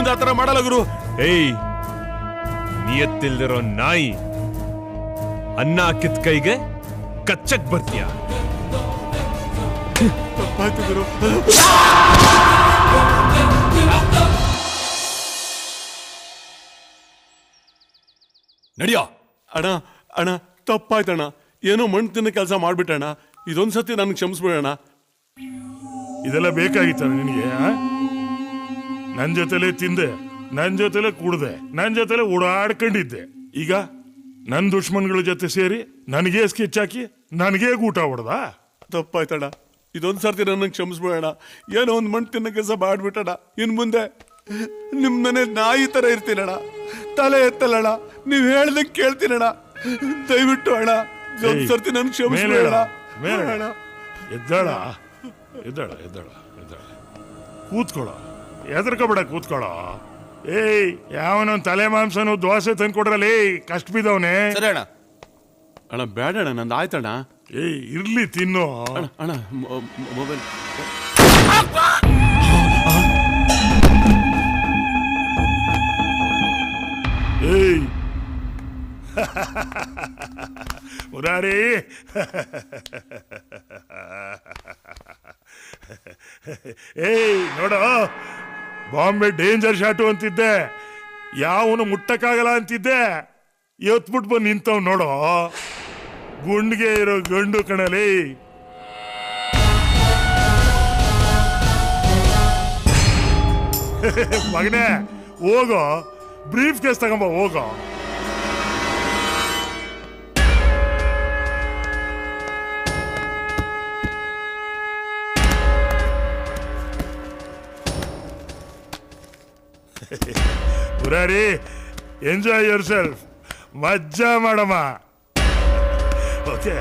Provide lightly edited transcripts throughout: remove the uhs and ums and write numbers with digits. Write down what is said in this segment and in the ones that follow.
ಮುಂದೆ ಆತರ ಮಾಡಲ್ಲ ಗುರು. ಏಯ್, ನಿಯತ್ತಿಲ್ದಿರೋ ನಾಯಿ, ಅನ್ನ ಹಾಕಿದ ಕೈಗೆ ಕಚ್ಚಕ್ ಬರ್ತೀಯ? ಗುರು, ನಡಿಯೋ. ಅಣ್ಣ ಅಣ್ಣ ತಪ್ಪಾಯ್ತಣ್ಣ, ಏನೋ ಮಣ್ಣು ತಿನ್ನ ಕೆಲಸ ಮಾಡ್ಬಿಟ್ಟಣ್ಣ. ಇದೊಂದ್ಸತಿ ನನ್ಗೆ ಕ್ಷಮಿಸ್ಬಿಡೋಣ. ಇದೆಲ್ಲ ಬೇಕಾಗಿತ್ತ ನಿನಗೆ? ನನ್ ಜೊತೆಲೆ ತಿಂದೆ, ನನ್ ಜೊತೆಲೆ ಕುಡ್ದೆ, ನನ್ ಜೊತೆಲೆ ಓಡಾಡ್ಕೊಂಡಿದ್ದೆ. ಈಗ ನನ್ ದುಶ್ಮನ್ಗಳ ಜೊತೆ ಸೇರಿ ನನಗೇ ಸ್ಕೆಚ್ ಹಾಕಿ ನನಗೇ ಊಟ ಹೊಡೆದ? ತಪ್ಪಾಯ್ತಣ್ಣ, ಇದೊಂದ್ಸರ್ತಿ ನನ್ನ ಕ್ಷಮಿಸ್ಬಿಡೋಣ. ಏನೋ ಒಂದು ಮಣ್ಣು ತಿನ್ನ ಕೆಲಸ ಮಾಡ್ಬಿಟ್ಟಣ. ಇನ್ ಮುಂದೆ ನಿಮ್ ಮನೆ ನಾಯಿ ತರ ಇರ್ತೀನಣ್ಣ, ತಲೆ ಎತ್ತಲ್ಲಣ್ಣ, ನೀವ್ ಹೇಳ್ದಂಗೆ ಕೇಳ್ತೀನಣ್ಣ. ದಯವಿಟ್ಟು ಅಣ್ಣ ಒಂದ್ಸರ್ತಿ ನನ್ ಕ್ಷಮಿಸ್ಬಿಡೋಣ. ಎದ್ದಾಳ ಎದ್ದಾಳ ಎದ್ದಾಳ ಎದ್ದಾಳ, ಕೂತ್ಕೊಳ್ಳೋ, ಹೆದರ್ಕೊಬೇಡ, ಕೂತ್ಕೊಳ್ಳೋ. ಏಯ್, ಯಾವನೊಂದ್ ತಲೆ ಮಾಂಸನು ದೋಸೆ ತಂದ್ಕೊಡ್ರಲ್ಲಿ, ಕಷ್ಟ ಬಿದ್ದವನೇ. ಸರಿ ಅಣ್ಣ. ಅಣ್ಣ ಬೇಡಣ್ಣ, ನಂದು ಆಯ್ತಣ್ಣ. ಏಯ್, ಇರ್ಲಿ ತಿನ್ನು. ಅಣ್ಣ ಮೊಬೈಲ್. ಏಯ್ ಮುರಾರಿ, ಏಯ್ ನೋಡೋ, ಬಾಂಬೆ ಡೇಂಜರ್ ಶಾಟು ಅಂತಿದ್ದೆ, ಯಾವನು ಮುಟ್ಟಕ್ಕಾಗಲ್ಲ ಅಂತಿದ್ದೆ. ಎತ್ಬಿಟ್ಟು ಬಂದು ನಿಂತವ್ ನೋಡೋ, ಗುಂಡ್ಗೆ ಇರೋ ಗಂಡು ಕಣಲಿ. ಮಗನೇ ಹೋಗೋ, ಬ್ರೀಫ್ ಕೇಸ್ ತಗೊಂಬ, ಹೋಗೋ. ಮುರಾರಿ, ಎಂಜಾಯ್ ಯುವರ್ ಸೆಲ್ಫ್, ಮಜ್ಜಾ ಮಾಡಮ್ಮ. ಓಕೆ.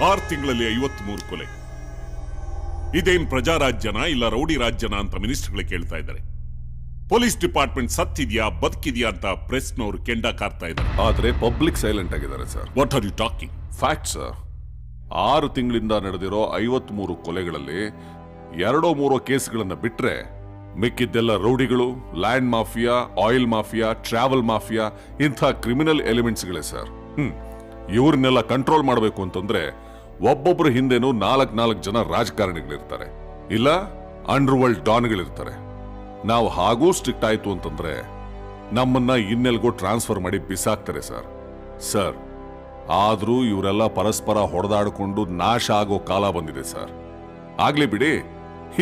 6 ತಿಂಗಳಲ್ಲಿ 53 ಕೊಲೆ. ಇದೇನ್ ಪ್ರಜಾರಾಜ್ಯನ ಇಲ್ಲ ರೌಡಿ ರಾಜ್ಯನ ಅಂತ ಮಿನಿಸ್ಟರ್ಗಳು ಕೇಳ್ತಾ ಇದ್ದಾರೆ. ಪೊಲೀಸ್ ಡಿಪಾರ್ಟ್ಮೆಂಟ್ ಸತ್ತಿದ್ಯಾ ಬದುಕಿದ್ಯಾ ಅಂತ ಪ್ರೆಸ್ನವರು ಕೆಂಡ ಕಾರ್ತಾ ಇದ್ದಾರೆ. ಆದ್ರೆ ಪಬ್ಲಿಕ್ ಸೈಲೆಂಟ್ ಆಗಿದ್ದಾರೆ sir. What are you talking? Fact sir. 6 ತಿಂಗಳಿಂದ ನಡೆದಿರೋ 53 ಕೊಲೆಗಳಲ್ಲಿ 2-3 ಕೇಸ್ಗಳನ್ನ ಬಿಟ್ರೆ ಮಿಕ್ಕಿದ್ದೆಲ್ಲ ರೌಡಿಗಳು, land mafia, oil mafia, travel mafia, ಇಂಥ ಕ್ರಿಮಿನಲ್ ಎಲಿಮೆಂಟ್ಸ್ಗಳೇ ಸರ್. ಇವ್ರನ್ನೆಲ್ಲ ಕಂಟ್ರೋಲ್ ಮಾಡಬೇಕು ಅಂತಂದ್ರೆ ಒಬ್ಬೊಬ್ಬರ ಹಿಂದೆನೂ 4 ಜನ ರಾಜಕಾರಣಿಗಳಿರ್ತಾರೆ, ಇಲ್ಲ ಅಂಡರ್ ವರ್ಲ್ಡ್ ಡಾನ್ಗಳಿರ್ತಾರೆ. ನಾವು ಹಾಗೂ ಸ್ಟ್ರಿಕ್ಟ್ ಆಯ್ತು ಅಂತಂದ್ರೆ ನಮ್ಮನ್ನ ಇನ್ನೆಲ್ಗೋ ಟ್ರಾನ್ಸ್ಫರ್ ಮಾಡಿ ಬಿಸಾಕ್ತಾರೆ ಸರ್. ಆದ್ರೂ ಇವರೆಲ್ಲ ಪರಸ್ಪರ ಹೊಡೆದಾಡಿಕೊಂಡು ನಾಶ ಆಗೋ ಕಾಲ ಬಂದಿದೆ ಸರ್. ಆಗ್ಲಿ ಬಿಡಿ,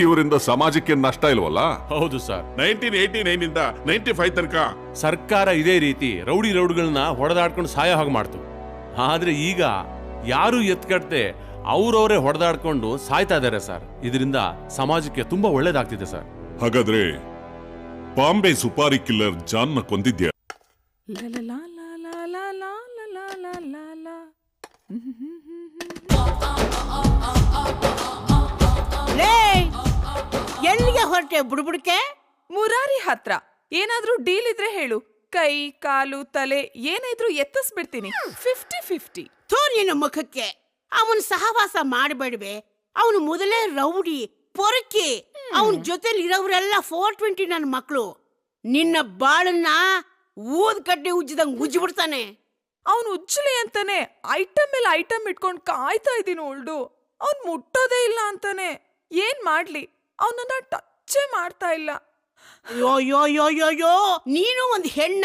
ಇವರಿಂದ ಸಮಾಜಕ್ಕೆ ನಷ್ಟ ಇಲ್ವಲ್ಲ? ಹೌದು ಸರ್. 1989 ಇಂದ 95 ತನಕ ಸರ್ಕಾರ ಇದೇ ರೀತಿ ರೌಡಿಗಳನ್ನ ಹೊಡೆದಾಡ್ಕೊಂಡು ಸಾಯೋ ಹಾಗೆ ಮಾಡ್ತು. ಆದ್ರೆ ಈಗ ಯಾರು ಎತ್ಕಡ್ತೆ ಅವ್ರವರೇ ಹೊಡೆದಾಡ್ಕೊಂಡು ಸಾಯ್ತಾ ಇದ್ದಾರೆ ಸರ್. ಇದರಿಂದ ಸಮಾಜಕ್ಕೆ ತುಂಬಾ ಒಳ್ಳೇದಾಗ್ತಿದೆ ಸರ್. ಹಾಗಾದ್ರೆ ಬಾಂಬೆ ಸುಪಾರಿ ಕಿಲ್ಲರ್ ಜಾನ್ನ ಕೊಂದಿದ್ಯಾ? ಎಲ್ಲಿಗೆ ಹೊರಟೆ ಬುಡ್ಬುಡ್ಕೆ? ಮುರಾರಿ ಹತ್ರ. ಏನಾದ್ರೂ ಡೀಲ್ ಇದ್ರೆ ಹೇಳು, ಕೈ ಕಾಲು ತಲೆ ಏನಾದ್ರೂ ಎತ್ತಿಸ್ಬಿಡ್ತೀನಿ. 50-50. ನಿನ್ನ ಮುಖಕ್ಕೆ ಅವನ್ ಸಹವಾಸ ಮಾಡಬೇಡ್ವೆ. ಅವನು ಮೊದಲೇ ರೌಡಿ ಪೊರಕಿ. ಅವನ್ ಜೊತೆಲಿ ಇರೋರೆಲ್ಲ 420 ನನ್ನ ಮಕ್ಕಳು. ನಿನ್ನ ಬಾಳನ್ನ ಊದ್ ಕಡ್ಡಿ ಉಜ್ಜಿದಂಗ್ ಉಜ್ಜಿಬಿಡ್ತಾನೆ. ಅವನು ಉಜ್ಜಲಿ ಅಂತಾನೆ ಐಟಮ್ ಮೇಲೆ ಐಟಮ್ ಇಟ್ಕೊಂಡ್ ಕಾಯ್ತಾ ಇದೀನಿ. ಉಳ್ದು ಅವ್ನ್ ಮುಟ್ಟೋದೇ ಇಲ್ಲ ಅಂತಾನೆ. ಏನ್ ಮಾಡ್ಲಿ, ಅವನನ್ನ ಟಚ್ಚೇ ಮಾಡ್ತಾ ಇಲ್ಲ. ಯೋ ಯೋ ಯೋ ಯೋ ಯೋ ನೀನು ಒಂದ್ ಹೆಣ್ಣ.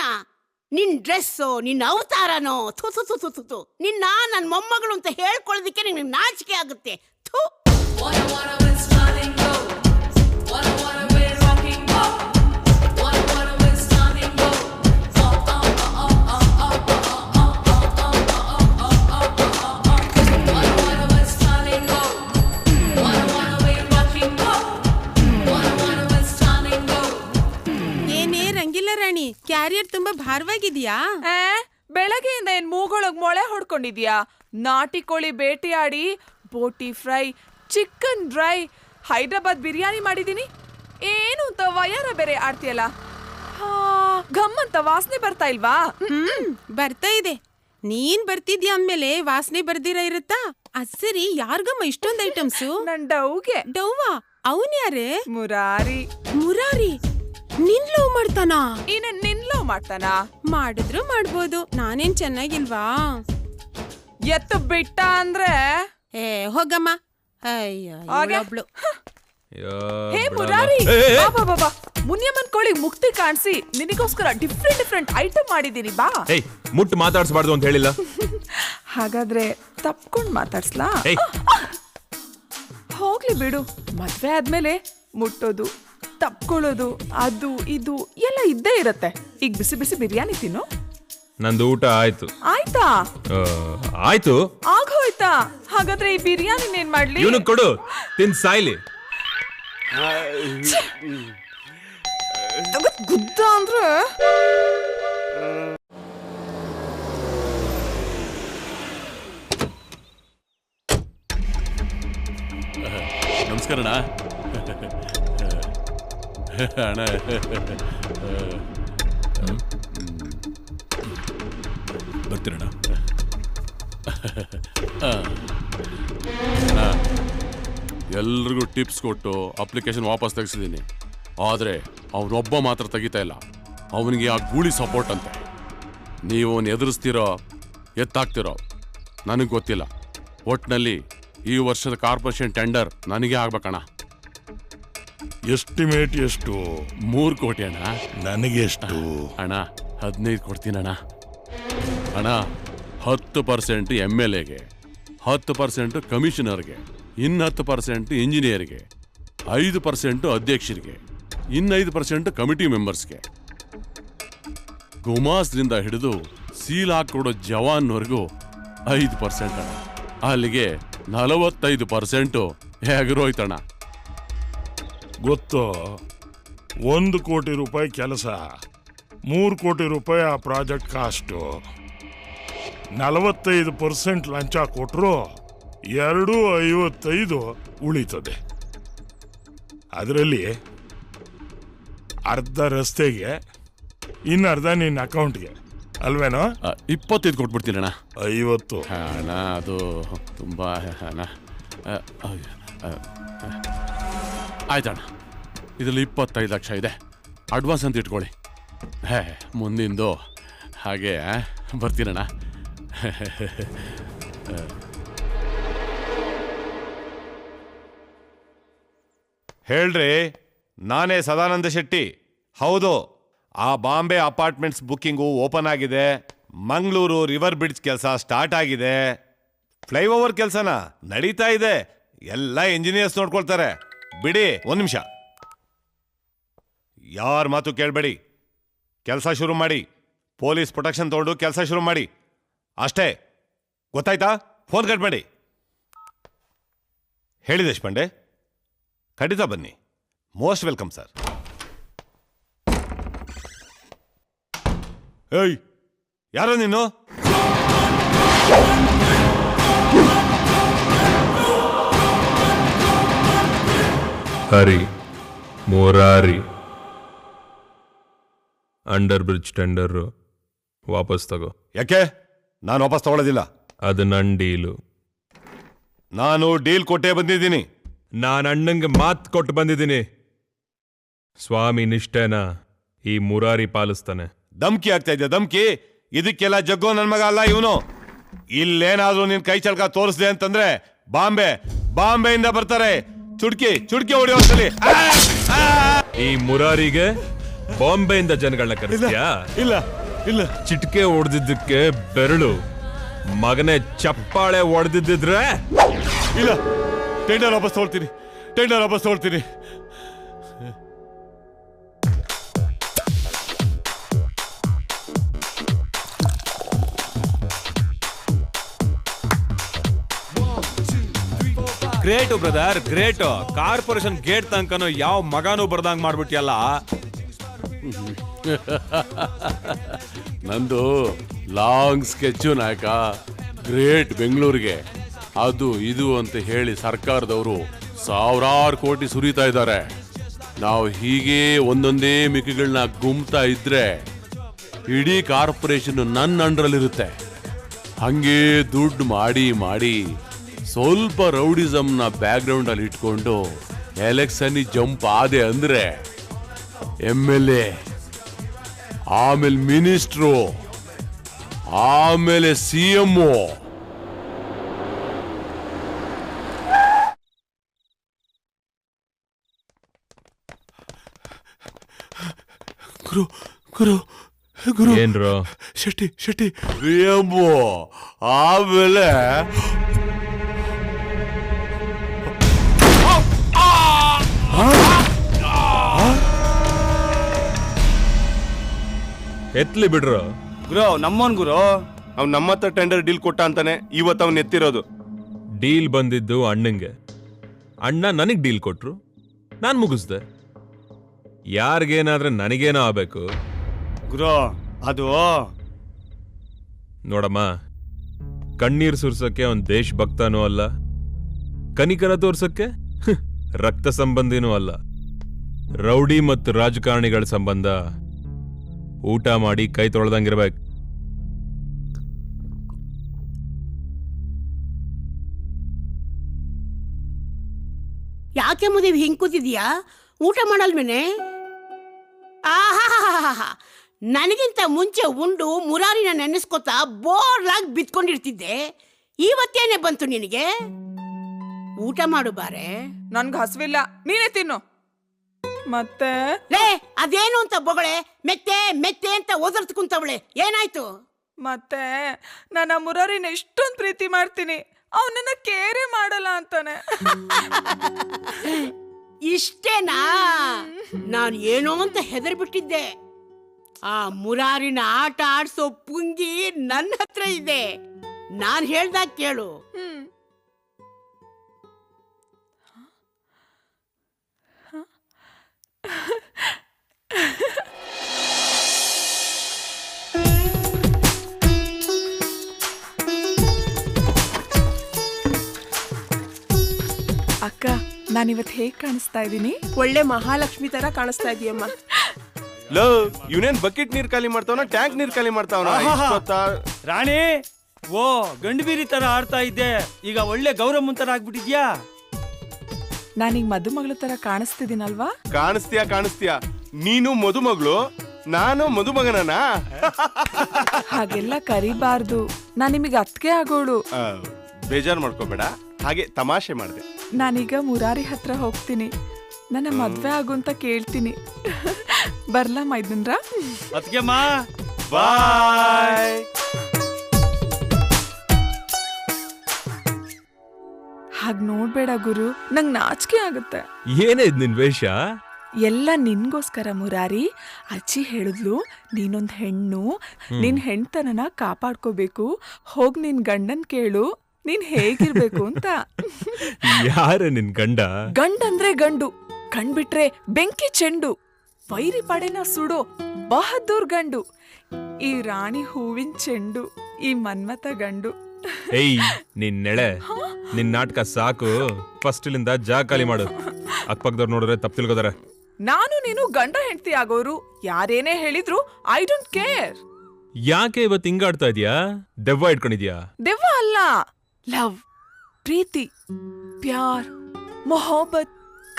ನಿನ್ ಡ್ರೆಸ್ಸು, ನಿನ್ನ ಅವತಾರನೋ, ಥು ನಿನ್ನ ನನ್ ಮೊಮ್ಮಗಳು ಅಂತ ಹೇಳ್ಕೊಳ್ಳೋದಕ್ಕೆ ನಿನ್ಗೆ ನಾಚಿಕೆ ಆಗುತ್ತೆ. ಥು. ಕ್ಯಾರಿಯರ್ ತುಂಬಾ ಭಾರವಾಗಿದ್ಯಾ? ಬೆಳಗ್ಗೆಯಿಂದ ಏನ್ ಮೂಗೊಳಗ್ ಮೊಳೆ ಹೊಡ್ಕೊಂಡಿದ್ಯಾ? ನಾಟಿ ಕೋಳಿ ಬೇಟೆಯಾಡಿ ಬೋಟಿ fry, chicken dry, Hyderabad biryani ಮಾಡಿದೀನಿ. ಏನು ಅಂತ ವಯಾರ ಬೇರೆ ಆಡ್ತೀಯಲ್ಲ. ಗಮ್ಮಂತ ವಾಸನೆ ಬರ್ತಾ ಇಲ್ವಾ? ಬರ್ತಾ ಇದೆ. ನೀನ್ ಬರ್ತಿದ್ಯಾ ಅಂದ್ಮೇಲೆ ವಾಸನೆ ಬರ್ದಿರ ಇರುತ್ತಾ? ಅದ್ ಸರಿ, ಯಾರ್ಗಮ್ಮ ಇಷ್ಟೊಂದ್ ಐಟಮ್ಸು? ನನ್ ಡೌಗೆ. ಡವ್ವಾ? ಅವನ್ ಯಾರೇ? ಮುರಾರಿ. ಮುರಾರಿ ನಿನ್ ಲವ್ ಮಾಡ್ತಾನಾ? ನಿನ್ ಲವ್ ಮಾಡ್ತಾನಾ? ಮಾಡಿದ್ರು ಮಾಡ್ಬೋದು, ನಾನೇನ್ ಚೆನ್ನಾಗಿಲ್ವಾ? ಎತ್ತು ಬಿಟ್ಟ ಅಂದ್ರೆ ಏ ಹೋಗಮ್ಮ. ಅಯ್ಯೋ ಒಬ್ಳು. ಹೇ ಮುರಾರಿ, ಬಾ ಮುನಿಯಮ್ಮನ್ ಕೋಳಿಗ್ ಮುಕ್ತಿ ಕಾಣಿಸಿ ನಿನಗೋಸ್ಕರ ಡಿಫ್ರೆಂಟ್ ಐಟಮ್ ಮಾಡಿದೀನಿ, ಬಾ. ಏಯ್, ಮುಟ್ಟು ಮಾತಾಡ್ಸ್ಬಾರ್ದು ಅಂತ ಹೇಳಿಲ್ಲ? ಹಾಗಾದ್ರೆ ತಪ್ಕೊಂಡ್ ಮಾತಾಡ್ಸ್ಲಾ? ಹೋಗ್ಲಿ ಬಿಡು, ಮದ್ವೆ ಆದ್ಮೇಲೆ ಮುಟ್ಟೋದು ತಪ್ಕೊಳ್ಳೋದು ಅದು ಇದು ಎಲ್ಲ ಇದ್ದೇ ಇರತ್ತೆ. ಈಗ ಬಿಸಿ ಬಿಸಿ ಬಿರಿಯಾನಿ ತಿನ್ನು. ನಂದು ಊಟ ಆಯ್ತು. ಆಯ್ತಾ? ಆಯ್ತು. ಆಗೋಯ್ತಾ? ಹಾಗಾದ್ರೆ ಈ ಬಿರಿಯಾನಿ ಏನ್ ಮಾಡ್ಲಿ? ಇವನು ಕೊಡು, ತಿನ್ ಸಾಯ್ಲಿ. ಗುದ್ದ ಅಂದ್ರೆ ನಮಸ್ಕಾರ ಅಣ್ಣ. ಅಣ್ಣ ಬರ್ತೀರಣ್ಣ. ಎಲ್ರಿಗೂ ಟಿಪ್ಸ್ ಕೊಟ್ಟು ಅಪ್ಲಿಕೇಶನ್ ವಾಪಸ್ ತೆಗೆಸಿದ್ದೀನಿ. ಆದರೆ ಅವನೊಬ್ಬ ಮಾತ್ರ ತೆಗಿತಾ ಇಲ್ಲ. ಅವನಿಗೆ ಆ ಗೂಳಿ ಸಪೋರ್ಟ್ ಅಂತೆ. ನೀವು ಅವನು ಎದುರಿಸ್ತಿರೋ ಎತ್ತಾಗ್ತಿರೋ ನನಗೆ ಗೊತ್ತಿಲ್ಲ. ಒಟ್ಟಿನಲ್ಲಿ ಈ ವರ್ಷದ ಕಾರ್ಪೊರೇಷನ್ ಟೆಂಡರ್ ನನಗೆ ಆಗ್ಬೇಕಣ್ಣ. ಎಸ್ಟಿಮೇಟ್ ಎಷ್ಟು? 3 ಕೋಟಿ ಅಣ್ಣ. ನನಗೆ ಎಷ್ಟು? ಅಣ್ಣ 15 ಕೊಡ್ತೀನಣ್ಣ. ಅಣ್ಣ 10% MLAಗೆ, 10% ಕಮಿಷನರ್ಗೆ, ಇನ್ನು 10% ಇಂಜಿನಿಯರ್ಗೆ, 5% ಅಧ್ಯಕ್ಷರಿಗೆ, ಇನ್ನು 5% ಕಮಿಟಿ ಮೆಂಬರ್ಸ್ಗೆ, ಗುಮಾಸ್ದಿಂದ ಹಿಡಿದು ಸೀಲ್ ಹಾಕೊಡೋ ಜವಾನ್ವರೆಗೂ 5% ಅಣ್ಣ. ಅಲ್ಲಿಗೆ 45% ಎಗರೋಯ್ತಣ್ಣ. ಗೊತ್ತೋ, 1 ಕೋಟಿ ರೂಪಾಯಿ ಕೆಲಸ, 3 ಕೋಟಿ ರೂಪಾಯಿ ಆ ಪ್ರಾಜೆಕ್ಟ್ ಕಾಸ್ಟು. 45% ಲಂಚ ಕೊಟ್ಟರು 255 ಉಳಿತದೆ. ಅದರಲ್ಲಿ ಅರ್ಧ ರಸ್ತೆಗೆ, ಇನ್ನು ಅರ್ಧ ನಿನ್ನ ಅಕೌಂಟ್ಗೆ, ಅಲ್ವೇನೋ? 25 ಕೊಟ್ಬಿಡ್ತೀನಣ್ಣ. 50 ಅಣ್ಣ ಅದು ತುಂಬ ಅಣ್ಣ. ಆಯ್ತಣ್ಣ, ಇದರಲ್ಲಿ 25 ಲಕ್ಷ ಇದೆ. ಅಡ್ವಾನ್ಸ್ ಅಂತ ಇಟ್ಕೊಳ್ಳಿ. ಮುಂದಿಂದು ಹಾಗೆ ಬರ್ತೀನಣ್ಣ. ಹೇಳ್ರಿ, ನಾನೇ ಸದಾನಂದ ಶೆಟ್ಟಿ. ಹೌದು, ಆ ಬಾಂಬೆ ಅಪಾರ್ಟ್ಮೆಂಟ್ಸ್ ಬುಕ್ಕಿಂಗು ಓಪನ್ ಆಗಿದೆ. ಮಂಗಳೂರು ರಿವರ್ ಬ್ರಿಡ್ಜ್ ಕೆಲಸ ಸ್ಟಾರ್ಟ್ ಆಗಿದೆ. ಫ್ಲೈಓವರ್ ಕೆಲಸನ ನಡೀತಾ ಇದೆ. ಎಲ್ಲ ಇಂಜಿನಿಯರ್ಸ್ ನೋಡ್ಕೊಳ್ತಾರೆ. ಬಿಡಿ, 1 ನಿಮಿಷ, ಯಾರ ಮಾತು ಕೇಳಬೇಡಿ. ಕೆಲಸ ಶುರು ಮಾಡಿ. ಪೊಲೀಸ್ ಪ್ರೊಟೆಕ್ಷನ್ ತಗೊಂಡು ಕೆಲಸ ಶುರು ಮಾಡಿ. ಅಷ್ಟೇ, ಗೊತ್ತಾಯ್ತಾ? ಫೋನ್ ಕಟ್ ಮಾಡಿ. ಹೇಳಿ ದೇಶಪಾಂಡೆ, ಖಂಡಿತ ಬನ್ನಿ. Most welcome sir. ಏಯ್, ಯಾರೋ ನೀನು? ಹರಿ ಮುರಾರಿ, ಅಂಡರ್ ಬ್ರಿಡ್ಜ್ ಟೆಂಡರ್ ವಾಪಸ್ ತಗೋ. ಯಾಕೆ? ನಾನು ವಾಪಸ್ ತಗೊಳ್ಳೋದಿಲ್ಲ. ಅದು ನನ್ನ ಡೀಲು. ನಾನು ಡೀಲ್ ಕೊಟ್ಟೇ ಬಂದಿದ್ದೀನಿ. ನಾನು ಅಣ್ಣಂಗೆ ಮಾತು ಕೊಟ್ಟು ಬಂದಿದ್ದೀನಿ. ಸ್ವಾಮಿ ನಿಷ್ಠೆನ ಈ ಮುರಾರಿ ಪಾಲಿಸ್ತಾನೆ. ಧಮ್ಕಿ ಆಗ್ತಾ ಇದೆ, ಧಮ್ಕಿ. ಇದಕ್ಕೆಲ್ಲ ಜಗ್ಗೋ ನನ್ನ ಮಗ ಅಲ್ಲ ಇವನು. ಇಲ್ಲೇನಾದ್ರೂ ನಿನ್ ಕೈ ಚಳಕ ತೋರಿಸ್ದೆ ಅಂತಂದ್ರೆ ಬಾಂಬೆಯಿಂದ ಬರ್ತಾರೆ. ಚುಡ್ಕಿ ಹೊಡೆಯೋಸಲಿ. ಈ ಮುರಾರಿಗೆ ಬಾಂಬೆಯಿಂದ ಜನಗಳನ್ನ ಕರೆಸ್ತೀಯಾ? ಇಲ್ಲ, ಚಿಟ್ಕೆ ಹೊಡೆದಿದ್ದಕ್ಕೆ ಬೆರಳು, ಮಗನೇ ಚಪ್ಪಾಳೆ ಹೊಡೆದಿದ್ದಿದ್ರೆ ಇಲ್ಲ. ಟೆಂಡರ್ ವಾಪಸ್ ತಗೊಳ್ತೀನಿ. Great brother, great. Corporation gate ತನಕನೂ ಯಾವ ಮಗನೂ ಬರ್ದಂಗ್ ಮಾಡ್ಬಿಟ್ಟಿಯಲ್ಲ. ನಂದು ಲಾಂಗ್ ಸ್ಕೆಚ್ಚು ನಾಯಕ. ಗ್ರೇಟ್ ಬೆಂಗಳೂರಿಗೆ ಅದು ಇದು ಅಂತ ಹೇಳಿ ಸರ್ಕಾರದವರು 1000 ಕೋಟಿ ಸುರಿತಾ ಇದ್ದಾರೆ. ನಾವು ಹೀಗೆ ಒಂದೊಂದೇ ಮಿಕ್ಕಿಗಳನ್ನ ಗುಮ್ತಾ ಇದ್ರೆ ಇಡೀ ಕಾರ್ಪೊರೇಷನ್ ನನ್ನ ಅಂಡ್ರಲ್ಲಿರುತ್ತೆ. ಹಂಗೆ ದುಡ್ಡು ಮಾಡಿ ಸ್ವಲ್ಪ ರೌಡಿಸಮ್ನ ಬ್ಯಾಕ್ಗ್ರೌಂಡ್ ಅಲ್ಲಿ ಇಟ್ಕೊಂಡು ಎಲೆಕ್ಷನ್ ಜಂಪ್ ಆದೆ ಅಂದ್ರೆ MLA, ಆಮೇಲೆ ಮಿನಿಸ್ಟ್ರು, ಆಮೇಲೆ CM. ಗುರು ಗುರು ಗುರು ಏನ್ರೋ ಶೆಟ್ಟಿ ಶೆಟ್ಟಿ VM, ಆಮೇಲೆ ಎತ್ಲಿ ಬಿಡ್ರು. ಗುರು ನಮ್ಮನ್ ಗುರು ಅವ್ನು ನಮ್ಮ ಹತ್ರ ಟೆಂಡರ್ ಡೀಲ್ ಕೊಟ್ಟ ಅಂತಾನೆ ಇವತ್ತು ಅವ್ನು ಎತ್ತಿರೋದು. ಡೀಲ್ ಬಂದಿದ್ದು ಅಣ್ಣಂಗೆ, ಅಣ್ಣ ನನಗ್ ಡೀಲ್ ಕೊಟ್ರು, ನಾನ್ ಮುಗಿಸ್ದೆ. ಯಾರಿಗೇನಾದ್ರೆ ನನಗೇನೋ ಆಗ್ಬೇಕು. ಗುರು ಅದು ನೋಡಮ್ಮ, ಕಣ್ಣೀರ್ ಸುರ್ಸಕ್ಕೆ ಅವನ್ ದೇಶ ಭಕ್ತನೂ ಅಲ್ಲ, ಕನಿಕರ ತೋರ್ಸಕ್ಕೆ ರಕ್ತ ಸಂಬಂಧಿನೂ ಅಲ್ಲ. ರೌಡಿ ಮತ್ತು ರಾಜಕಾರಣಿಗಳ ಸಂಬಂಧ ಊಟ ಮಾಡಿ ಕೈ ತೊಳೆದಂಗಿರ್ಬೇಕು. ಯಾಕೆ ಮುದಿ ಹಿಂಗ್ ಕೂತಿದ್ಯಾ? ಊಟ ಮಾಡಲ್ವೇನೆ? ಆಹಾ, ನನಗಿಂತ ಮುಂಚೆ ಉಂಡು ಮುರಾರಿನ ನೆನೆಸ್ಕೊತಾ ಬೋರ್ಲಾಗಿ ಬಿತ್ಕೊಂಡಿರ್ತಿದ್ದೆ. ಇವತ್ತೇನೆ ಬಂತು ನಿನಗೆ? ಊಟ ಮಾಡು ಬಾರೆ. ನನ್ಗೆ ಹಸ್ವಿಲ್ಲ, ನೀನೇ ತಿನ್ನು. ಮತ್ತೆ ಲೇ, ಅದೇನು ಅಂತ ಬೊಗಳೆ ಮೆತ್ತೆ ಮೆತ್ತೆ ಅಂತ ಓದರ್ತ್ ಕುಂತವಳೆ, ಏನಾಯ್ತು? ಮತ್ತೆ ನನ್ನ ಮುರಾರಿನ ಎಷ್ಟೊಂದು ಪ್ರೀತಿ ಮಾಡ್ತೀನಿ, ಅವನನ್ನ ಕೇರೆ ಮಾಡಲ್ಲ ಅಂತಾನೆ. ಇಷ್ಟೇನಾ? ನಾನು ಏನೋ ಅಂತ ಹೆದರ್ಬಿಟ್ಟಿದ್ದೆ. ಆ ಮುರಾರಿನ ಆಟ ಆಡ್ಸೋ ಪುಂಗಿ ನನ್ನ ಹತ್ರ ಇದೆ. ನಾನ್ ಹೇಳ್ದಾಗ ಕೇಳು. ಅಕ್ಕ, ನಾನಿವತ್ ಹೇಗ್ ಕಾಣಿಸ್ತಾ ಇದ್ದೀನಿ? ಒಳ್ಳೆ ಮಹಾಲಕ್ಷ್ಮಿ ತರ ಕಾಣಿಸ್ತಾ ಇದೀಯಮ್ಮ. ಲೋ ಇವನೇನ್ ಬಕೆಟ್ ನೀರ್ ಖಾಲಿ ಮಾಡ್ತಾವನ ಟ್ಯಾಂಕ್ ನೀರ್ ಖಾಲಿ ಮಾಡ್ತಾವನ? ರಾಣಿ, ಓ ಗಂಡು ಬೀರಿ ತರ ಆಡ್ತಾ ಇದ್ದೆ, ಈಗ ಒಳ್ಳೆ ಗೌರಮ್ಮನ್ ತರ ಆಗ್ಬಿಟ್ಟಿದ್ಯಾ? ನಾನೀಗ ಮದುಮಗಳ ತರ ಕಾಣಿಸ್ತಿದ್ದೀನಲ್ವಾ? ಕಾಣಿಸ್ತೀಯ. ನೀನು ಮದುಮಗಳು, ನಾನು ಮದುಮಗನನ? ಹಾಗೆಲ್ಲ ಕರಿಬಾರ್ದು, ನಾನ್ ನಿಮಗೆ ಅತ್ಗೆ ಆಗೋಳು. ಬೇಜಾರ್ ಮಾಡ್ಕೋಬೇಡ, ಹಾಗೆ ತಮಾಷೆ ಮಾಡಿದೆ. ನಾನೀಗ ಮುರಾರಿ ಹತ್ರ ಹೋಗ್ತೀನಿ, ನನ್ನ ಮದ್ವೆ ಆಗು ಅಂತ ಕೇಳ್ತೀನಿ. ಬರ್ಲಾ ಮೈದನ್ರ? ಅತ್ಗೆಮ್ಮ ಬಾಯ್. ಹಾಗ್ ನೋಡ್ಬೇಡ ಗುರು, ನಂಗ್ ನಾಚಿಕೆ ಆಗುತ್ತೆ. ಏನೇ ಇದ್ ನಿನ್ ವೇಷ? ಎಲ್ಲ ನಿನ್ಗೋಸ್ಕರ ಮುರಾರಿ. ಅಜ್ಜಿ ಹೇಳಿದ್ಲು, ನೀನೊಂದ್ ಹೆಣ್ಣು, ನಿನ್ ಹೆಣ್ತನನ ಕಾಪಾಡ್ಕೋಬೇಕು, ಹೋಗ್ ನಿನ್ ಗಂಡನ್ ಕೇಳು ನೀನ್ ಹೇಗಿರ್ಬೇಕು ಅಂತ. ಯಾರ ನಿನ್ ಗಂಡ? ಗಂಡಂದ್ರೆ ಗಂಡು, ಕಣ್ಬಿಟ್ರೆ ಬೆಂಕಿ ಚೆಂಡು, ವೈರಿ ಪಡೆನ ಸುಡೋ ಬಹದ್ದೂರ್ ಗಂಡು, ಈ ರಾಣಿ ಹೂವಿನ ಚೆಂಡು, ಈ ಮನ್ಮಥ ಗಂಡು. ಏಯ್ ನಿನ್ ನೆಳೆ, ನಿನ್ ನಾಟಕ ಸಾಕು. ಫಸ್ಟ್ ಇಲ್ಲಿಂದ ಜಾಗ ಖಾಲಿ ಮಾಡು. ಅಕ್ಕಪಕ್ಕದವ್ರು ನೋಡಿದ್ರೆ ತಪ್ಪು ತಿಳ್ಕೋತಾರೆ. ನಾನು ನೀನು ಗಂಡ ಹೆಂಡತಿ ಆಗೋರು, ಯಾರೇನೇ ಹೇಳಿದ್ರು ಐ ಡೋಂಟ್ ಕೇರ್. ಯಾಕೆ ಇವತ್ತು ಹಿಂಗಾಡ್ತಾ ಇದೀಯಾ? ದೆವ್ವ ಇಟ್ಕೊಂಡಿದ್ಯಾ? ದೆವ್ವ ಅಲ್ಲ, ಲವ್, ಪ್ರೀತಿ, ಪ್ಯಾರ್, ಮೊಹಬ್ಬತ್,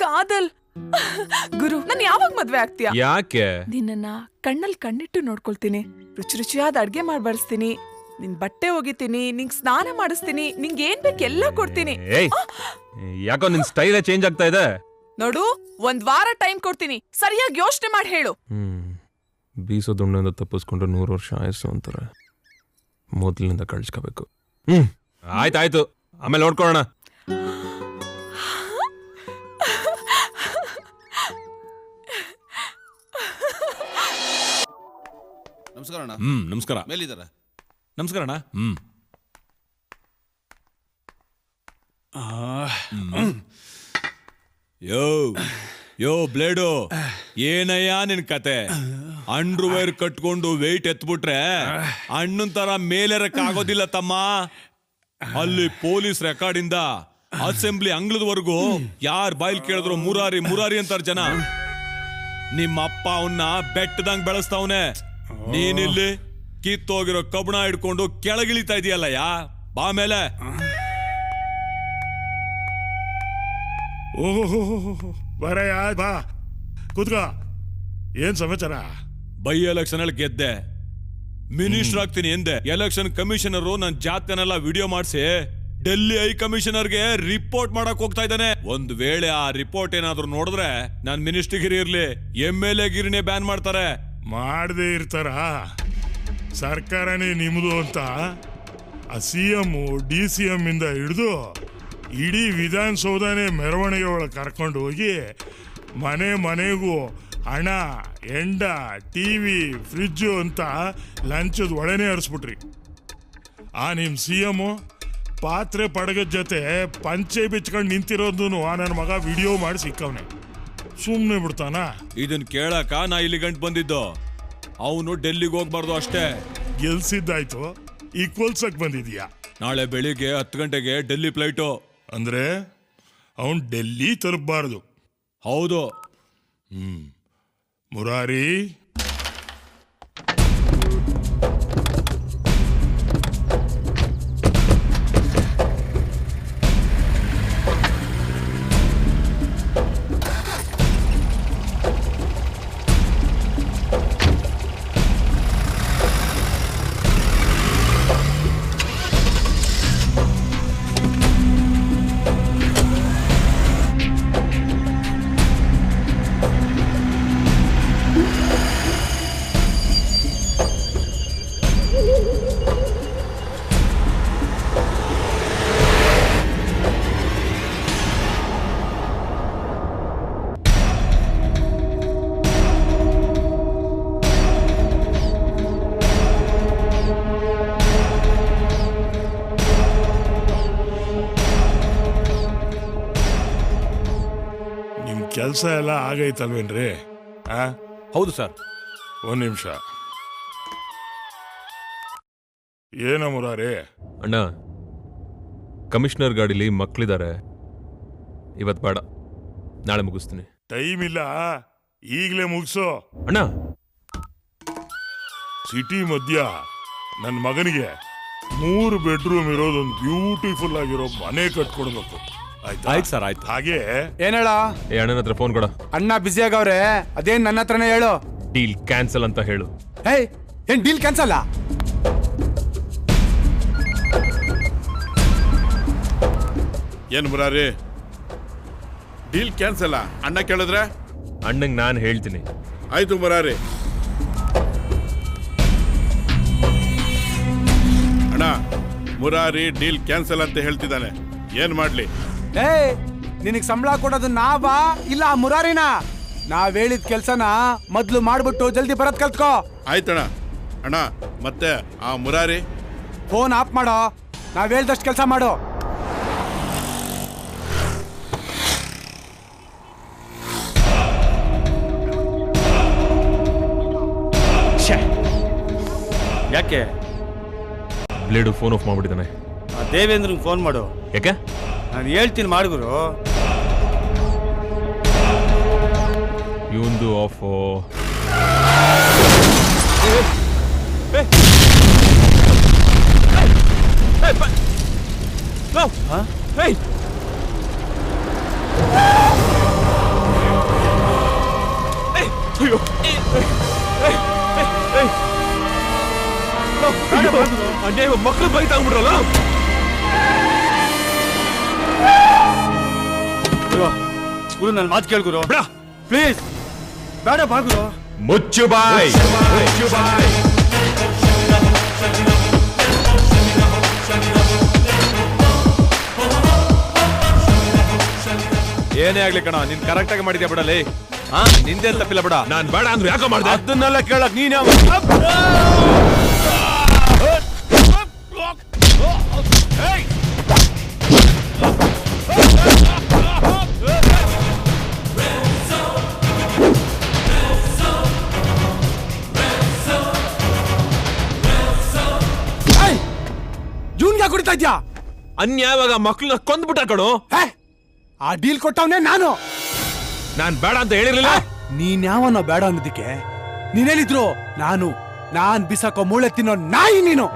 ಕಾದಲ್. ಗುರು, ನಾನು ಯಾವಾಗ ಮದ್ವೆ ಆಗ್ತೀಯಾ? ಯಾಕೆ? ನಿನ್ನ ಕಣ್ಣಲ್ಲಿ ಕಣ್ಣಿಟ್ಟು ನೋಡ್ಕೊಳ್ತೀನಿ, ರುಚಿ ರುಚಿಯಾದ ಅಡ್ಗೆ ಮಾಡ್ಬಡಿಸ್ತೀನಿ, ನಿನ್ ಬಟ್ಟೆ ಒಗಿತೀನಿ, ನಿಂಗ್ ಸ್ನಾನ ಮಾಡಿಸ್ತೀನಿ, ನಿಂಗ್ ಏನ್ ಬೇಕು ಎಲ್ಲ ಕೊಡ್ತೀನಿ. ಯಾಕೋ ನಿನ್ ಸ್ಟೈಲೇ ಚೇಂಜ್ ಆಗ್ತಾ ಇದೆ. ನೋಡು, ಒಂದ್ ವಾರ ಟೈಮ್ ಕೊಡ್ತೀನಿ, ಸರಿಯಾಗಿ ಯೋಚನೆ ಮಾಡಿ ಹೇಳು. ಬೀಸೋ ದುಂಡಿಂದ ತಪ್ಪಿಸ್ಕೊಂಡು 100 ವರ್ಷ ಆಯಸ್ಸು ಅಂತಾರೆ. ಮೊದಲಿನಿಂದ ಕಳ್ಸ್ಕೋಬೇಕು. ಆಯ್ತಾಯ್ತು, ಆಮೇಲೆ ನೋಡ್ಕೊಳ್ಳೋಣ. ನಮಸ್ಕಾರ ಅಣ್ಣ. ನಮಸ್ಕಾರ. ಮೇಲಿದ್ದಾರ? ನಮಸ್ಕಾರ ಅಣ್ಣ. ಯೋ ಬ್ಲೇಡು, ಏನಯ್ಯ ನಿನ್ ಕತೆ? ಅಂಡರ್ವೇರ್ ಕಟ್ಕೊಂಡು ವೆಯ್ಟ್ ಎತ್ಬಿಟ್ರೆ ಅಣ್ಣನ್ ತರ ಮೇಲೆರಕ್ ಆಗೋದಿಲ್ಲ ತಮ್ಮ. ಅಲ್ಲಿ ಪೊಲೀಸ್ ರೆಕಾರ್ಡ್ ಇಂದ ಅಸೆಂಬ್ಲಿ ಅಂಗ್ಳದವರೆಗೂ ಯಾರ್ ಬಾಯ್ಲ್ ಕೇಳಿದ್ರು ಮುರಾರಿ ಮುರಾರಿ ಅಂತಾರ ಜನ. ನಿಮ್ಮಪ್ಪ ಅವನ್ನ ಬೆಟ್ಟದಂಗ್ ಬೆಳೆಸ್ತಾವನೆ, ನೀನಿಲ್ಲಿ ಕಿತ್ತೋಗಿರೋ ಕಬ್ಬಣ ಹಿಡ್ಕೊಂಡು ಕೆಳಗಿಳಿತಾ ಇದೀಯಲ್ಲಯ್ಯ. ಬಾ ಮೇಲೆ. ಓಹೋ ಬರಯ್ಯ ಬಾ ಕೂತ್ಕೋ. ಏನ್ ಸಮಾಚಾರ? ಬೈ ಎಲೆಕ್ಷನ್ ಅಲ್ಲಿ ಗೆದ್ದೆ, ಮಿನಿಸ್ಟರ್ ಆಗ್ತೀನಿ ಎಂದೆ. ಎಲೆಕ್ಷನ್ ಕಮಿಷನರು ನನ್ನ ಜಾತಕನೆಲ್ಲ ವಿಡಿಯೋ ಮಾಡಿಸಿ ಡೆಲ್ಲಿ ಹೈ ಕಮಿಷನರ್ಗೆ ರಿಪೋರ್ಟ್ ಮಾಡಕ್ ಹೋಗ್ತಾ ಇದ್ದಾನೆ. ಒಂದ್ ವೇಳೆ ಆ ರಿಪೋರ್ಟ್ ಏನಾದ್ರು ನೋಡಿದ್ರೆ ನಾನ್ ಮಿನಿಸ್ಟರ್ ಗಿರಿ ಇರ್ಲಿ MLA ಗಿರಿನೇ ಬ್ಯಾನ್ ಮಾಡ್ತಾರೆ. ಮಾಡದೇ ಇರ್ತಾರ? ಸರ್ಕಾರನೇ ನಿಮ್ದು ಅಂತ ಆ CM DCM ಇಂದ ಹಿಡಿದು ಇಡೀ ವಿಧಾನಸೌಧನೇ ಮೆರವಣಿಗೆ ಒಳಗೆ ಕರ್ಕೊಂಡು ಹೋಗಿ ಮನೆ ಮನೆಗೂ ಹಣ, ಎಂಡ, TV, ಫ್ರಿಜ್ಜು ಅಂತ ಲಂಚದ ಒಳನೇ ಹರಿಸ್ಬಿಟ್ರಿ. ಆ ನಿಮ್ಮ CM ಪಾತ್ರೆ ಪಡಗದ ಜೊತೆ ಪಂಚೆ ಬಿಚ್ಕೊಂಡು ನಿಂತಿರೋದು ಆ ನನ್ನ ಮಗ ವಿಡಿಯೋ ಮಾಡಿ ಸಿಕ್ಕವನೆ. ಸುಮ್ಮನೆ ಬಿಡ್ತಾನ? ಇದನ್ ಕೇಳಕ ನಾ ಇಲ್ಲಿ ಗಂಟು ಬಂದಿದ್ದು. ಅವನು ಡೆಲ್ಲಿಗೆ ಹೋಗ್ಬಾರ್ದು ಅಷ್ಟೇ. ಗೆಲ್ಸಿದ್ದಾಯ್ತು, ಈಕ್ವಲ್ಸಕ್ ಬಂದಿದ್ಯಾ? ನಾಳೆ ಬೆಳಿಗ್ಗೆ 10 ಗಂಟೆಗೆ ಡೆಲ್ಲಿ ಫ್ಲೈಟು. ಅಂದ್ರೆ ಅವನ್ ಡೆಲ್ಲಿ ತಲುಪಬಾರ್ದು. ಹೌದು. ಮುರಾರಿ, ಕೆಲಸ ಎಲ್ಲ ಆಗೈತಲ್ವೇನ್ರಿ? ಹೌದು ಸರ್. ಒಂದ್ ನಿಮಿಷ. ಏನ ಮುರಾರಿ? ಅಣ್ಣ, ಕಮಿಷನರ್ ಗಾಡಿಲಿ ಮಕ್ಳಿದ್ದಾರೆ, ಇವತ್ ಬೇಡ, ನಾಳೆ ಮುಗಿಸ್ತೀನಿ. ಟೈಮ್ ಇಲ್ಲ, ಈಗಲೇ ಮುಗಿಸೋ. ಅಣ್ಣ, ಸಿಟಿ ಮಧ್ಯ ನನ್ನ ಮಗನಿಗೆ 3 ಬೆಡ್ರೂಮ್ ಇರೋದೊಂದು ಬ್ಯೂಟಿಫುಲ್ ಆಗಿರೋ ಮನೆ ಕಟ್ಕೊಡ್ಬೇಕು. ಆಯ್ತು ಸರ್, ಆಯ್ತು. ಹಾಗೆ ಏನ್ ಹೇಳ? ಅಣ್ಣನ ಹತ್ರ ಫೋನ್ ಕೊಡ. ಅಣ್ಣ ಬಿಸಿ ಆಗವ್ರೆ, ಅದೇನ್ ನನ್ನ ಹತ್ರನೇ ಹೇಳು. ಡೀಲ್ ಕ್ಯಾನ್ಸಲ್ ಅಂತ ಹೇಳು. ಏನ್ ಡೀಲ್ ಕ್ಯಾನ್ಸಲ್? ಏನ್ ಮುರಾರಿ, ಡೀಲ್ ಕ್ಯಾನ್ಸಲ್ ಅಣ್ಣ ಕೇಳಿದ್ರೆ? ಅಣ್ಣಂಗ್ ನಾನು ಹೇಳ್ತೀನಿ. ಆಯ್ತು ಮುರಾರಿ. ಅಣ್ಣ, ಮುರಾರಿ ಡೀಲ್ ಕ್ಯಾನ್ಸಲ್ ಅಂತ ಹೇಳ್ತಿದ್ದಾನೆ, ಏನ್ ಮಾಡ್ಲಿ? ನಿನಗ್ ಸಂಬಳ ಕೊಡೋದು ನಾವಾ ಇಲ್ಲ ಆ ಮುರಾರಿನ? ನಾವ್ ಹೇಳಿದ ಕೆಲ್ಸನ ಮೊದ್ಲು ಮಾಡ್ಬಿಟ್ಟು ಜಲ್ದಿ ಬರತ್ ಕಲ್ತ್ಕೋ. ಆಯ್ತಣ್ಣ. ಅಣ್ಣ, ಮತ್ತೆ ಆ ಮುರಾರಿ ಫೋನ್ ಆಫ್ ಮಾಡೋ, ನಾವ್ ಹೇಳ್ದಷ್ಟು ಕೆಲಸ ಮಾಡು. ಯಾಕೆ? ಬ್ಲೇಡು ಫೋನ್ ಆಫ್ ಮಾಡ್ಬಿಟ್ಟಿದ್ದಾನೆ. ದೇವೇಂದ್ರಂಗೆ ಫೋನ್ ಮಾಡು. ಯಾಕೆ? ನಾನು ಹೇಳ್ತೀನಿ ಮಾಡುಗುರು. ಇವಂದು ಆಫ್. ಮಕ್ಕಳು ಬೈತಾಗ್ಬಿಡ್ರಲ್ಲ. ಗುರು, ನನ್ನ ಮಾತು ಕೇಳ್ಗುರು ಪ್ಲೀಸ್. ಬೇಡ ಬಾಗುರು. ಮುಚ್ಚು ಬಾಯ್. ಏನೇ ಆಗ್ಲಿ ಕಣ, ನೀನ್ ಕರೆಕ್ಟ್ ಆಗಿ ಮಾಡಿದ್ಯಾ ಬಿಡಲಿ. ನಿಂದೆ ತಪ್ಪಿಲ್ಲ ಬಿಡ. ನಾನ್ ಬೇಡ ಅಂದ್ರೆ ಯಾಕೋ ಮಾಡ್ದೆ? ಅದನ್ನೆಲ್ಲ ಕೇಳಕ್ ನೀನ್ ಜೂನ್ಗೆ ಕುಡಿತಾ ಇದ್ಯಾ? ಅನ್ಯಾಯವಾಗ ಮಕ್ಳನ್ನ ಕೊಂದ್ಬಿಟ್ಟ ಕಣೋ. ಆ ಡೀಲ್ ಕೊಟ್ಟವನೇ ನಾನು. ನಾನ್ ಬೇಡ ಅಂತ ಹೇಳಿರ್ಲಿಲ್ಲ. ನೀನ್ ಯಾವನೋ ಬೇಡ ಅನ್ನೋದಕ್ಕೆ ನೀನ್ ಹೇಳಿದ್ರು ನಾನ್ ಬಿಸಾಕೋ ಮೂಳೆ ತಿನ್ನೋ ನಾಯಿ ನೀನು.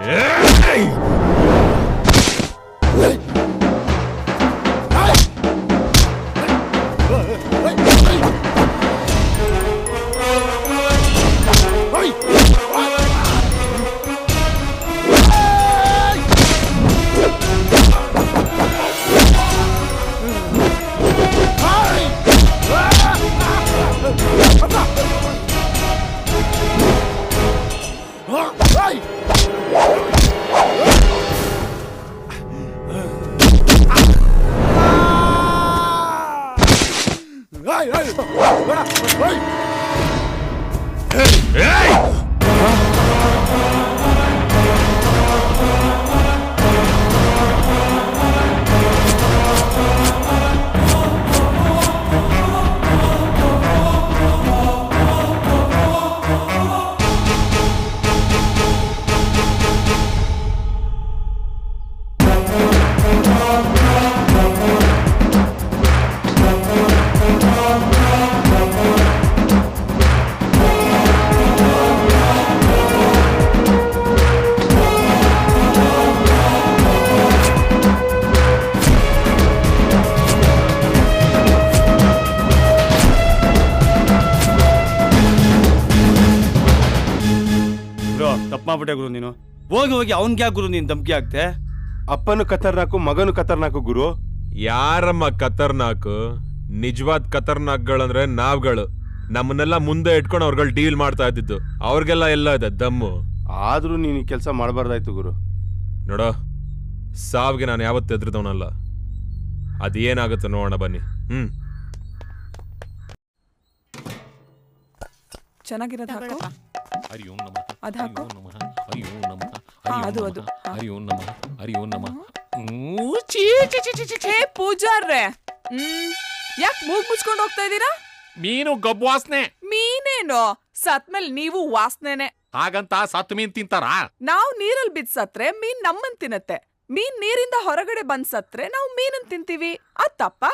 ತಪ್ಪು ಮಾಡ್ಬಿಟ್ಟೆ ಗುರು ನೀನು. ಹೋಗಿ ಹೋಗಿ ಅವನ್ಗೆ ಯಾಕೆ ಗುರು ನೀನ್ ಧಮ್ಕಿ ಆಗ್ತೆ? ಅಪ್ಪನು ಖತರ್ನಾಕು ಮಗನು ಖತರ್ನಾಕು ಗುರು. ಯಾರಮ್ಮ ಖತರ್ನಾಕು? ನಿಜವಾದ ಖತರ್ನಾಕ್ಗಳಂದ್ರೆ ನಾವ್ಗಳು. ನಮ್ಮನ್ನೆಲ್ಲ ಮುಂದೆ ಇಟ್ಕೊಂಡು ಅವ್ರುಗಳು ಡೀಲ್ ಮಾಡ್ತಾ ಇದ್ದಿದ್ದು. ಅವ್ರಿಗೆಲ್ಲ ಎಲ್ಲ ಇದೆ ದಮ್ಮು. ಆದ್ರೂ ನೀನು ಈ ಕೆಲಸ ಮಾಡಬಾರ್ದಾಯ್ತು ಗುರು. ನೋಡೋ, ಸಾವಿಗೆ ನಾನು ಯಾವತ್ತು ಎದುರಿದವನಲ್ಲ. ಅದೇನಾಗುತ್ತೆ ನೋಡೋಣ ಬನ್ನಿ. ಚೆನ್ನಾಗಿರೋದು ಹಾಕು. ಹರಿ ಓಂ ನಮಃ. ಅದು ಹಾಕು. ಹರಿ ಓಂ ನಮಃ. ಅದು ಹರಿ ಓಂ ನಮಃ. ಹರಿ ಓಂ ನಮಃ. ಹೇ ಪೂಜಾರ್ರೆ, ಯಾಕೆ ಮೂಗ್ ಮುಚ್ಕೊಂಡು ಹೋಗ್ತಾ ಇದ್ದೀರಾ? ಮೀನು ಗಬ್ಬು ವಾಸನೆ. ಮೀನೇನು ಸತ್ಮೇಲೆ ನೀವು ವಾಸನೆನೆ. ಹಾಗಂತ ಸತ್ ಮೀನ್ ತಿಂತಾರ? ನಾವ್ ನೀರಲ್ಲಿ ಬಿದ್ದು ಸತ್ರೆ ಮೀನ್ ನಮ್ಮನ್ ತಿನ್ನತ್ತೆ. ಮೀನ್ ನೀರಿಂದ ಹೊರಗಡೆ ಬಂದ್ ಸತ್ರೆ ನಾವು ಮೀನನ್ ತಿಂತೀವಿ. ಅದ್ ತಪ್ಪ?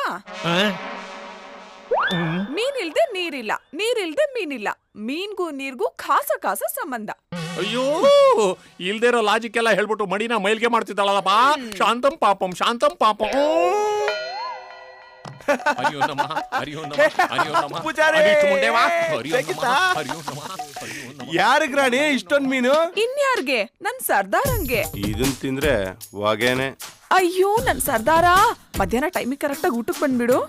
ಮೀನ್ ಇಲ್ದೆ ನೀರಿಲ್ಲ, ನೀರಿಲ್ದೆ ಮೀನಿಲ್ಲ. ಮೀನ್ಗೂ ನೀರ್ಗೂ ಖಾಸ ಸಂಬಂಧ. ಅಯ್ಯೋ, ಇಲ್ದೇ ಇರೋ ಲಾಜಿಕ್ ಎಲ್ಲ ಹೇಳ್ಬಿಟ್ಟು ಮಡಿನ ಮೈಲ್ಗೆ ಮಾಡ್ತಿದ್ದಾಳಲ್ಲಪ್ಪ. ಶಾಂತಂ ಪಾಪಂ ಶಾಂತಂ ಪಾಪಂ. ಹರಿಯೋ ನಮಃ. ಹರಿಯೋ ನಮಃ. ಹರಿಯೋ ನಮಃ. ಯಾರಿಗ್ ರಾಣಿ ಇಷ್ಟೊಂದ್ ಮೀನು? ಇನ್ಯಾರ್ಗೆ? ನನ್ ಸರ್ದಾರಂಗೆ. ಇದನ್ ತಿಂದ್ರೆ ವಾಗೇನೆ. ಅಯ್ಯೋ ನನ್ ಸರ್ದಾರ, ಮಧ್ಯಾಹ್ನ ಟೈಮಿಗೆ ಕರೆಕ್ಟಾಗಿ ಊಟಕ್ಕೆ ಬಂದ್ಬಿಡು.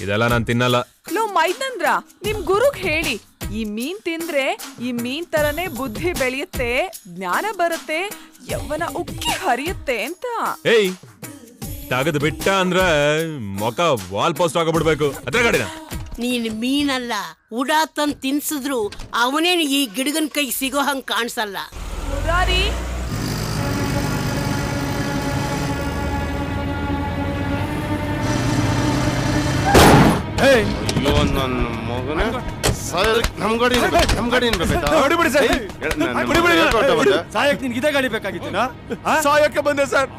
ಇದೆಲ್ಲ ನಾನ್ ತಿನ್ನಲ್ಲ. ಲೋ ಮೈದಂದ್ರ, ನಿಮ್ ಗುರುಗ್ ಹೇಳಿ, ಈ ಮೀನ್ ತಿಂದ್ರೆ ಈ ಮೀನ್ ತರನೇ ಬುದ್ಧಿ ಬೆಳೆಯುತ್ತೆ, ಜ್ಞಾನ ಬರುತ್ತೆ, ಯವ್ವನ ಉಕ್ಕಿ ಹರಿಯುತ್ತೆ ಅಂತ. ಏಯ್, ತಗದ್ ಬಿಟ್ಟ ಅಂದ್ರೆ ಮೊಕ ವಾಲ್ ಪೋಸ್ಟ್ ಆಗಬಿಡ್ಬೇಕು. ಅದ್ರ ಗಾಡಿನ ನೀನ್ ಮೀನಲ್ಲ, ಉಡಾತನ್ ತಿನ್ಸಿದ್ರು ಅವನೇನು ಈ ಗಿಡಗನ್ ಕೈ ಸಿಗೋ ಹಂಗ್ ಕಾಣಿಸಲ್ಲ. ಮುರಾರಿ, ಅಯ್ಯೋ ನನ್ನ ಮಗನ ನಮ್ ಗಾಡಿ ಸಾಯಕ್ ನಿನ್ಗೆ ಇದೇ ಗಾಡಿ ಬೇಕಾಗಿತ್ತು? ಸಾಯಕ್ಕೆ ಬಂದೆ ಸರ್.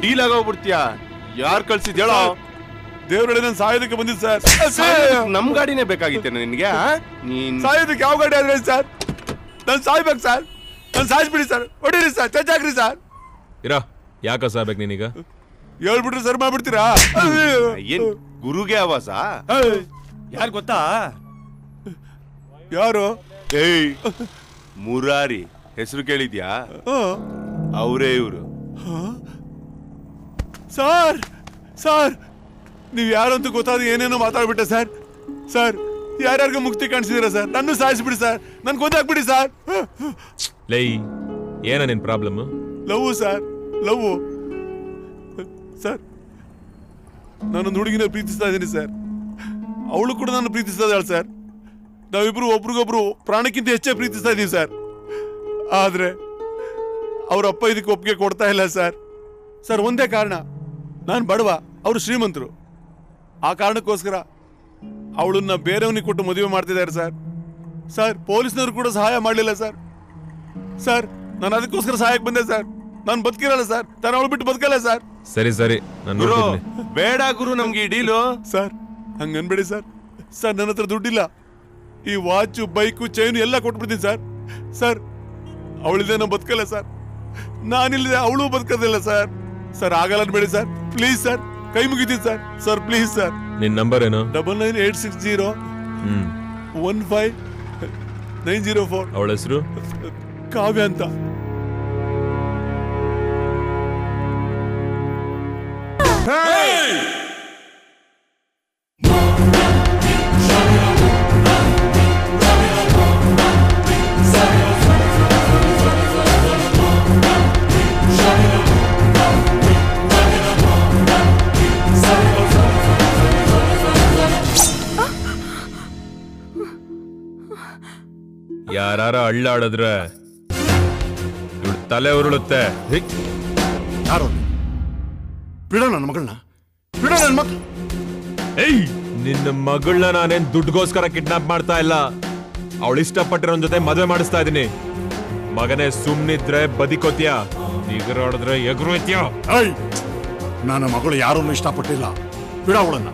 ಡೀಲ್ ಆಗೋಗ್ಬಿಡ್ತೀಯ. ಯಾರ್ ಕಳ್ಸಿದ್ ಹೇಳೋ? ದೇವ್ರೊಳಗೆ ನಾನು ಸಾಯೋದಕ್ಕೆ ಬಂದಿದ್ದು ಸರ್. ನಮ್ ಗಾಡಿನೇ ಬೇಕಾಗಿತ್ತೆ ನಿನ್ಗೆ? ನೀನ್ ಸಾಯೋದಕ್ಕೆ ಯಾವ ಗಾಡಿ ಆದ್ರೆ ಸರ್? ನಾನು ಸಾಯ್ಬೇಕು ಸರ್. ನಾನು ಸಾಯಿಸ್ಬಿಡಿ ಸರ್. ಹೊಡೀರಿ ಸರ್, ಚಚ್ಚಾಕ್ರಿ ಸರ್. ಇರೋ, ಯಾಕ ಸಾಯ್ಬೇಕು ನೀನೀಗ? ಹೇಳ್ಬಿಟ್ರೆ ಸರ್ ಮಾಡ್ಬಿಡ್ತೀರಾ? ಏನ್ ಗುರುಗೆ ಆವಾಸ? ಯಾರು ಗೊತ್ತಾ? ಯಾರು? ಏಯ್, ಮುರಾರಿ ಹೆಸರು ಕೇಳಿದ್ಯಾ? ಅವರೇ ಇವ್ರು. ಸರ್ ಸರ್, ನೀವ್ ಯಾರು ಅಂತ ಗೊತ್ತಾದ ಏನೇನೋ ಮಾತಾಡ್ಬಿಟ್ಟೆ ಸರ್. ಸರ್, ಯಾರ್ಯಾರಿಗೂ ಮುಕ್ತಿ ಕಾಣಿಸಿದಿರ ಸರ್? ನನ್ನ ಸಾಯಿಸ್ಬಿಡಿ ಸರ್, ನನ್ ಕೊಂದಾಕ್ಬಿಡಿ ಸರ್. ಲೈ, ಏನ ನಿನ್ problem? Love sir, love sir. ನಾನೊಂದು ಹುಡುಗಿನ ಪ್ರೀತಿಸ್ತಾ ಇದ್ದೀನಿ ಸರ್. ಅವಳು ಕೂಡ ನಾನು ಪ್ರೀತಿಸ್ತಾ ಇದ್ದಾಳೆ ಸರ್. ನಾವಿಬ್ರು ಒಬ್ರಿಗೊಬ್ರು ಪ್ರಾಣಕ್ಕಿಂತ ಹೆಚ್ಚೇ ಪ್ರೀತಿಸ್ತಾ ಇದೀವಿ ಸರ್. ಆದ್ರೆ ಅವ್ರ ಅಪ್ಪ ಇದಕ್ಕೆ ಒಪ್ಪಿಗೆ ಕೊಡ್ತಾ ಇಲ್ಲ ಸರ್. ಸರ್, ಒಂದೇ ಕಾರಣ, ನಾನು ಬಡವ, ಅವರು ಶ್ರೀಮಂತರು. ಆ ಕಾರಣಕ್ಕೋಸ್ಕರ ಅವಳನ್ನ ಬೇರೆಯವನಿಗೆ ಕೊಟ್ಟು ಮದುವೆ ಮಾಡ್ತಿದ್ದಾರೆ ಸರ್. ಸರ್, ಪೊಲೀಸ್ನವರು ಕೂಡ ಸಹಾಯ ಮಾಡಲಿಲ್ಲ ಸರ್. ಸರ್, ನಾನು ಅದಕ್ಕೋಸ್ಕರ ಸಹಾಯಕ್ಕೆ ಬಂದೆ ಸರ್. ನಾನು ಬದುಕಿರಲ್ಲ ಸರ್. ನಾನು ಅವಳು ಬಿಟ್ಟು ಬದುಕಲ್ಲ ಸರ್. ಸರಿ ಸರಿ, ಗುರು ಬೇಡ ಗುರು, ನಮ್ಗೆ ಈ ಡೀಲು. ಸರ್, ಹಂಗನ್ಬೇಡಿ ಸರ್. ಸರ್, ನನ್ನ ಹತ್ರ ದುಡ್ಡಿಲ್ಲ. ಈ ವಾಚು, ಬೈಕು, ಚೈನು ಎಲ್ಲ ಕೊಟ್ಬಿಡ್ತೀನಿ ಸರ್. ಸರ್, ಅವಳಿದೆ ನಾವು ಬದುಕಲ್ಲ ಸರ್. ನಾನಿಲ್ಲದೆ ಅವಳು ಬದುಕೋದಿಲ್ಲ ಸರ್. ಸರ್, ಆಗಲ್ಲ ಅನ್ಬೇಡಿ ಸರ್. ಪ್ಲೀಸ್ ಸರ್, ಕೈ ಮುಗಿತೀನಿ ಸರ್. Sir, please sir. ನಿನ್ ನಂಬರ್ ಏನು? 9986015904. ಅವಳ ಹೆಸರು ಕಾವ್ಯ ಅಂತ. ಯಾರ ಅಳ್ಳಾಡಿದ್ರೆ ಇವಳು ತಲೆ ಉರುಳುತ್ತೆ. ಯಾರು ಬಿಡ ನನ್ನ ಮಗಳನ್ನ, ಬಿಡ ನನ್ನ ಮಗ. ಏಯ್, ನಿನ್ನ ಮಗಳನ್ನ ನಾನೇನ್ ದುಡ್ಗೋಸ್ಕರ ಕಿಡ್ನಾಪ್ ಮಾಡ್ತಾ ಇಲ್ಲ. ಅವಳು ಇಷ್ಟಪಟ್ಟಿರೋ ಜೊತೆ ಮದುವೆ ಮಾಡಿಸ್ತಾ ಇದೀನಿ. ಮಗನೇ ಸುಮ್ನಿದ್ರೆ ಬದಿಕೋತ್ಯ, ನಿಗರಾಡಿದ್ರೆ ಎಗರೋತ್ಯ. ನನ್ನ ಮಗಳು ಯಾರನ್ನು ಇಷ್ಟಪಟ್ಟಿಲ್ಲ. ಬಿಡ ಅವಳನ್ನ,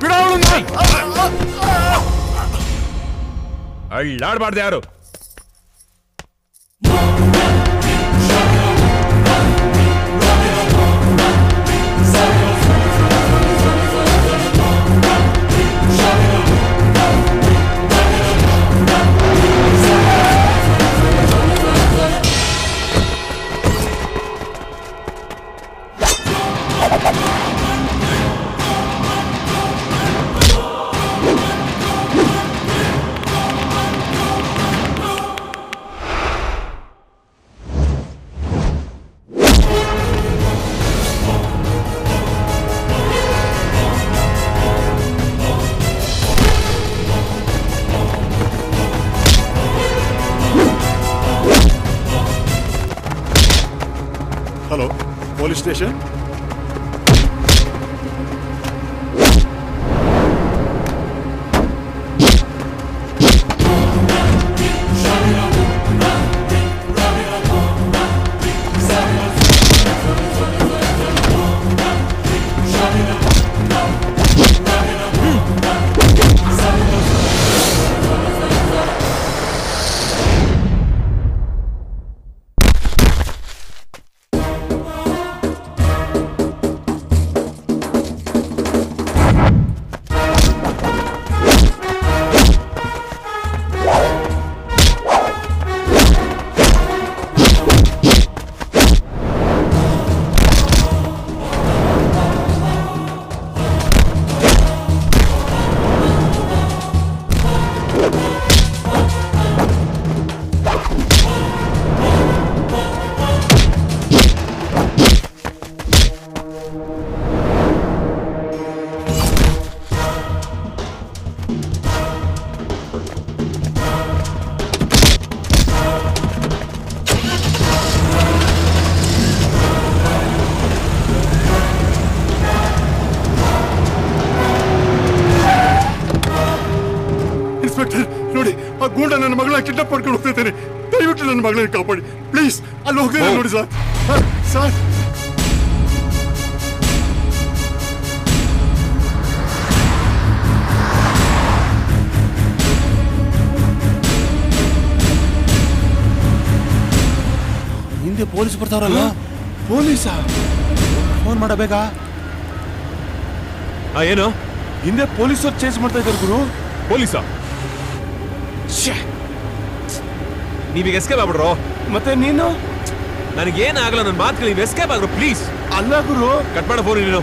ಬಿಡ ಅವಳನ್ನ. ಅಳ್ಳಾಡ್ಬಾರ್ದು ಯಾರು. Hello, police station. ನೋಡಿ, ಆ ಗೂಂಡ ನನ್ನ ಮಗಳನ್ನ ಕಿಡ್ನಾಪ್ ಮಾಡ್ಕೊಂಡು ಹೋಗ್ತಾ ಇದ್ದೇನೆ. ದಯವಿಟ್ಟು ನನ್ನ ಮಗಳನ್ನ ಕಾಪಾಡಿ ಪ್ಲೀಸ್. ಅಲ್ಲಿ ಹೋಗ್ತೇನೆ ನೋಡಿ ಸರ್. ಸರ್, ಹಿಂದೆ ಪೊಲೀಸ್ ಬರ್ತಾರಲ್ಲ. ಪೊಲೀಸಾ? ಫೋನ್ ಮಾಡಬೇಕ. ಏನು ಹಿಂದೆ ಪೊಲೀಸರು ಚೇಂಜ್ ಮಾಡ್ತಾ ಇದ್ದಾರೆ ಗುರು. ಪೊಲೀಸಾ? ನೀವೀಗ ಎಸ್ಕೇಪ್ ಆಗ್ಬಿಡ್ರೋ. ಮತ್ತೆ ನೀನು? ನನಗೇನಾಗಲ್ಲ, ನನ್ನ ಮಾತುಗಳು ನೀವು ಎಸ್ಕೇಪ್ ಆಗ್ರು ಪ್ಲೀಸ್. ಅಲ್ಲ ಗುರು, ಕಟ್ ಮಾಡೋ ಫೋನ್ ನೀನು.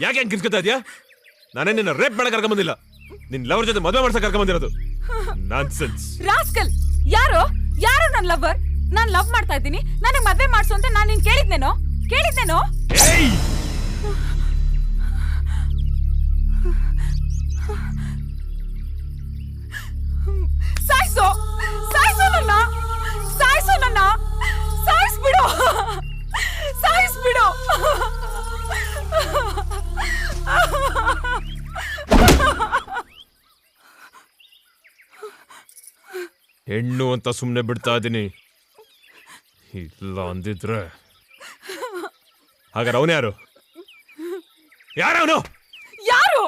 ಯಾಕೆ ಹಂಗೆ ಕಿರ್ಸ್ಕೊತಾ ಇದೆಯಾ? ನಾನೇ ನಿನ್ನ ರೇಪ್ ಮಾಡಕ್ ಕರ್ಕೊಂಬಂದಿಲ್ಲ, ನಿನ್ ಲವರ್ ಜೊತೆ ಮದುವೆ ಮಾಡ್ಸಕ್ ಕರ್ಕೊಂಬಂದಿರೋದು. ನಾನ್ಸೆನ್ಸ್. ರಾಸ್ಕಲ್, ಯಾರು ಯಾರು ನನ್ನ ಲವರ್? ನಾನ್ ಲವ್ ಮಾಡ್ತಾ ಇದ್ದೀನಿ, ನನಗೆ ಮದ್ವೆ ಮಾಡ್ಸು ಅಂತ ನಾನು ನಿನ್ ಕೇಳಿದ್ನೇನೋ? ಸಾಯಿಸು ಸಾಯಿಸು ನನ್ನ, ಸಾಯಿಸು ನನ್ನ, ಸಾಯಿಸ್ಬಿಡು, ಸಾಯಿಸ್ಬಿಡು. ಹೆಣ್ಣು ಅಂತ ಸುಮ್ಮನೆ ಬಿಡ್ತಾ ಇದ್ದೀನಿ, ಇಲ್ಲ ಅಂದಿದ್ರೆ. ಹಾಗಾದ್ರೆ ಅವನು ಯಾರು? ಯಾರವನು? ಯಾರು?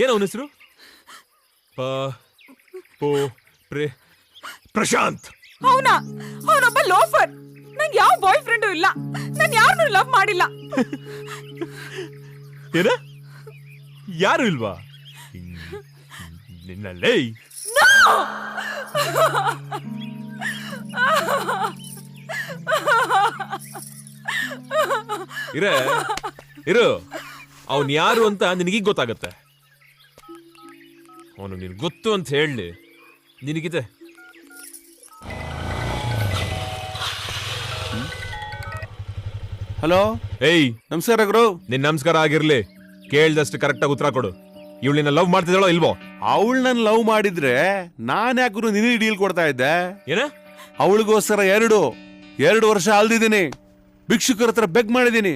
ಏನು ಅವನ ಹೆಸರು? ಪ್ರಶಾಂತ್. ಅವನೊಬ್ಬ ಲೋಫರ್. ನಂಗೆ ಯಾವ ಬಾಯ್ ಫ್ರೆಂಡು ಇಲ್ಲ, ನಾನು ಯಾರನ್ನೂ ಲವ್ ಮಾಡಿಲ್ಲ. ಏನ? ಯಾರು ಇಲ್ವಾ ನಿನ್ನಲ್ಲೇ? ಇರು, ಅವನ್ ಯಾರು ಅಂತ ನಿನಗೀಗ ಗೊತ್ತಾಗತ್ತೆ. ಅವನು ನಿನ್ ಗೊತ್ತು ಅಂತ ಹೇಳಿ ನಿನಗಿದೆ. ಹಲೋ, ಏಯ್ ನಮಸ್ಕಾರ ಗುರು. ನಿನ್ ನಮಸ್ಕಾರ ಆಗಿರ್ಲಿ, ಕೇಳ್ದಷ್ಟು ಕರೆಕ್ಟಾಗಿ ಉತ್ತರ ಕೊಡು. ಇವಳು ನಿನ್ನ ಲವ್ ಮಾಡ್ತಿದ್ದಾಳೋ ಇಲ್ವೋ? ಅವಳು ನನ್ನ ಲವ್ ಮಾಡಿದ್ರೆ ನಾನು ಯಾಕೆ ಗುರು ನಿನಗೆ ಡೀಲ್ ಕೊಡ್ತಾ ಇದ್ದೆ? ಏನ? ಅವಳಿಗೋಸ್ಕರ ಎರಡು ವರ್ಷ ಅಲ್ದಿದ್ದೀನಿ, ಭಿಕ್ಷುಕರ ಹತ್ರ ಬೆಗ್ ಮಾಡಿದ್ದೀನಿ.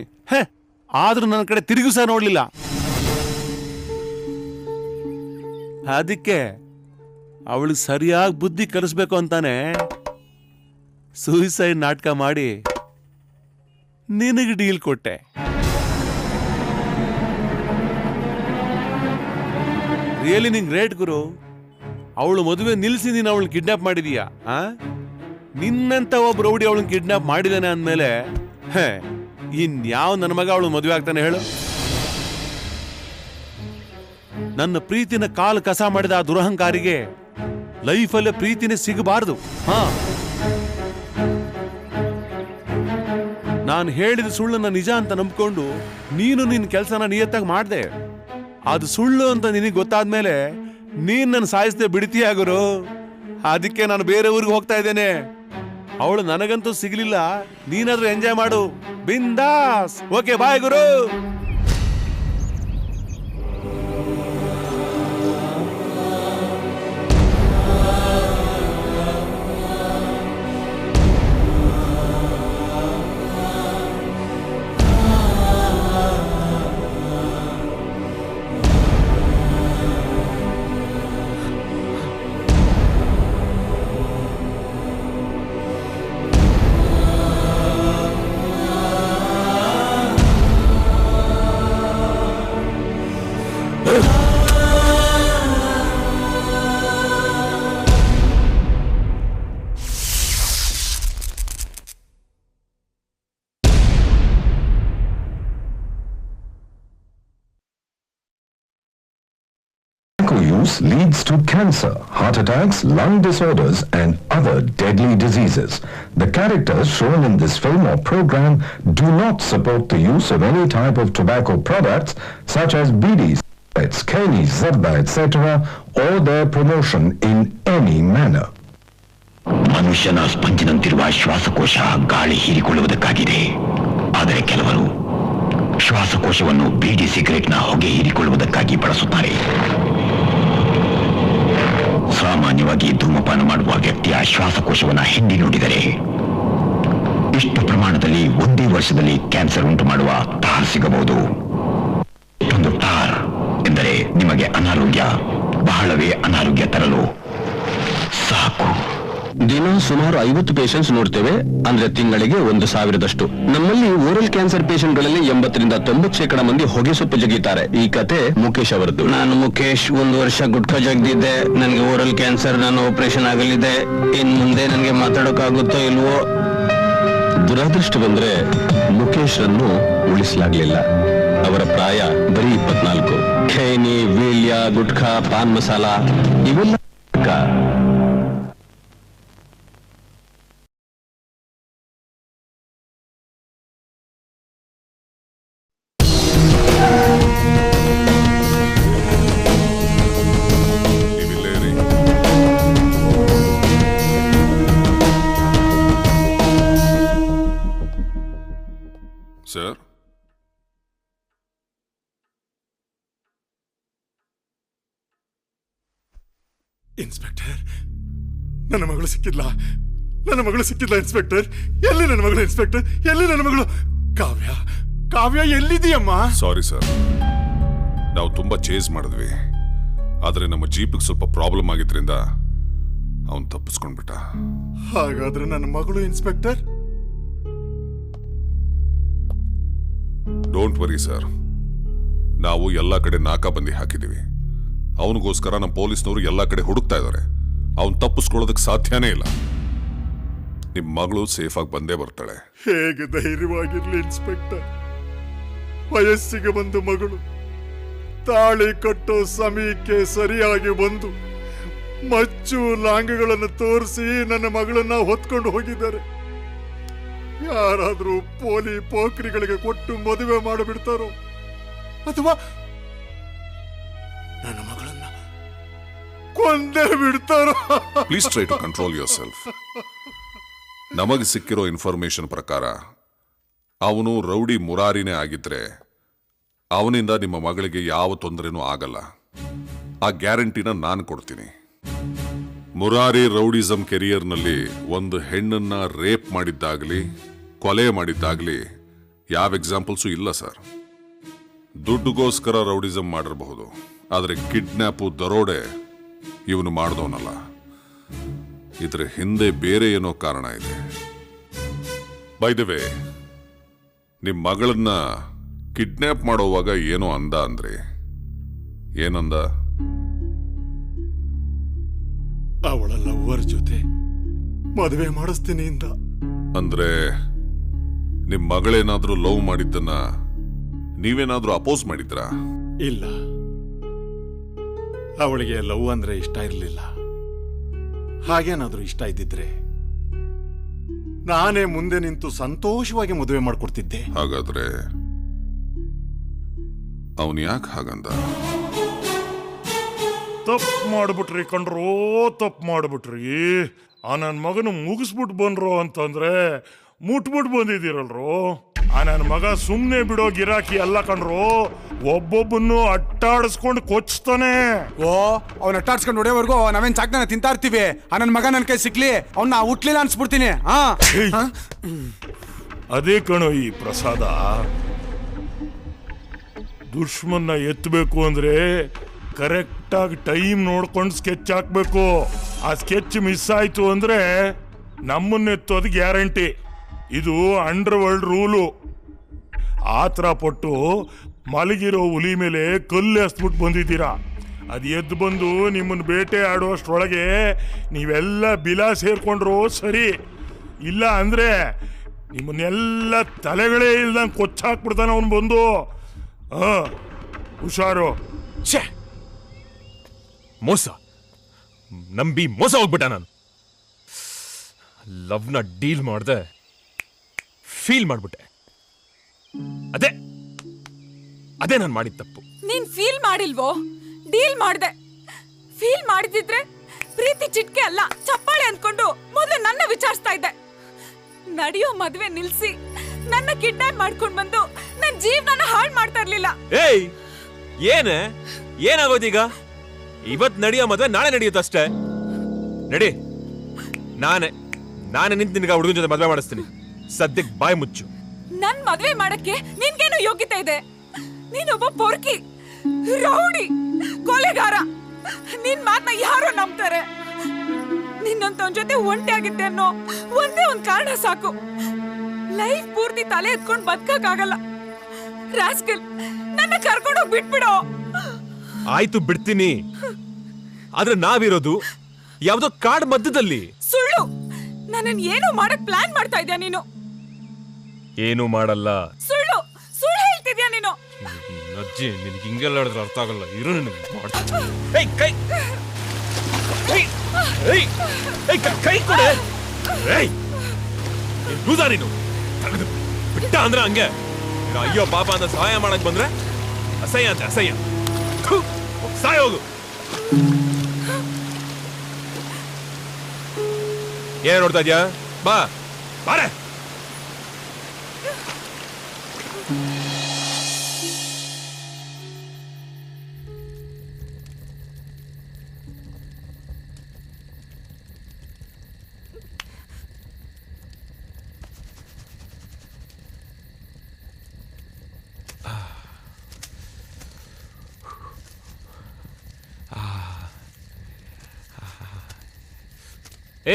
ಆದ್ರೂ ನನ್ನ ಕಡೆ ತಿರುಗಿ ಸಹ ನೋಡ್ಲಿಲ್ಲ. ಅದಕ್ಕೆ ಅವಳಿಗೆ ಸರಿಯಾಗಿ ಬುದ್ಧಿ ಕಲಿಸ್ಬೇಕು ಅಂತಾನೆ ಸೂಯಿಸೈಡ್ ನಾಟಕ ಮಾಡಿ ನಿನಗೆ ಡೀಲ್ ಕೊಟ್ಟೆ. ರಿಯಲಿ ನಿಂಗ್ ಗ್ರೇಟ್ ಗುರು. ಅವಳು ಮದುವೆ ನಿಲ್ಸಿ ನೀನು ಅವಳನ್ನ ಕಿಡ್ನಾಪ್ ಮಾಡಿದೀಯಾ? ನಿನ್ನಂತ ಒಬ್ಬ ರೌಡಿ ಅವಳನ್ನ ಕಿಡ್ನಾಪ್ ಮಾಡಿದಾನೆ ಅಂದ್ಮೇಲೆ ಇನ್ಯಾವ ನನ್ನ ಮಗ ಅವಳು ಮದುವೆ ಆಗ್ತಾನೆ ಹೇಳು? ನನ್ನ ಪ್ರೀತಿನ ಕಾಲು ಕಸ ಮಾಡಿದ ಆ ದುರಹಂಕಾರಿಗೆ ಲೈಫಲ್ಲೇ ಪ್ರೀತಿನೇ ಸಿಗಬಾರದು. ನಾನು ಹೇಳಿದ ಸುಳ್ಳನ್ನ ನಿಜ ಅಂತ ನಂಬ್ಕೊಂಡು ನೀನು ನಿನ್ನ ಕೆಲಸನ ನಿಯತ್ತಾಗಿ ಮಾಡ್ದೆ. ಅದು ಸುಳ್ಳು ಅಂತ ನಿನಗೆ ಗೊತ್ತಾದ್ಮೇಲೆ ನೀನ್ ನನ್ನ ಸಾಯಿಸದೆ ಬಿಡ್ತೀಯ ಗುರು. ಅದಕ್ಕೆ ನಾನು ಬೇರೆ ಊರಿಗೆ ಹೋಗ್ತಾ ಇದ್ದೇನೆ. ಅವಳು ನನಗಂತೂ ಸಿಗ್ಲಿಲ್ಲ, ನೀನಾದ್ರೂ ಎಂಜಾಯ್ ಮಾಡು, ಬಿಂದಾಸ್. ಓಕೆ, ಬಾಯ್ ಗುರು. Use leads to cancer, heart attacks, lung disorders, and other deadly diseases. The characters shown in this film or program do not support the use of any type of tobacco products such as bidis, cigarettes, kani, zarda, etc., or their promotion in any manner. ಮನುಷ್ಯನ ಸ್ಪಂಜಿನಂತಿರುವ ಶ್ವಾಸಕೋಶ ಗಾಳಿ ಹೀರಿಕೊಳ್ಳುವುದಕ್ಕಾಗಿದೆ. ಆದರೆ ಕೆಲವರು ಶ್ವಾಸಕೋಶವನ್ನು ಬೀಡಿ ಸಿಗರೆಟ್ನ ಹೊಗೆ ಹೀರಿಕೊಳ್ಳುವುದಕ್ಕಾಗಿ ಬಳಸುತ್ತಾರೆ. ಸಾಮಾನ್ಯವಾಗಿ ಧೂಮಪಾನ ಮಾಡುವ ವ್ಯಕ್ತಿಯ ಶ್ವಾಸಕೋಶವನ್ನು ಹಿಂಡಿ ನೋಡಿದರೆ ಇಷ್ಟು ಪ್ರಮಾಣದಲ್ಲಿ ಒಂದೇ ವರ್ಷದಲ್ಲಿ ಕ್ಯಾನ್ಸರ್ ಉಂಟು ಮಾಡುವ ಟಾರ್ ಸಿಗಬಹುದು. ಒಂದು ಟಾರ್ ಎಂದರೆ ನಿಮಗೆ ಅನಾರೋಗ್ಯ, ಬಹಳವೇ ಅನಾರೋಗ್ಯ ತರಲು ಸಾಕು. ದಿನ ಸುಮಾರು 50 ಪೇಷಂಟ್ಸ್ ನೋಡ್ತೇವೆ, ಅಂದ್ರೆ ತಿಂಗಳಿಗೆ 1,000ದಷ್ಟು. ನಮ್ಮಲ್ಲಿ ಓರಲ್ ಕ್ಯಾನ್ಸರ್ ಪೇಷಂಟ್ಗಳಲ್ಲಿ 80-90% ಮಂದಿ ಹೊಗೆ ಸೊಪ್ಪು ಜಗಿತಾರೆ. ಈ ಕತೆ ಮುಖೇಶ್ ಅವರದ್ದು. ನಾನು ಮುಖೇಶ್, 1 ವರ್ಷ ಗುಟ್ಕಾ ಜಗ್ದಿದ್ದೆ. ನನಗೆ ಓರಲ್ ಕ್ಯಾನ್ಸರ್, ನಾನು ಆಪರೇಷನ್ ಆಗಲಿದೆ. ಇನ್ ಮುಂದೆ ನನಗೆ ಮಾತಾಡೋಕ್ಕಾಗುತ್ತೋ ಇಲ್ವೋ? ದುರಾದೃಷ್ಟವೆಂದ್ರೆ ಮುಖೇಶ್ ರನ್ನು ಉಳಿಸಲಾಗ್ಲಿಲ್ಲ. ಅವರ ಪ್ರಾಯ ಬರೀ 24. ಖೈನಿ, ವೀಲ್ಯ, ಗುಟ್ಕಾ, ಪಾನ್ ಮಸಾಲ ಇವೆಲ್ಲ ಇನ್ಸ್ಪೆಕ್ಟರ್, ನನ್ನ ಮಗಳು ಸಿಕ್ಕಿದ್ಲ, ನನ್ನ ಮಗಳು ಸಿಕ್ಕಿದ್ಲ ಇನ್ಸ್ಪೆಕ್ಟರ್. ಎಲ್ಲಿ ನನ್ನ ಮಗಳು ಇನ್ಸ್ಪೆಕ್ಟರ್? ಎಲ್ಲಿ ನನ್ನ ಮಗಳು? ಕಾವ್ಯ, ಕಾವ್ಯ ಎಲ್ಲಿದೆಯಮ್ಮ? ಸಾರಿ ಸರ್, ನಾವು ತುಂಬಾ ಚೇಸ್ ಮಾಡಿದ್ವಿ, ಆದ್ರೆ ನಮ್ಮ ಜೀಪಿಗೆ ಸ್ವಲ್ಪ ಪ್ರಾಬ್ಲಮ್ ಆಗಿದ್ರಿಂದ ಅವನು ತಪ್ಪಿಸ್ಕೊಂಡ್ಬಿಟ್ಟ. ಹಾಗಾದ್ರೆ ನನ್ನ ಮಗಳು ಇನ್ಸ್ಪೆಕ್ಟರ್? ಡೋಂಟ್ ವರಿ ಸರ್, ನಾವು ಎಲ್ಲಾ ಕಡೆ ನಾಕಾಬಂದಿ ಹಾಕಿದೀವಿ. ಅವನಿಗೋಸ್ಕರ ನಮ್ಮ ಪೊಲೀಸ್ನವರು ಎಲ್ಲಾ ಕಡೆ ಹುಡುಕ್ತಾ ಇದ್ದಾರೆ. ಅವನ್ ತಪ್ಪಿಸ್ಕೊಳ್ಳೋದಕ್ಕೆ ಸಾಧ್ಯನೇ ಇಲ್ಲ. ನಿಮ್ ಮಗಳು ಸೇಫ್ ಆಗಿ ಬಂದೇ ಬರ್ತಾಳೆ. ಹೇಗೆ ಧೈರ್ಯವಾಗಿರ್ಲಿ ಇನ್ಸ್ಪೆಕ್ಟರ್? ವಯಸ್ಸಿಗೆ ಬಂದು ಮಗಳು ತಾಳಿ ಕಟ್ಟೋ ಸಮಯಕ್ಕೆ ಸರಿಯಾಗಿ ಬಂದು ಮಚ್ಚು ಲಾಂಗಗಳನ್ನು ತೋರಿಸಿ ನನ್ನ ಮಗಳನ್ನ ಹೊತ್ಕೊಂಡು ಹೋಗಿದ್ದಾರೆ. ಯಾರಾದ್ರೂ ಪೋಲಿ ಪೋಖ್ರಿಗಳಿಗೆ ಕೊಟ್ಟು ಮದುವೆ ಮಾಡಿಬಿಡ್ತಾರೋ ಅಥವಾ ನನ್ನ ಮಗಳನ್ನ ಕೊಂದೇ ಬಿಡ್ತಾರೋ? Please try to control yourself. ನಮಗೆ ಸಿಕ್ಕಿರೋ ಇನ್ಫಾರ್ಮೇಶನ್ ಪ್ರಕಾರ ಅವನು ರೌಡಿ ಮುರಾರಿನೇ ಆಗಿದ್ರೆ ಅವನಿಂದ ನಿಮ್ಮ ಮಗಳಿಗೆ ಯಾವ ತೊಂದರೆನೂ ಆಗಲ್ಲ. ಆ ಗ್ಯಾರಂಟಿನ ನಾನು ಕೊಡ್ತೀನಿ. ಮುರಾರಿ ರೌಡಿಸಂ ಕೆರಿಯರ್ನಲ್ಲಿ ಒಂದು ಹೆಣ್ಣನ್ನ ರೇಪ್ ಮಾಡಿದ್ದಾಗಲಿ ಕೊಲೆ ಮಾಡಿದ್ದಾಗಲಿ ಯಾವ ಎಕ್ಸಾಂಪಲ್ಸು ಇಲ್ಲ ಸರ್. ದುಡ್ಡುಗೋಸ್ಕರ ರೌಡಿಸಂ ಮಾಡಿರಬಹುದು, ಆದರೆ ಕಿಡ್ನ್ಯಾಪು ದರೋಡೆ ಇವನು ಮಾಡಿದವನಲ್ಲ. ಇದ್ರ ಹಿಂದೆ ಬೇರೆ ಏನೋ ಕಾರಣ ಇದೆ. ಬೈ ದ ವೇ, ನಿಮ್ ಮಗಳನ್ನ ಕಿಡ್ನ್ಯಾಪ್ ಮಾಡೋವಾಗ ಏನೋ ಅಂದ ಅಂದ್ರೆ ಏನಂದ? ಅವಳ ಲವ್ವರ್ ಜೊತೆ ಮದುವೆ ಮಾಡಿಸ್ತೀನಿ ಇಂದ. ಅಂದ್ರೆ ನಿಮ್ ಮಗಳೇನಾದ್ರೂ ಲವ್ ಮಾಡಿದ್ದನ್ನ ನೀವೇನಾದ್ರೂ ಅಪೋಸ್ ಮಾಡಿದ್ರಾ? ಇಲ್ಲ, ಅವಳಿಗೆ ಲವ್ ಅಂದ್ರೆ ಇಷ್ಟ ಇರಲಿಲ್ಲ. ಹಾಗೇನಾದ್ರೂ ಇಷ್ಟ ಇದ್ದಿದ್ರೆ ನಾನೇ ಮುಂದೆ ನಿಂತು ಸಂತೋಷವಾಗಿ ಮದುವೆ ಮಾಡ್ಕೊಡ್ತಿದ್ದೆ. ಹಾಗಾದ್ರೆ ಅವನ್ ಯಾಕೆ ಹಾಗಂದ? ತಪ್ಪು ಮಾಡ್ಬಿಟ್ರಿ ಕಣ್ರೋ, ತಪ್ಪು ಮಾಡ್ಬಿಟ್ರಿ. ಆ ನನ್ನ ಮಗನ ಮುಗಿಸ್ಬಿಟ್ಟು ಬಂದ್ರು ಅಂತಂದ್ರೆ ಮುಟ್ಬಿಟ್ಟು ಬಂದಿದ್ದೀರಲ್ರೋ. ಆ ನನ್ನ ಮಗ ಸುಮ್ನೆ ಬಿಡೋ ಗಿರಾಕಿ ಅಲ್ಲ ಕಣ್ರೋ, ಒಬ್ಬೊಬ್ಬನ್ನು ಅಟ್ಟಾಡಿಸ್ಕೊಂಡು ಕೊಚ್ತಾನೆ. ಓ, ಅವ್ನ ಅಟ್ಟಾಡ್ಸ್ಕೊಂಡು ಹೊಡೆಯವರೆಗೂ ನಾವೇನ್ ಚಾಕ್ನ ತಿಂತಾ ಇರ್ತೀವಿ. ಆ ನನ್ನ ಮಗ ನನ್ನ ಕೈ ಸಿಕ್ಲಿ, ಅವ್ನ ಹುಟ್ಲಿಲ್ಲ ಅನ್ಸ್ಬಿಡ್ತೀನಿ. ಅದೇ ಕಣೋ ಈ ಪ್ರಸಾದ. ದುಶ್ಮನ್ನ ಎತ್ತಬೇಕು ಅಂದ್ರೆ ಕರೆಕ್ಟಾಗಿ ಟೈಮ್ ನೋಡ್ಕೊಂಡು ಸ್ಕೆಚ್ ಹಾಕ್ಬೇಕು. ಆ ಸ್ಕೆಚ್ ಮಿಸ್ ಆಯ್ತು ಅಂದ್ರೆ ನಮ್ಮನ್ನ ಎತ್ತೋದು ಗ್ಯಾರಂಟಿ. ಇದು ಅಂಡರ್ ವರ್ಲ್ಡ್ ರೂಲು. ಆತರ ಪಟ್ಟು ಮಲಗಿರೋ ಹುಲಿ ಮೇಲೆ ಕಲ್ಲು ಎಸ್ಬಿಟ್ಟು ಬಂದಿದ್ದೀರಾ. ಅದು ಎದ್ದು ಬಂದು ನಿಮ್ಮನ್ನು ಬೇಟೆ ಆಡುವಷ್ಟರೊಳಗೆ ನೀವೆಲ್ಲ ಬಿಲ ಸೇರ್ಕೊಂಡ್ರು ಸರಿ. ಇಲ್ಲ ಅಂದ್ರೆ ನಿಮ್ಮನ್ನೆಲ್ಲ ತಲೆಗಳೇ ಇಲ್ದಂಗೆ ಕೊಚ್ಚಾಕ್ಬಿಡ್ತಾನೆ ಅವನು ಬಂದು. ಹುಷಾರು. ಮೋಸ ನಂಬಿ ಮೋಸ ಹೋಗ್ಬಿಟ್ಟ. ನಾನು ಲವ್ನ ಡೀಲ್ ಮಾಡ್ದೆ, ಫೀಲ್ ಮಾಡ್ಬಿಟ್ಟೆ. ಅದೇ ಅದೇ ನಾನು ಮಾಡಿದ ತಪ್ಪು. ನೀನ್ ಫೀಲ್ ಮಾಡಿಲ್ವೋ? ಡೀಲ್ ಮಾಡ್ದೆ. ಫೀಲ್ ಮಾಡಿದಿದ್ರೆ ಪ್ರೀತಿ ಚಿಟ್ಕೆ ಅಲ್ಲ ಚಪ್ಪಾಳೆ ಅನ್ಕೊಂಡು ಮೊದಲು ನನ್ನ ವಿಚಾರಿಸ್ತಾ ಇದ್ದೆ. ನಡೆಯೋ ಮದ್ವೆ ನಿಲ್ಸಿ ನನ್ನ ಕಿಡ್ನಾಪ್ ಮಾಡ್ಕೊಂಡ್ ಬಂದು ನನ್ನ ಜೀವನ ಹಾಳು ಮಾಡ್ತಾ ಇರ್ಲಿಲ್ಲ. ಏಯ್, ಏನಾಗೋದೀಗ? ಇವತ್ ನಡೆಯೋ ಮದ್ವೆ ನಾಳೆ ನಡೆಯುತ್ತಷ್ಟೇ. ನಡಿ, ನಾನೇ ನಿಂತು ನಿನಗೆ ಹುಡುಗನ ಜೊತೆ ಮದ್ವೆ ಮಾಡಿಸ್ತೀನಿ. ಸದ್ಯಕ್ಕೆ ಬಾಯಿ ಮುಚ್ಚು. ನನ್ ಮದ್ವೆ ಮಾಡಕ್ಕೆ ನಿನ್ಗೇನು ಯೋಗ್ಯತೆ ಇದೆ? ನೀನೊಬ್ಬ ಪೊರ್ಕಿ, ರೌಡಿ, ಕೊಲೆಗಾರ. ನಿನ್ ಮಾತನ್ನ ಯಾರೋ ನಂಬ್ತಾರೆ? ನಿನ್ನಂತವನ್ ಜೊತೆ ಒಂಟಿ ಆಗಿದ್ದೆ ಅನ್ನೋ ಒಂದೇ ಒಂದ್ ಕಾರಣ ಸಾಕು. ಲೈಫ್ ಪೂರ್ತಿ ತಲೆ ಎತ್ಕೊಂಡ್ ಬದುಕಕ್ಕಾಗಲ್ಲ. ರಾಸ್ಕಲ್, ನನ್ನ ಕರ್ಕೊಂಡೋಗಿ ಬಿಟ್ಬಿಡೋ. ಆಯ್ತು, ಬಿಡ್ತೀನಿ. ಆದ್ರೆ ನಾವಿರೋದು ಯಾವ್ದೋ ಕಾಡ್ ಮಧ್ಯದಲ್ಲಿ. ಸುಳ್ಳು. ನನ್ನನ್ ಏನೋ ಮಾಡಕ್ ಪ್ಲಾನ್ ಮಾಡ್ತಾ ಇದ್ಯಾ ನೀನು? ಏನು ಮಾಡಲ್ಲ. ಸುಳ್ಳು ಹೇಳ್ತಿದ್ಯಾ ನೀನು? ಅಜ್ಜಿ, ನಿನ್ಗೆ ಹಿಂಗೆಲ್ಲ ಹೇಳಿದ್ರೆ ಅರ್ಥ ಆಗಲ್ಲ. ಇರು, ನಿನಗೆ ಮಾಡ್ತೀನಿ. ಕೈ ಕೊಡೆ. ಲೂಸಾ ನೀನು. ಬಿಟ್ಟ ಅಂದ್ರೆ ಹಂಗೆ. ಅಯ್ಯೋ ಪಾಪ ಅಂತ ಸಹಾಯ ಮಾಡಕ್ ಬಂದ್ರೆ ಅಸಹ್ಯ ಅಂತ ಅಸಹ್ಯ. ಸಾಯ ಹೋಗು. ಏನ್ ನೋಡ್ತಾ ಇದ್ಯಾ? ಬಾರೆ.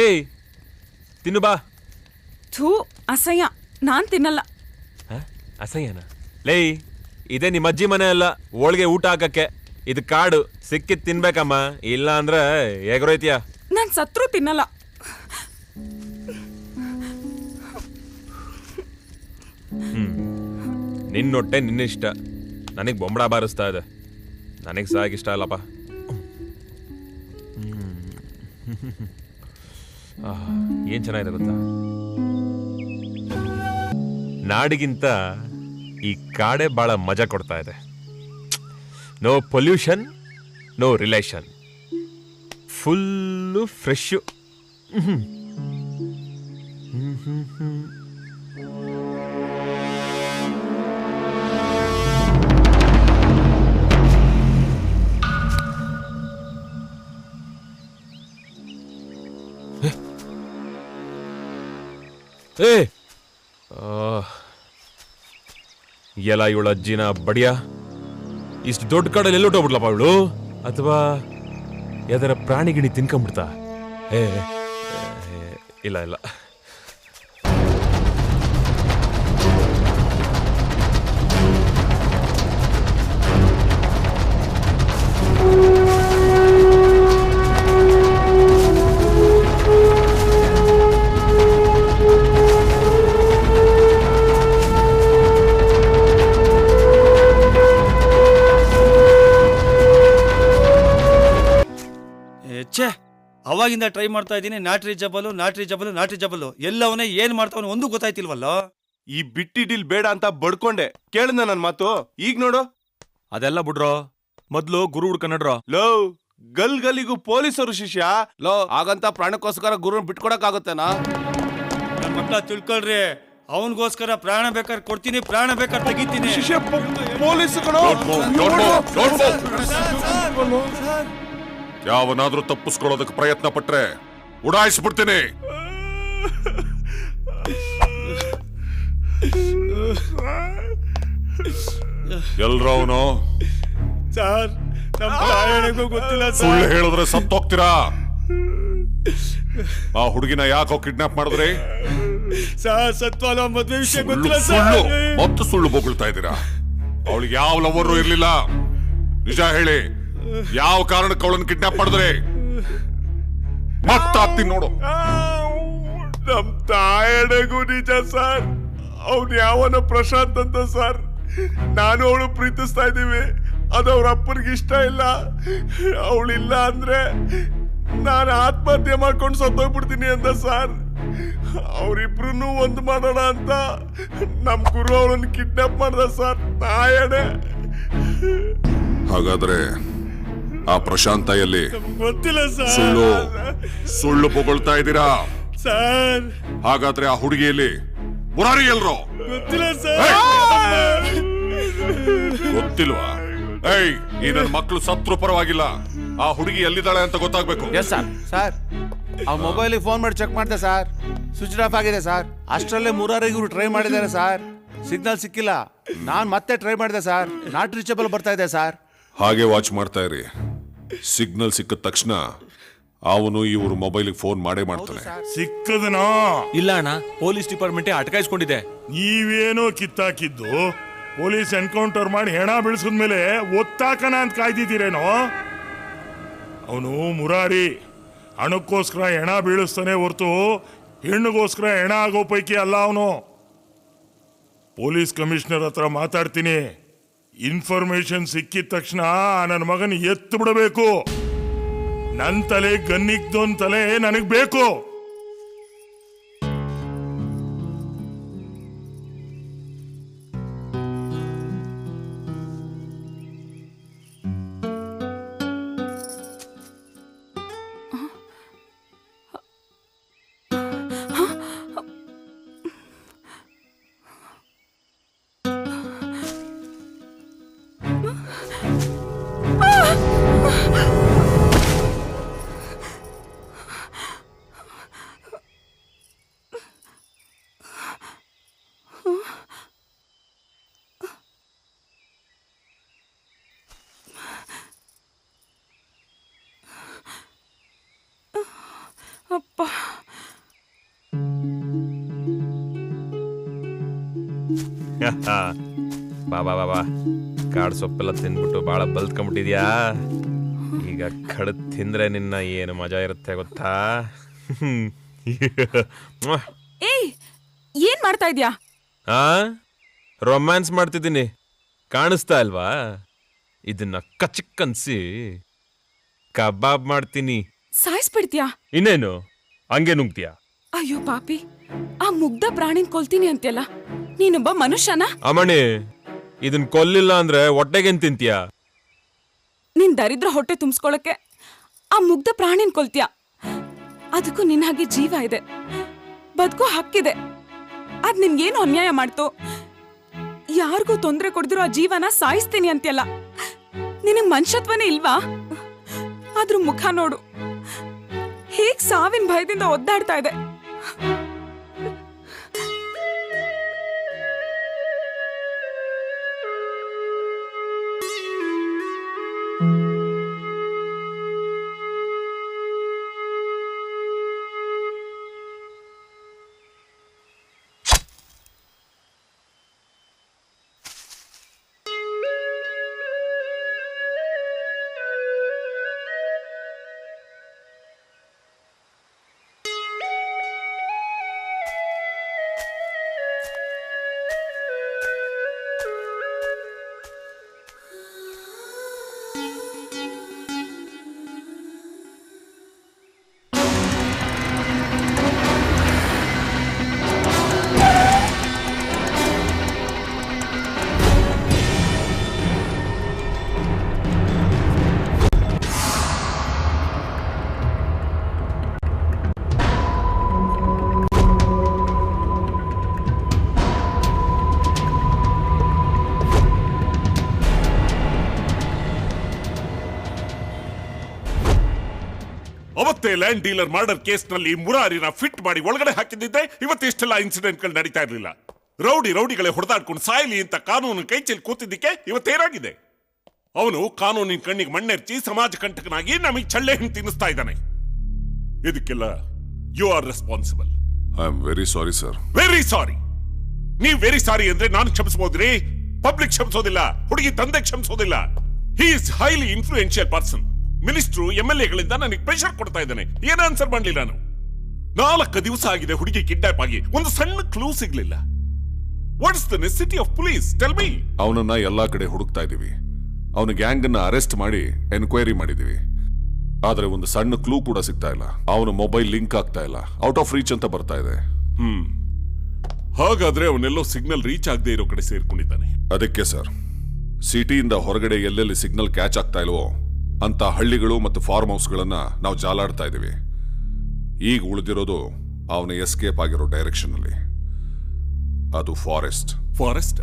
ಏಯ್ ತಿನ್ನು ಬಾ. ಥೂ ಅಸಹ್ಯ, ನಾನ್ ತಿನ್ನಲ್ಲ. ಅಸಹ್ಯನ? ಲೇ, ಇದೇ ನಿಮ್ಮ ಅಜ್ಜಿ ಮನೆ ಅಲ್ಲ ಹೋಳ್ಗೆ ಊಟ ಹಾಕಕ್ಕೆ. ಇದು ಕಾಡು, ಸಿಕ್ಕಿದ್ ತಿನ್ಬೇಕಮ್ಮ, ಇಲ್ಲ ಅಂದ್ರೆ ಹೇಗ್ರೋಯ್ತೀಯ. ನಾನ್ ಸತ್ರು ತಿನ್ನಲ್ಲ. ನಿನ್ನೊಟ್ಟೆ ನಿನ್ನಿಷ್ಟ. ನನಗೆ ಬೊಂಬಡ ಬಾರಿಸ್ತಾ ಇದೆ. ನನಗೆ ಸಾಗಿಷ್ಟ ಅಲ್ಲಪ್ಪ. ಏನ್ ಚೆನ್ನಾಗಿದೆ ಗೊತ್ತಾ, ನಾಡಿಗಿಂತ ಈ ಕಾಡೆ ಬಹಳ ಮಜಾ ಕೊಡ್ತಾ ಇದೆ. No pollution, no relation, full fresh. ಎಲ್ಲ ಇವಳ ಅಜ್ಜಿನ ಬಡಿಯ. ಇಷ್ಟು ದೊಡ್ಡ ಕಾಡಲ್ಲಿ ಎಲ್ಲೋಟೋಗ್ಬಿಡ್ಲಪ್ಪ ಇವಳು, ಅಥವಾ ಯಾವ್ದಾರ ಪ್ರಾಣಿಗಿಣಿ ತಿನ್ಕೊಂಡ್ಬಿಡ್ತಾ? ಇಲ್ಲ ಇಲ್ಲ. ಛೇ, ಅವಾಗಿಂದ ಟ್ರೈ ಮಾಡ್ತಾ ಇದ್ದೀನಿ. ನಾಟ್ರಿ ಜಬಲು ಎಲ್ಲವನೇ ಏನ್ ಮಾಡ್ತಾವನು ಒಂದು ಗೊತ್ತಾಯ್ತಿಲ್ವಲ್ಲ. ಈ ಬಿಟ್ಟಿ ಡೀಲ್ ಬೇಡ ಅಂತ ಬಡ್ಕೊಂಡೆ, ಕೇಳಿದ ನನ್ ಮಾತು. ಈಗ ನೋಡು. ಅದೆಲ್ಲ ಬಿಡ್ರೋ, ಮೊದ್ಲು ಗುರು ಹುಡ್ಕನಡ್ರೋ. ಲೋ, ಗಲ್ಗಲಿಗೂ ಪೊಲೀಸರು ಶಿಷ್ಯ. ಲೋ, ಹಾಗಂತ ಪ್ರಾಣಕ್ಕೋಸ್ಕರ ಗುರು ಬಿಟ್ಕೊಡಕ್ಕಾಗುತ್ತೇನಾ? ನನ್ನ ಮಕ್ಕಳ ತಿಳ್ಕೊಳ್ರಿ, ಅವನಿಗೋಸ್ಕರ ಪ್ರಾಣ ಬೇಕಾದ್ರೆ ಕೊಡ್ತೀನಿ, ಪ್ರಾಣ ಬೇಕಾದ್ರೆ ತೆಗಿತೀನಿ. ಶಿಷ್ಯ ಪೊಲೀಸರು ಯಾವನಾದ್ರೂ ತಪ್ಪಿಸ್ಕೊಳ್ಳೋದಕ್ಕೆ ಪ್ರಯತ್ನ ಪಟ್ರೆ ಉಡಾಯಿಸ್ಬಿಡ್ತೀನಿ. ಎಲ್ರವನು ಸರ್, ನಮ್ಮ ತಾಯಣಿಗೂ ಗೊತ್ತಿಲ್ಲ. ಸುಳ್ಳು ಹೇಳಿದ್ರೆ ಸತ್ತೋಗ್ತೀರಾ. ಆ ಹುಡುಗಿನ ಯಾಕೋ ಕಿಡ್ನಾಪ್ ಮಾಡಿದ್ರಿ? ಸರ್, ಸತ್ವಾಲ ಮದ್ವೆ ವಿಷಯ ಗೊತ್ತಿಲ್ಲ ಸುಳ್ಳು ಸರ್. ಮತ್ತು ಸುಳ್ಳು ಬೊಗಳ್ತಾ ಇದ್ದೀರಾ. ಅವಳಿಗೆ ಯಾವ ಲವರು ಇರ್ಲಿಲ್ಲ. ನಿಜ ಹೇಳಿ, ಯಾವ ಕಾರಣಕ್ಕೆ ಅವಳನ್ನು ಕಿಡ್ನಾಪ್ ಮಾಡಿದ್ರೆ? ಮತ್ತಾಗ್ತೀನಿ ನೋಡು. ನಮ್ ತಾಯಣೆಗೂ ನಿಜ ಸರ್. ಅವ್ನು ಯಾವನ ಪ್ರಶಾಂತ್ ಅಂತ ಸರ್. ನಾನು ಅವಳು ಪ್ರೀತಿಸ್ತಾ ಇದ್ದೀವಿ. ಅದು ಅವ್ರ ಅಪ್ಪನಿಗೆ ಇಷ್ಟ ಇಲ್ಲ. ಅವಳಿಲ್ಲ ಅಂದ್ರೆ ನಾನು ಆತ್ಮಹತ್ಯೆ ಮಾಡ್ಕೊಂಡು ಸತ್ತೋಗ್ಬಿಡ್ತೀನಿ ಅಂತ ಸರ್. ಅವರಿಬ್ರು ಒಂದು ಮಾಡೋಣ ಅಂತ ನಮ್ ಗುರು ಅವಳನ್ನು ಕಿಡ್ನಾಪ್ ಮಾಡ್ದ ಸರ್. ತಾಯಣೆ. ಹಾಗಾದ್ರೆ ಆ ಪ್ರಶಾಂತ ಎಲ್ಲಿ? ಗೊತ್ತಿಲ್ಲ ಸರ್. ಸುಳ್ಳು ಬೊಗಳ್ತಾ ಇದ್ದೀರಾ ಸರ್. ಹಾಗಾದ್ರೆ ಆ ಹುಡುಗಿಯಲ್ಲಿ ಮುರಾರಿ ಎಲ್ರೋ? ಗೊತ್ತಿಲ್ಲ ಸರ್. ಗೊತ್ತಿಲ್ವಾ? ಏಯ್, ಈ ನನ್ನ ಮಕ್ಕಳು ಸತ್ರು ಪರವಾಗಿಲ್ಲ, ಆ ಹುಡುಗಿ ಎಲ್ಲಿದ್ದಾಳೆ ಅಂತ ಗೊತ್ತಾಗ್ಬೇಕು. Yes sir. ಸರ್, ಆ ಮೊಬೈಲಿಗೆ ಫೋನ್ ಮಾಡಿ ಚೆಕ್ ಮಾಡಿದೆ ಸರ್. ಸ್ವಿಚ್ ಆಫ್ ಆಗಿದೆ ಸರ್. ಅಷ್ಟರಲ್ಲೇ ಮುರಾರಿಗೆ ಇವರು ಟ್ರೈ ಮಾಡಿದ್ದಾರೆ ಸರ್. ಸಿಗ್ನಲ್ ಸಿಕ್ಕಿಲ್ಲ. ನಾನ್ ಮತ್ತೆ ಟ್ರೈ ಮಾಡಿದೆ ಸರ್. ನಾಟ್ ರೀಚಬಲ್ ಬರ್ತಾ ಇದೆ ಸರ್. ಹಾಗೆ ವಾಚ್ ಮಾಡ್ತಾ ಇರಿ. ಸಿಗ್ನಲ್ ಸಿಕ್ಕಿದ ತಕ್ಷಣ ಅವನು ಇವರು ಮೊಬೈಲಿಗೆ ಫೋನ್ ಮಾಡೇ ಮಾಡ್ತಾನೆ. ಸಿಕ್ಕದನೋ? ಇಲ್ಲ ಅಣ್ಣ, ಪೊಲೀಸ್ ಡಿಪಾರ್ಟ್ಮೆಂಟ್ ಅಟಕಾಯಿಸ್ಕೊಂಡಿದೆ. ನೀವೇನೋ ಕಿತ್ತಾಕಿದ್ದು ಪೊಲೀಸ್ ಎನ್ಕೌಂಟರ್ ಮಾಡಿ ಹೆಣ ಬೀಳ್ಸಿದ್ಮೇಲೆ ಒತ್ತಾಕನ ಅಂತ ಕಾಯ್ದಿದ್ದೀರೇನೋ? ಅವನು ಮುರಾರಿ ಹಣಕ್ಕೋಸ್ಕರ ಹೆಣ ಬೀಳಿಸ್ತಾನೆ ಹೊರತು ಹೆಣ್ಣಿಗೋಸ್ಕರ ಹೆಣ ಆಗೋ ಪೈಕಿ ಅಲ್ಲ ಅವನು. ಪೊಲೀಸ್ ಕಮಿಷನರ್ ಹತ್ರ ಮಾತಾಡ್ತೀನಿ. ಇನ್ಫಾರ್ಮೇಶನ್ ಸಿಕ್ಕಿದ ತಕ್ಷಣ ನನ್ನ ಮಗನ ಎತ್ತು ಬಿಡಬೇಕು. ನನ್ನ ತಲೆ ಗನ್ನಿಗ್ದೊಂದು ತಲೆ ನನಗ್ ಬೇಕು. ಬಾ ಬಾ ಬಾ ಬಾ ಕಾಡು ಸೊಪ್ಪೆಲ್ಲ ತಿಂದ್ಬಿಟ್ಟು ಭಾಳ ಬಲ್ತ್ಕೊಂಡ್ಬಿಟ್ಟಿದ್ಯಾ. ಈಗ ಕಡದ್ ತಿಂದ್ರೆ ನಿನ್ನ ಏನು ಮಜಾ ಇರುತ್ತೆ ಗೊತ್ತಾ? ಏಯ್ ಏನ್ ಮಾಡ್ತಾ ಇದ್ಯಾ? ರೊಮ್ಯಾನ್ಸ್ ಮಾಡ್ತಿದ್ದೀನಿ, ಕಾಣಿಸ್ತಾ ಇಲ್ವಾ? ಇದನ್ನ ಕಚ್ಚಕ್ಕನ್ಸಿ ಕಬಾಬ್ ಮಾಡ್ತೀನಿ. ಸಾಯಿಸ್ಬಿಡ್ತೀಯಾ? ಇನ್ನೇನು ಹಂಗೆ ನುಗ್ತೀಯಾ? ಅಯ್ಯೋ ಪಾಪಿ, ಆ ಮುಗ್ಧ ಪ್ರಾಣಿನ್ ಕೊಲ್ತೀನಿ ಅಂತ್ಯಲ್ಲ, ನೀನೊಬ್ಬ ಮನುಷ್ಯನ? ಅಮ್ಮಣಿ, ಇದನ್ ಕೊಲ್ಲಿಲ್ಲ ಅಂದ್ರೆ ಹೊಟ್ಟೆಗೇನ್ ತಿಂತೀಯ? ನಿನ್ ದರಿದ್ರ ಹೊಟ್ಟೆ ತುಂಬಿಸ್ಕೊಳಕ್ಕೆ ಆ ಮುಗ್ಧ ಪ್ರಾಣಿನ್ ಕೊಲ್ತೀಯ. ಅದಕ್ಕೂ ನಿನ್ನ ಹಾಗೆ ಜೀವ ಇದೆ, ಬದುಕೋ ಹಕ್ಕಿದೆ. ಅದ್ ನಿನ್ಗೇನು ಅನ್ಯಾಯ ಮಾಡ್ತು? ಯಾರಿಗೂ ತೊಂದರೆ ಕೊಡ್ದಿರೋ ಆ ಜೀವನ ಸಾಯಿಸ್ತೀನಿ ಅಂತ್ಯಲ್ಲ, ನಿನಗ್ ಮನುಷ್ಯತ್ವನೇ ಇಲ್ವಾ? ಅದ್ರ ಮುಖ ನೋಡು, ಹೇಗ್ ಸಾವಿನ ಭಯದಿಂದ ಒದ್ದಾಡ್ತಾ ಇದೆ. ಅವತ್ತೇ ಲ್ಯಾಂಡ್ ಡೀಲರ್ ಮರ್ಡರ್ ಕೇಸ್ನಲ್ಲಿ ಮುರಾರಿನ ಫಿಟ್ ಮಾಡಿ ಒಳಗಡೆ ಹಾಕಿದ್ದಿದ್ದೆ ಇವತ್ತೆಷ್ಟೆಲ್ಲ ಇನ್ಸಿಡೆಂಟ್ಗಳು ನಡೀತಾ ಇರಲಿಲ್ಲ. ರೌಡಿಗಳೇ ಹೊಡೆದಾಡ್ಕೊಂಡು ಸಾಯಲಿ ಅಂತ ಕಾನೂನು ಕೈಚೆಲ್ಲಿ ಕೂತಿದ್ದಕ್ಕೆ ಇವತ್ತೇನಾಗಿದೆ? ಅವನು ಕಾನೂನಿನ ಕಣ್ಣಿಗೆ ಮಣ್ಣೆರ್ಚಿ ಸಮಾಜ ಕಂಟಕನಾಗಿ ನಮಗೆ ಚಳ್ಳೆ ಹಣ್ಣು ತಿನ್ನಿಸ್ತಾ ಇದ್ದಾನೆ. ಇದಕ್ಕೆಲ್ಲ you are responsible. I am very sorry sir. Very sorry. ನೀವು ವೆರಿ ಸಾರಿ ಅಂದ್ರೆ ನಾನು ಕ್ಷಮಿಸಬಹುದ್ರಿ, ಪಬ್ಲಿಕ್ ಕ್ಷಮಿಸೋದಿಲ್ಲ, ಹುಡುಗಿ ತಂದೆ ಕ್ಷಮಿಸೋದಿಲ್ಲ. He is highly influential person. Minister MLAಗಳಿಂದ ನನಗೆ ಪ್ರೆಷರ್ ಕೊಡ್ತಾ ಇದ್ದಾನೆ. ಏನು ಆನ್ಸರ್ ಮಾಡಲಿಲ್ಲ ನಾನು. 4 ದಿವಸ ಆಗಿದೆ ಹುಡುಗಿ ಕಿಡ್ನಾಪ್ ಆಗಿ, ಒಂದು ಸಣ್ಣ ಕ್ಲೂ ಸಿಗ್ಲಿಲ್ಲ. What is the necessity of police? Tell me. ಅವನನ್ನ ಎಲ್ಲಾ ಕಡೆ ಹುಡುಕ್ತಾ ಇದೀವಿ. ಅವನ ಗ್ಯಾಂಗ್ ಅನ್ನ ಅರೆಸ್ಟ್ ಮಾಡಿ ಎನ್ಕ್ವೈರಿ ಮಾಡಿದೀವಿ. ಆದ್ರೆ ಒಂದು ಸಣ್ಣ ಕ್ಲೂ ಕೂಡ ಸಿಗ್ತಾ ಇಲ್ಲ. ಅವನ ಮೊಬೈಲ್ ಲಿಂಕ್ ಆಗ್ತಾ ಇಲ್ಲ, ಔಟ್ ಆಫ್ ರೀಚ್ ಅಂತ ಬರ್ತಾ ಇದೆ. ಹಾಗಾದ್ರೆ ಅವನೆಲ್ಲೋ ಸಿಗ್ನಲ್ ರೀಚ್ ಆಗದೆ ಇರೋ ಕಡೆ ಸೇರ್ಕೊಂಡಿದ್ದಾನೆ. ಅದಕ್ಕೆ ಸರ್, ಸಿಟಿಯಿಂದ ಹೊರಗಡೆ ಎಲ್ಲೆಲ್ಲಿ ಸಿಗ್ನಲ್ ಕ್ಯಾಚ್ ಆಗ್ತಾ ಇಲ್ವೋ ಅಂತ ಹಳ್ಳಿಗಳು ಮತ್ತು ಫಾರ್ಮ್ ಹೌಸ್ಗಳನ್ನ ನಾವು ಜಾಲಾಡ್ತಾ ಇದೀವಿ. ಈಗ ಉಳಿದಿರೋದು ಅವನ ಎಸ್ಕೇಪ್ ಆಗಿರೋ ಡೈರೆಕ್ಷನ್ ಅಲ್ಲಿ, ಅದು ಫಾರೆಸ್ಟ್. ಫಾರೆಸ್ಟ್?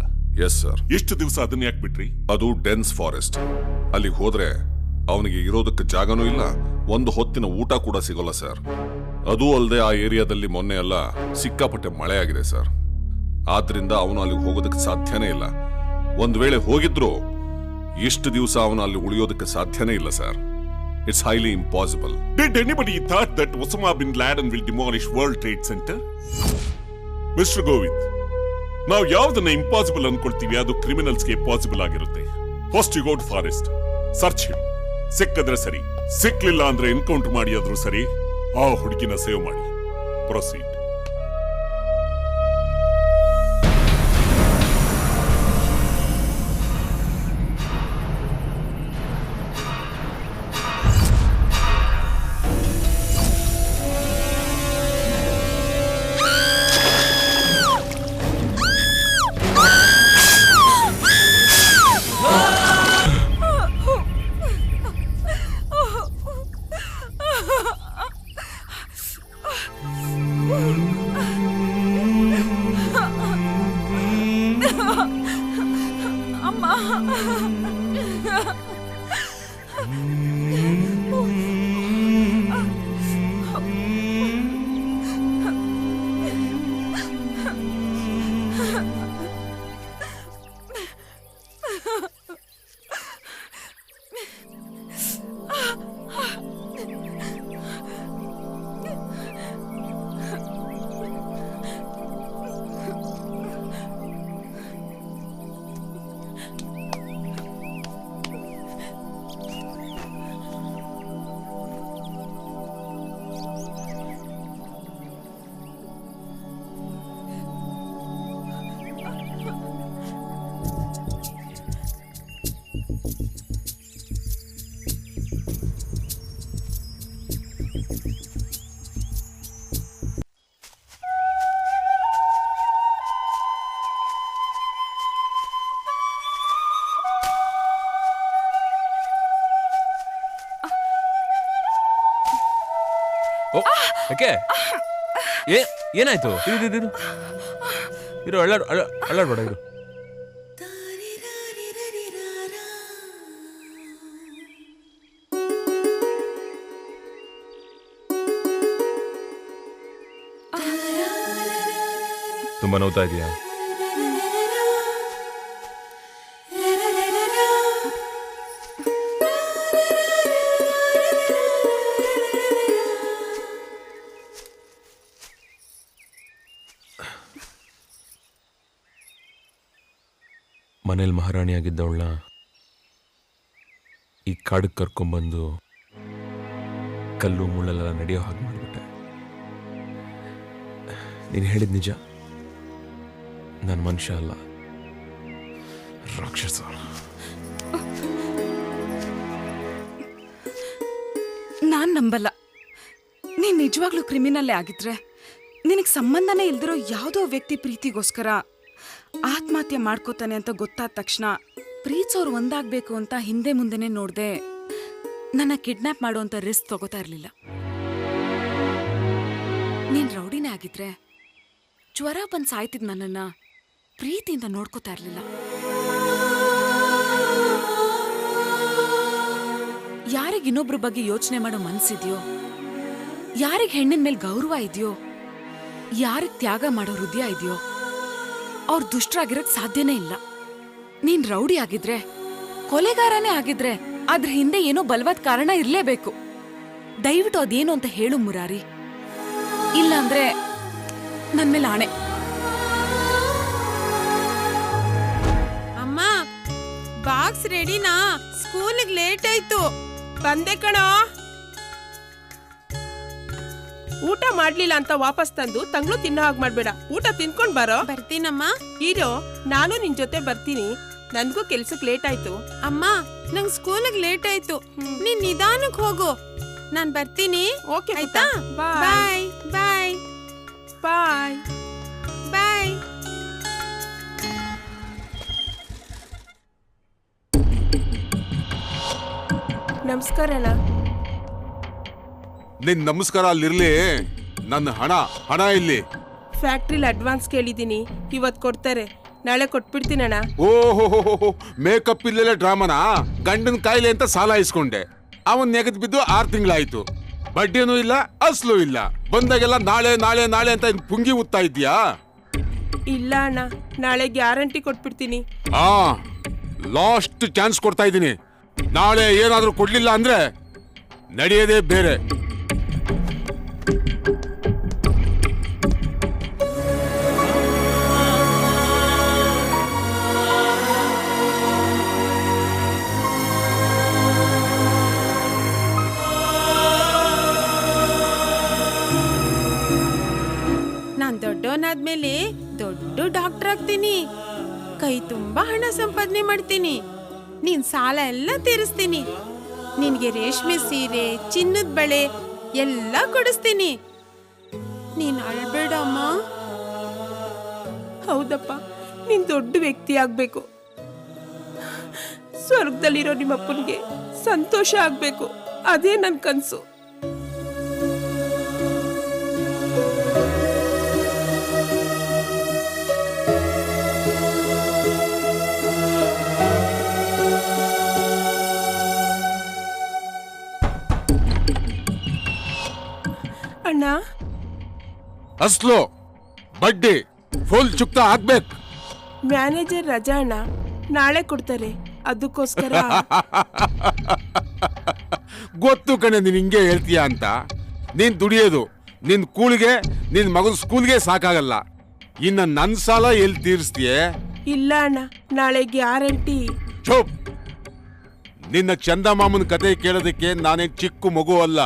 Yes sir. ಎಷ್ಟು ದಿವಸ ಅದನ್ನ ಯಾಕೆ ಬಿಟ್ರಿ? ಅದು ಡೆನ್ಸ್ ಫಾರೆಸ್ಟ್. ಅಲ್ಲಿಗೆ ಹೋದ್ರೆ ಅವನಿಗೆ ಇರೋದಕ್ಕೆ ಜಾಗನೂ ಇಲ್ಲ, ಒಂದು ಹೊತ್ತಿನ ಊಟ ಕೂಡ ಸಿಗೋಲ್ಲ ಸರ್. ಅದೂ ಅಲ್ಲದೆ ಆ ಏರಿಯಾದಲ್ಲಿ ಮೊನ್ನೆ ಎಲ್ಲ ಸಿಕ್ಕಾಪಟ್ಟೆ ಮಳೆ ಆಗಿದೆ ಸರ್. ಆದ್ರಿಂದ ಅವನು ಅಲ್ಲಿಗೆ ಹೋಗೋದಕ್ಕೆ ಸಾಧ್ಯನೇ ಇಲ್ಲ. ಒಂದ್ ವೇಳೆ ಹೋಗಿದ್ರು ಎಷ್ಟು ದಿವಸ ಅವನು ಅಲ್ಲಿ ಉಳಿಯೋದಕ್ಕೆ ಸಾಧ್ಯನೇ ಇಲ್ಲ sir. It's highly impossible. Did anybody thought that Osama bin Laden will demolish World Trade Center? Mr. Govind, ನಾವು ಯಾವ್ದನ್ನ ಇಂಪಾಸಿಬಲ್ ಅನ್ಕೊಳ್ತೀವಿ ಅದು ಕ್ರಿಮಿನಲ್ಸ್ಗೆ ಪಾಸಿಬಲ್ ಆಗಿರುತ್ತೆ. First you go to forest, search him. ಸಿಕ್ಕಿದ್ರೆ ಸರಿ, ಸಿಕ್ಲಿಲ್ಲ ಅಂದ್ರೆ ಎನ್ಕೌಂಟರ್ ಮಾಡಿ ಆದ್ರೂ ಸರಿ ಆ ಹುಡುಗಿನ ಸೇವ್ ಮಾಡಿ. ಪ್ರೊಸೀಡ್. ಯಾಕೆ ಏನಾಯ್ತು? ಇರು ಇರು, ಅಳ್ಳಾಡ್ಬೇಡ ಇರು. ತುಂಬಾ ನೋವ್ತಾ ಇದೆಯಾ? ಮನೇಲಿ ಮಹಾರಾಣಿಯಾಗಿದ್ದವಳ ಈ ಕಾಡಿಗೆ ಕರ್ಕೊಂಡ್ಬಂದು ಕಲ್ಲು ಮುಳ್ಳೆಲ್ಲ ನಡೆಯೋ ಹಾಗೆ ಮಾಡಿಬಿಟ್ಟೆ. ನೀನು ಹೇಳಿದ ನಿಜ, ನಾನು ಮನುಷ್ಯ ಅಲ್ಲ, ರಾಕ್ಷಸ. ನಾನ್ ನಂಬಲ್ಲ. ನೀನ್ ನಿಜವಾಗ್ಲೂ ಕ್ರಿಮಿನಲ್ಲೇ ಆಗಿದ್ರೆ ನಿನಗೆ ಸಂಬಂಧನೇ ಇಲ್ದಿರೋ ಯಾವುದೋ ವ್ಯಕ್ತಿ ಪ್ರೀತಿಗೋಸ್ಕರ ಆತ್ಮಹತ್ಯೆ ಮಾಡ್ಕೋತಾನೆ ಅಂತ ಗೊತ್ತಾದ ತಕ್ಷಣ ಪ್ರೀತಿಸೋರು ಒಂದಾಗ್ಬೇಕು ಅಂತ ಹಿಂದೆ ಮುಂದೆನೆ ನೋಡ್ದೆ ನನ್ನ ಕಿಡ್ನಾಪ್ ಮಾಡುವಂತ ರಿಸ್ಕ್ ತಗೋತಾ ಇರ್ಲಿಲ್ಲ. ನೀನ್ ರೌಡಿನೇ ಆಗಿದ್ರೆ ಜ್ವರ ಬಂದ್ ಸಾಯ್ತಿದ್ ನನ್ನನ್ನ ಪ್ರೀತಿಯಿಂದ ನೋಡ್ಕೋತಾ ಇರ್ಲಿಲ್ಲ. ಯಾರಿಗ ಇನ್ನೊಬ್ರ ಬಗ್ಗೆ ಯೋಚನೆ ಮಾಡೋ ಮನ್ಸಿದ್ಯೋ, ಯಾರಿಗ್ ಹೆಣ್ಣಿನ ಮೇಲೆ ಗೌರವ ಇದೆಯೋ, ಯಾರಿಗ್ ತ್ಯಾಗ ಮಾಡೋ ಹೃದಯ ಇದೆಯೋ ಅವ್ರು ದುಷ್ಟರಾಗಿರಕ್ ಸಾಧ್ಯನೇ ಇಲ್ಲ. ನೀನ್ ರೌಡಿ ಆಗಿದ್ರೆ, ಕೊಲೆಗಾರನೇ ಆಗಿದ್ರೆ ಅದ್ರ ಹಿಂದೆ ಏನೋ ಬಲವಾದ ಕಾರಣ ಇರ್ಲೇಬೇಕು. ದಯವಿಟ್ಟು ಅದೇನು ಅಂತ ಹೇಳು ಮುರಾರಿ, ಇಲ್ಲಾಂದ್ರೆ ನನ್ ಮೇಲೆ ಆಣೆ. ಅಮ್ಮ, ಬಾಕ್ಸ್ ರೆಡಿನಾ? ಸ್ಕೂಲಿಗೆ ಲೇಟ್ ಆಯ್ತು. ಬಂದೆ ಕಣೋ. ಊಟ ಮಾಡ್ಲಿಲ್ಲ ಅಂತ ವಾಪಸ್ ತಂದು ತಂಗ್ಳು ತಿನ್ನೋ ಹಾಗೆ ಮಾಡ್ಬೇಡ. ಊಟ ತಿನ್ಕೊಂಡ್ ಬರೋ. ಬರ್ತೀನಮ್ಮ. ಇರೋ, ನಾನು ನಿನ್ ಜೊತೆ ಬರ್ತೀನಿ. ನನ್ಗೂ ಕೆಲ್ಸಕ್ಕೆ ಲೇಟ್ ಆಯ್ತು. ಅಮ್ಮ, ನಂಗ್ ಸ್ಕೂಲಿಗೆ ಲೇಟ್ ಆಯ್ತು. ನೀನ್ ನಿಧಾನಕ್ಕೆ ಹೋಗು, ನಾನ್ ಬರ್ತೀನಿ. ಓಕೆ ಆಯ್ತಾ? ಬಾಯ್ ಬಾಯ್ ಬಾಯ್ ಬಾಯ್. ನಮಸ್ಕಾರ ಅಣ್ಣ. ನಿನ್ ನಮಸ್ಕಾರ ಅಲ್ಲಿರ್ಲಿ, ನನ್ನ ಹಣ ಇಲ್ಲಿ. ಫ್ಯಾಕ್ಟ್ರಿಲಿ ಅಡ್ವಾನ್ಸ್ ಕೇಳಿದೀನಿ, ಇವತ್ ಕೊಡ್ತಾರೆ. ನಾಳೆ ಕೊಟ್ಬಿಡ್ತೀನಿ ಅಣ್ಣ. ಓಹೋ, ಮೇಕಪ್ ಇಲ್ಲೆಲ್ಲ ಡ್ರಾಮನಾ? ಗಂಡನ ಕಾಯಿಲೆ ಅಂತ ಸಾಲ ಇಸ್ಕೊಂಡೆ, ಅವನ್ ನೆಗದ್ ಬಿದ್ದು 6 ತಿಂಗಳಾಯ್ತು. ಬಡ್ಡಿನೂ ಇಲ್ಲ, ಅಸ್ಲು ಇಲ್ಲ. ಬಂದಾಗೆಲ್ಲ ನಾಳೆ ನಾಳೆ ನಾಳೆ ಅಂತ ಪುಂಗಿ ಉತ್ತಾ ಇದ್ಯಾ? ಇಲ್ಲ ಅಣ್ಣ, ನಾಳೆ ಗ್ಯಾರಂಟಿ ಕೊಟ್ಬಿಡ್ತೀನಿ. ಲಾಸ್ಟ್ ಚಾನ್ಸ್ ಕೊಡ್ತಾ ಇದ್ದೀನಿ. ನಾಳೆ ಏನಾದ್ರೂ ಕೊಡ್ಲಿಲ್ಲ ಅಂದ್ರೆ ನಡೆಯೋದೇ ಬೇರೆ. ನಾನ್ ದೊಡ್ಡವನಾದ್ಮೇಲೆ ದೊಡ್ಡ ಡಾಕ್ಟರ್ ಆಗ್ತೀನಿ. ಕೈ ತುಂಬಾ ಹಣ ಸಂಪಾದನೆ ಮಾಡ್ತೀನಿ. ನೀನ್ ಸಾಲ ಎಲ್ಲ ತೀರಿಸ್ತೀನಿ. ನಿನ್ಗೆ ರೇಷ್ಮೆ ಸೀರೆ, ಚಿನ್ನದ ಬಳೆ ಎಲ್ಲ ಕೊಡಿಸ್ತೀನಿ. ನೀನ್ ಅಳ್ಬೇಡಮ್ಮ. ಹೌದಪ್ಪ, ನೀನ್ ದೊಡ್ಡ ವ್ಯಕ್ತಿ ಆಗ್ಬೇಕು. ಸ್ವರ್ಗದಲ್ಲಿರೋ ನಿಮ್ಮಪ್ಪನಿಗೆ ಸಂತೋಷ ಆಗ್ಬೇಕು. ಅದೇ ನನ್ ಕನ್ಸು. ಅಣ್ಣ, ಅಸ್ಲು ಬಡ್ಡಿ ಫುಲ್ ಚುಕ್ತ ಆಗ್ಬೇಕು. ಮ್ಯಾನೇಜರ್ ರಜಾ ಅಣ್ಣ, ನಾಳೆ ಕೊಡ್ತಾರೆ. ಅದಕ್ಕೋಸ್ಕರ ಗೊತ್ತು ಕಣೆ ನೀನ್ ಹಿಂಗೆ ಹೇಳ್ತೀಯ ಅಂತ. ನೀನ್ ದುಡಿಯೋದು ನಿನ್ ಕೂಳಿಗೆ, ನಿನ್ ಮಗನ ಸ್ಕೂಲ್ಗೆ ಸಾಕಾಗಲ್ಲ. ಇನ್ನ ನನ್ ಸಾಲ ಎಲ್ಲಿ ತೀರಿಸ್ತೀಯ? ಇಲ್ಲ ಅಣ್ಣ, ನಾಳೆ ಗ್ಯಾರಂಟಿ. ಚುಪ್. ನಿನ್ನ ಚಂದ ಮಾಮನ ಕತೆ ಕೇಳೋದಕ್ಕೆ ನಾನೇನ್ ಚಿಕ್ಕ ಮಗು ಅಲ್ಲ.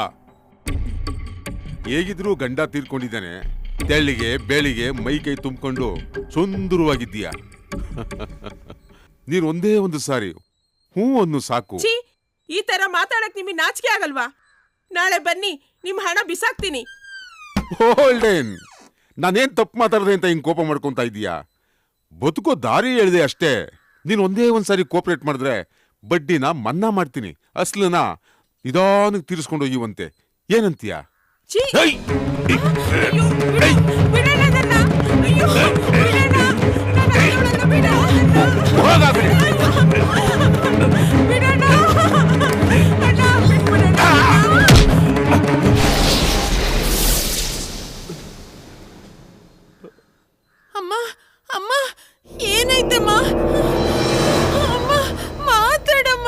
ಹೇಗಿದ್ರು ಗಂಡ ತೀರ್ಕೊಂಡಿದ್ದಾನೆ. ತೆಳ್ಳಿಗೆ ಬೇಳಿಗೆ ಮೈ ಕೈ ತುಂಬಿಕೊಂಡು ಸುಂದರವಾಗಿದ್ದೀಯ. ನೀನ್ ಒಂದೇ ಒಂದು ಸಾರಿ ಹೂ ಅನ್ನು ಸಾಕು. ಈ ತರ ಮಾತಾಡಕ್ ನಿಮಗೆ ನಾಚಿಕೆ ಆಗಲ್ವಾ? ನಾಳೆ ಬನ್ನಿ, ನಿಮ್ ಹಣ ಬಿಸಾಕ್ತೀನಿ. ಹೋಲ್ಡೇನ್, ನಾನೇನ್ ತಪ್ಪು ಮಾತಾಡದೆ ಅಂತ ಹಿಂಗ್ ಕೋಪ ಮಾಡ್ಕೊಂತ ಇದೀಯಾ? ಬದುಕೋ ದಾರಿ ಹೇಳಿದೆ ಅಷ್ಟೇ. ನೀನ್ ಒಂದೇ ಒಂದ್ಸಾರಿ ಕೋಪರೇಟ್ ಮಾಡಿದ್ರೆ ಬಡ್ಡಿನ ಮನ್ನಾ ಮಾಡ್ತೀನಿ, ಅಸ್ಲನ ನಿಧಾನಕ್ಕೆ ತೀರಿಸ್ಕೊಂಡು ಹೋಗಿವಂತೆ. ಏನಂತೀಯ? ಛೀ! ಅಯ್ಯೋ, ಬಿಡಣ್ಣ ನನ್ನ. ಅಯ್ಯೋ, ಬಿಡಣ್ಣ. ನನ್ನ ಅಣ್ಣನನ್ನ ಬಿಡ. ಬಿಡಣ್ಣ. ಅಣ್ಣ, ಬಿಟ್ಬಿಡಣ್ಣ. ಅಮ್ಮ ಅಮ್ಮ ಏನಾಯ್ತಮ್ಮ? ಅಮ್ಮ ಮಾತಾಡಮ್ಮ.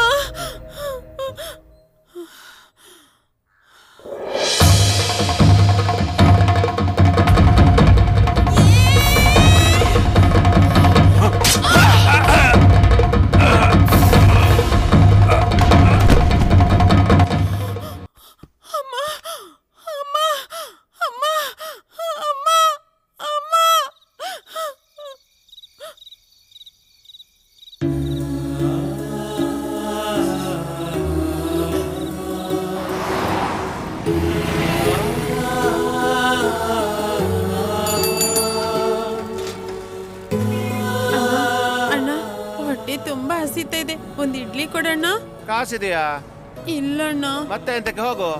ಅಣ್ಣ ಹೊಟ್ಟೆ ತುಂಬಾ ಹಸಿತಾ ಇದೆ, ಒಂದ್ ಇಡ್ಲಿ ಕೊಡಣ್ಣ. ಕಾಸಿದೆಯಾ? ಇಲ್ಲಣ್ಣ. ಮತ್ತೆ ಎಂತಕ್ಕೆ ಹೋಗು.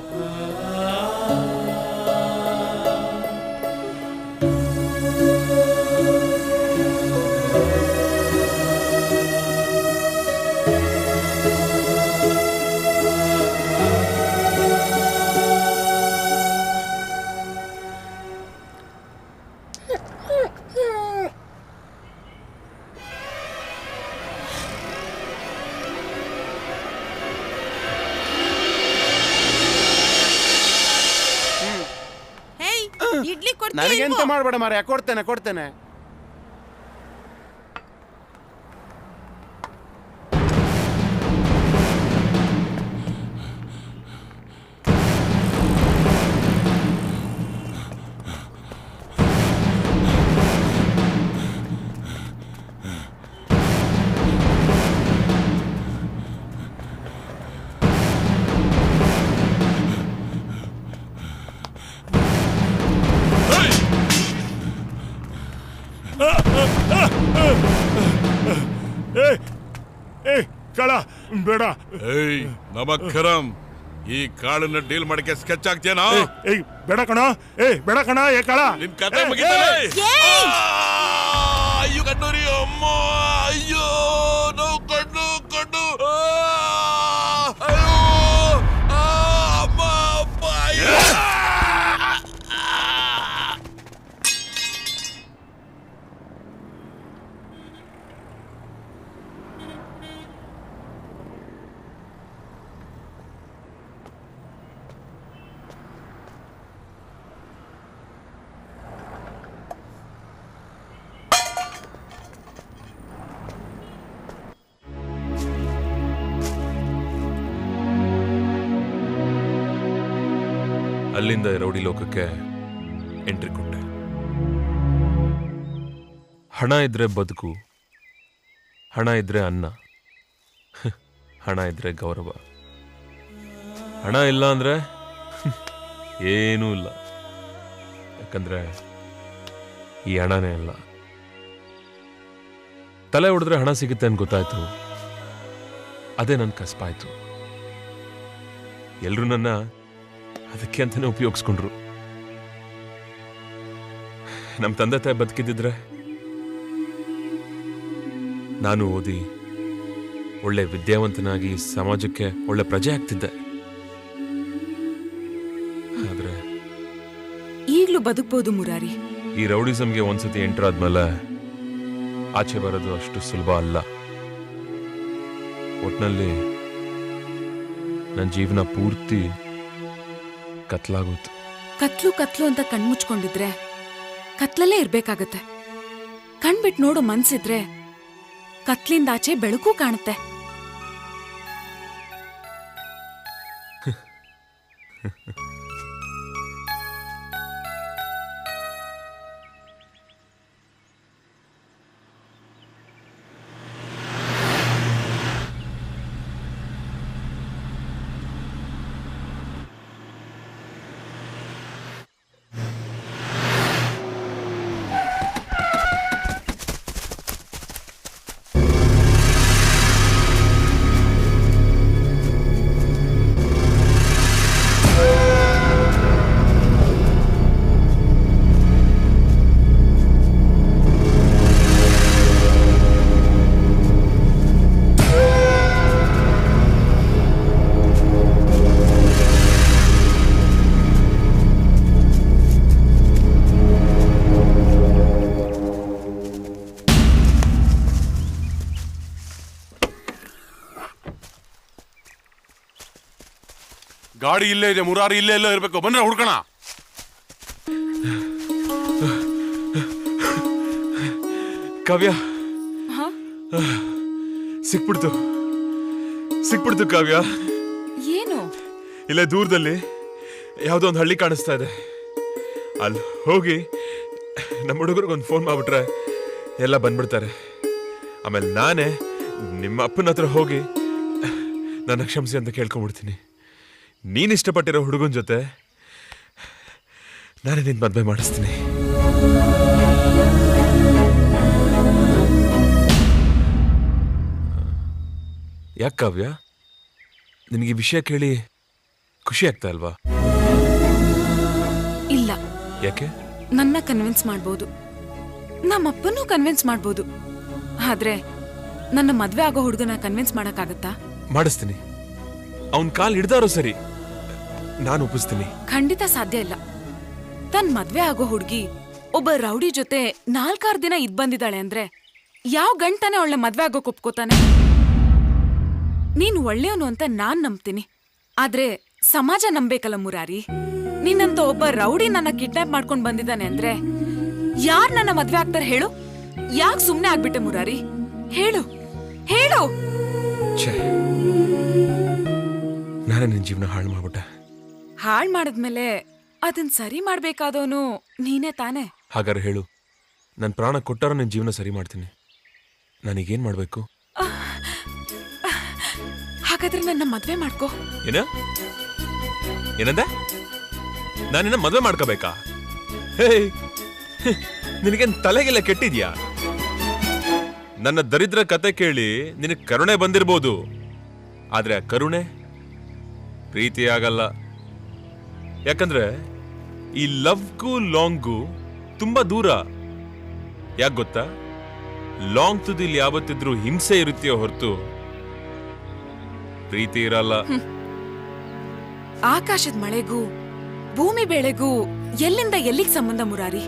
ಇಡ್ಲಿ ಕೊಡ್ತೀನಿ. ನನಗೆಂತ ಮಾಡಬೇಡ ಮಾರ್ರೆ, ಕೊಡ್ತೇನೆ ಕೊಡ್ತೇನೆ. ಕಳ ಬೇಡ. ಏಯ್ ನಮಸ್ಕಾರಂ, ಈ ಕಾಳನ್ನ ಡೀಲ್ ಮಾಡಕ್ಕೆ ಸ್ಕೆಚ್ ಆಗ್ತೇನಾ? ಬೇಡ ಕಣ, ಬೇಡ ಕಣ, ಕಳ ನಿನ್ ಕತೆ ಮುಗಿತಲೇ. ಅಯ್ಯೋ ಕಣ್ಣೂರಿ, ಅಮ್ಮ, ಅಯ್ಯೋ ನೋವು, ಕಣ್ಣು ಕಣ್ಣು, ಅಯ್ಯೋ ಅಮ್ಮ ಅಪ್ಪ, ಅಯ್ಯೋ. ಅಲ್ಲಿಂದ ರೌಡಿ ಲೋಕಕ್ಕೆ ಎಂಟ್ರಿ ಕೊಟ್ಟೆ. ಹಣ ಇದ್ರೆ ಬದುಕು, ಹಣ ಇದ್ರೆ ಅನ್ನ, ಹಣ ಇದ್ರೆ ಗೌರವ. ಹಣ ಇಲ್ಲ ಅಂದ್ರೆ ಏನೂ ಇಲ್ಲ. ಯಾಕಂದ್ರೆ ಈ ಹಣನೇ ಇಲ್ಲ. ತಲೆ ಹೊಡೆದ್ರೆ ಹಣ ಸಿಗುತ್ತೆ ಅಂತ ಗೊತ್ತಾಯ್ತು. ಅದೇ ನನ್ನ ಕಸ್ಪಾಯ್ತು. ಎಲ್ರು ನನ್ನ ಅದಕ್ಕೆ ಅಂತಾನೆ ಉಪಯೋಗಿಸ್ಕೊಂಡ್ರು. ನಮ್ಮ ತಂದೆ ತಾಯಿ ಬದುಕಿದ್ದಿದ್ರೆ ನಾನು ಓದಿ ಒಳ್ಳೆ ವಿದ್ಯಾವಂತನಾಗಿ ಸಮಾಜಕ್ಕೆ ಒಳ್ಳೆ ಪ್ರಜೆ ಆಗ್ತಿದ್ದೆ. ಆದ್ರೆ ಈಗ್ಲೂ ಬದುಕ್ಬೋದು ಮುರಾರಿ. ಈ ರೌಡಿಸಮ್ಗೆ ಒಂದ್ಸತಿ ಎಂಟರ್ ಆದ್ಮೇಲೆ ಆಚೆ ಬರೋದು ಅಷ್ಟು ಸುಲಭ ಅಲ್ಲ. ಒಟ್ನಲ್ಲಿ ನನ್ನ ಜೀವನ ಪೂರ್ತಿ ಕತ್ಲಾಗೋಯ್ತು. ಕತ್ಲು ಕತ್ಲು ಅಂತ ಕಣ್ಮುಚ್ಕೊಂಡಿದ್ರೆ ಕತ್ಲಲ್ಲೇ ಇರ್ಬೇಕಾಗತ್ತೆ. ಕಣ್ಬಿಟ್ಟು ನೋಡೋ ಮನ್ಸಿದ್ರೆ ಕತ್ಲಿಂದ ಆಚೆ ಬೆಳಕು ಕಾಣುತ್ತೆ. ಗಾಡಿ ಇಲ್ಲೇ ಇದೆ, ಮುರಾರಿ ಇಲ್ಲೇ ಎಲ್ಲೋ ಇರ್ಬೇಕು. ಬನ್ನಿ ಹುಡ್ಕೋಣ. ಕಾವ್ಯ, ಸಿಕ್ಬಿಡ್ತು ಕಾವ್ಯ. ಏನು? ಇಲ್ಲೇ ದೂರದಲ್ಲಿ ಯಾವುದೋ ಒಂದು ಹಳ್ಳಿ ಕಾಣಿಸ್ತಾ ಇದೆ. ಅಲ್ಲಿ ಹೋಗಿ ನಮ್ಮ ಹುಡುಗರಿಗೊಂದು ಫೋನ್ ಮಾಡ್ಬಿಟ್ರೆ ಎಲ್ಲ ಬಂದ್ಬಿಡ್ತಾರೆ. ಆಮೇಲೆ ನಾನೇ ನಿಮ್ಮ ಅಪ್ಪನ ಹತ್ರ ಹೋಗಿ ನನ್ನ ಕ್ಷಮಿಸಿ ಅಂತ ಕೇಳ್ಕೊಂಡ್ಬಿಡ್ತೀನಿ. ನೀನು ಇಷ್ಟಪಟ್ಟಿರೋ ಹುಡುಗನ ಜೊತೆ ನಾನೇ ನಿನ್ನ ಮದುವೆ ಮಾಡಿಸ್ತೀನಿ. ಯಾಕೆ ಕಾವ್ಯ, ನಿನಗೆ ವಿಷಯ ಕೇಳಿ ಖುಷಿ ಆಗ್ತಾ ಅಲ್ವಾ? ಇಲ್ಲ. ಯಾಕೆ? ನನ್ನ ಕನ್ವಿನ್ಸ್ ಮಾಡ್ಬೋದು, ನಮ್ಮಪ್ಪನೂ ಕನ್ವಿನ್ಸ್ ಮಾಡ್ಬೋದು, ಆದ್ರೆ ನನ್ನ ಮದ್ವೆ ಆಗೋ ಹುಡುಗನ ಕನ್ವಿನ್ಸ್ ಮಾಡಕ್ಕಾಗತ್ತಾ? ಮಾಡಿಸ್ತೀನಿ. ಅವನ್ ಕಾಲ್ ಹಿಡ್ದಾರೋ ಸರಿ, ನಾನು ಒಪ್ಪಿಸ್ತೀನಿ. ಖಂಡಿತ ಸಾಧ್ಯ ಇಲ್ಲ. ತನ್ ಮದ್ವೆ ಆಗೋ ಹುಡುಗಿ ಒಬ್ಬ ರೌಡಿ ಜೊತೆ 4-6 ದಿನ ಇದ್ ಬಂದಿದ್ದಾಳೆ ಅಂದ್ರೆ ಯಾವ ಗಂಟನೆ ಒಳ್ಳೆ ಮದ್ವೆ ಆಗೋಕ್ ಒಪ್ಕೋತಾನೆ? ನೀನ್ ಒಳ್ಳೆಯವನು ಅಂತ ನಾನ್ ನಂಬ್ತೀನಿ, ಆದ್ರೆ ಸಮಾಜ ನಂಬೇಕಲ್ಲ ಮುರಾರಿ. ನೀನಂತ ಒಬ್ಬ ರೌಡಿ ನನ್ನ ಕಿಡ್ನಾಪ್ ಮಾಡ್ಕೊಂಡ್ ಬಂದಿದ್ದಾನೆ ಅಂದ್ರೆ ಯಾರ್ ನನ್ನ ಮದ್ವೆ ಆಗ್ತಾರೆ ಹೇಳು? ಯಾಕೆ ಸುಮ್ನೆ ಆಗ್ಬಿಟ್ಟೆ ಮುರಾರಿ? ಹೇಳು ಹೇಳು. ನಾನೇ ನಿನ್ ಜೀವನ ಹಾಳು ಮಾಡ್ಬಿಟ್ಟೆ. ಹಾಳ್ ಮಾಡಿದ್ಮೇಲೆ ಅದನ್ ಸರಿ ಮಾಡ್ಬೇಕಾದವನು ನೀನೇ ತಾನೆ. ಹಾಗಾದ್ರೆ ಹೇಳು, ನನ್ ಪ್ರಾಣ ಕೊಟ್ಟಾರ ನಿನ್ ಜೀವನ ಸರಿ ಮಾಡ್ತೀನಿ. ನನಗೇನ್ ಮಾಡ್ಬೇಕು? ಹಾಗಾದ್ರೆ ನನ್ನ ಮದ್ವೆ ಮಾಡ್ಕೋ. ಏನಂದ? ನಾನಿನ್ನ ಮದ್ವೆ ಮಾಡ್ಕೋಬೇಕಾ? ಹೇ, ನಿನಗೇನ್ ತಲೆಗೆಲ್ಲ ಕೆಟ್ಟಿದ್ಯಾ? ನನ್ನ ದರಿದ್ರ ಕತೆ ಕೇಳಿ ನಿನಗೆ ಕರುಣೆ ಬಂದಿರ್ಬೋದು, ಆದ್ರೆ ಆ ಕರುಣೆ ಪ್ರೀತಿ ಆಗಲ್ಲ. ಯಾಕಂದ್ರೆ ಈ ಲವ್ಗೂ ಲಾಂಗ್ಗೂ ತುಂಬಾ ದೂರ. ಯಾಕೆ ಗೊತ್ತಾ? ಲಾಂಗ್ ತುದಿಲ್ ಯಾವತ್ತಿದ್ರೂ ಹಿಂಸೆ ಇರುತ್ತೆಯೋ ಹೊರತು ಪ್ರೀತಿ ಇರಲ್ಲ. ಆಕಾಶದ ಮಳೆಗೂ ಭೂಮಿ ಬೆಳೆಗೂ ಎಲ್ಲಿಂದ ಎಲ್ಲಿಗೆ ಸಂಬಂಧ ಮುರಾರಿ?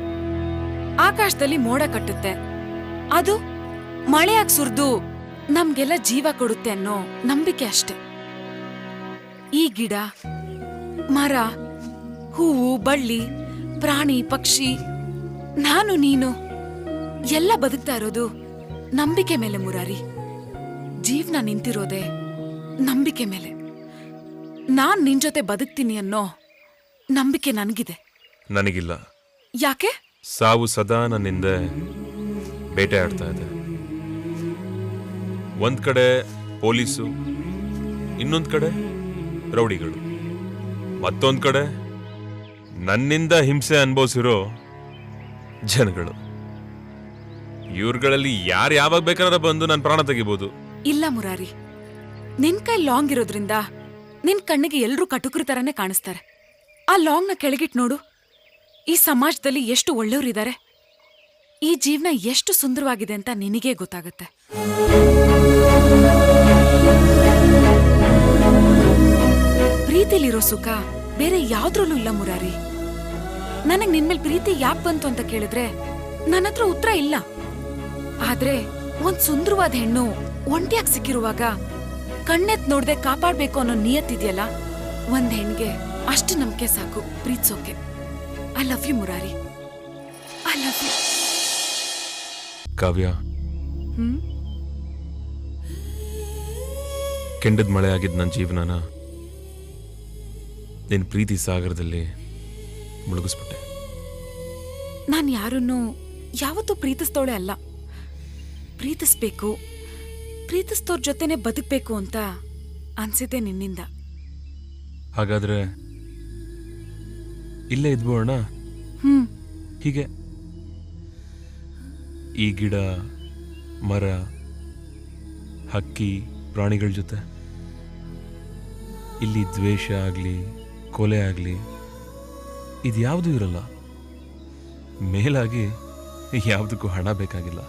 ಆಕಾಶದಲ್ಲಿ ಮೋಡ ಕಟ್ಟುತ್ತೆ, ಅದು ಮಳೆಯಾಗಿ ಸುರಿದು ನಮ್ಗೆಲ್ಲ ಜೀವ ಕೊಡುತ್ತೆ ಅನ್ನೋ ನಂಬಿಕೆ ಅಷ್ಟೆ. ಈ ಗಿಡ, ಮರ, ಹೂವು, ಬಳ್ಳಿ, ಪ್ರಾಣಿ, ಪಕ್ಷಿ, ನಾನು ನೀನು ಎಲ್ಲ ಬದುಕ್ತಾ ಇರೋದು ನಂಬಿಕೆ ಮೇಲೆ ಮುರಾರಿ. ಜೀವನ ನಿಂತಿರೋದೆ ನಂಬಿಕೆ ಮೇಲೆ. ನಾನ್ ನಿನ್ ಜೊತೆ ಬದುಕ್ತೀನಿ ಅನ್ನೋ ನಂಬಿಕೆ ನನಗಿದೆ. ನನಗಿಲ್ಲ. ಯಾಕೆ? ಸಾವು ಸದಾ ನನ್ನಿಂದ ಬೇಟೆ ಆಡ್ತಾ ಇದೆ. ಒಂದ್ ಕಡೆ ಪೊಲೀಸು, ಇನ್ನೊಂದ್ ಕಡೆ ರೌಡಿಗಳು, ಮತ್ತೊಂದ್ ಕಡೆ ನನ್ನಿಂದ ಹಿಂಸೆ ಅನುಭವಿಸಿರೋ ಜನಗಳು. ಇವ್ರುಗಳಲ್ಲಿ ಯಾರು ಯಾವಾಗ ಬೇಕಾದ್ರೆ ಬಂದು ನನ್ನ ಪ್ರಾಣ ತೆಗಿಬಹುದು. ಇಲ್ಲ ಮುರಾರಿ, ನಿನ್ ಕೈ ಲಾಂಗ್ ಇರೋದ್ರಿಂದ ನಿನ್ ಕಣ್ಣಿಗೆ ಎಲ್ರೂ ಕಟುಕರ ತರನೇ ಕಾಣಿಸ್ತಾರೆ. ಆ ಲಾಂಗ್ನ ಕೆಳಗಿಟ್ ನೋಡು, ಈ ಸಮಾಜದಲ್ಲಿ ಎಷ್ಟು ಒಳ್ಳೆಯವರಿದ್ದಾರೆ, ಈ ಜೀವನ ಎಷ್ಟು ಸುಂದರವಾಗಿದೆ ಅಂತ ನಿನಗೇ ಗೊತ್ತಾಗತ್ತೆ. ಪ್ರೀತಿಲಿರೋ ಸುಖ ಬೇರೆ ಯಾವ್ದ್ರಲ್ಲೂ ಇಲ್ಲ ಮುರಾರಿ. ನನಗ್ ನಿನ್ಮೇಲ್ ಪ್ರೀತಿ ಯಾಕೆ ಬಂತು ಅಂತ ಕೇಳಿದ್ರೆ ನನ್ನ ಹತ್ರ ಉತ್ತರ ಇಲ್ಲ. ಆದ್ರೆ ಒಂದ್ ಸುಂದರವಾದ ಹೆಣ್ಣು ಒಂಟಿಯಾಗಿ ಸಿಕ್ಕಿರುವಾಗ ಕಣ್ಣೆತ್ ನೋಡ್ದೆ ಕಾಪಾಡ್ಬೇಕು ಅನ್ನೋ ನಿಯತ್ತಿದೆಯಲ್ಲ, ಒಂದ್ ಹೆಣ್ಗೆ ಅಷ್ಟು ನಂಬಿಕೆ ಸಾಕು ಪ್ರೀತಿಸೋಕೆ. I love you Murari, I love you. Kavya, ಕೆಂಡದ ಮಳೆ ಆಗಿದ್ ನನ್ನ ಜೀವನನ ನಿನ್ ಪ್ರೀತಿ ಸಾಗರದಲ್ಲಿ ಮುಳುಗಿಸ್ಬಿಟ್ಟೆ. ನಾನ್ ಯಾರನ್ನೂ ಯಾವತ್ತೂ ಪ್ರೀತಿಸ್ತೋಳೆ ಅಲ್ಲ. ಪ್ರೀತಿಸ್ಬೇಕು, ಪ್ರೀತಿಸ್ತೋರ್ ಜೊತೆನೆ ಬದುಕ್ಬೇಕು ಅಂತ ಅನ್ಸಿದ್ದೆ ನಿನ್ನಿಂದ. ಹಾಗಾದ್ರೆ ಇಲ್ಲೇ ಇದ್ಬೋಣ. ಹೀಗೆ ಈ ಗಿಡ, ಮರ, ಹಕ್ಕಿ, ಪ್ರಾಣಿಗಳ ಜೊತೆ ಇಲ್ಲಿ ದ್ವೇಷ ಆಗ್ಲಿ, ಕೊಲೆ ಆಗ್ಲಿ, ಇದ್ಯಾವುದೂ ಇರಲ್ಲ. ಮೇಲಾಗಿ ಯಾವುದಕ್ಕೂ ಹಣ ಬೇಕಾಗಿಲ್ಲ.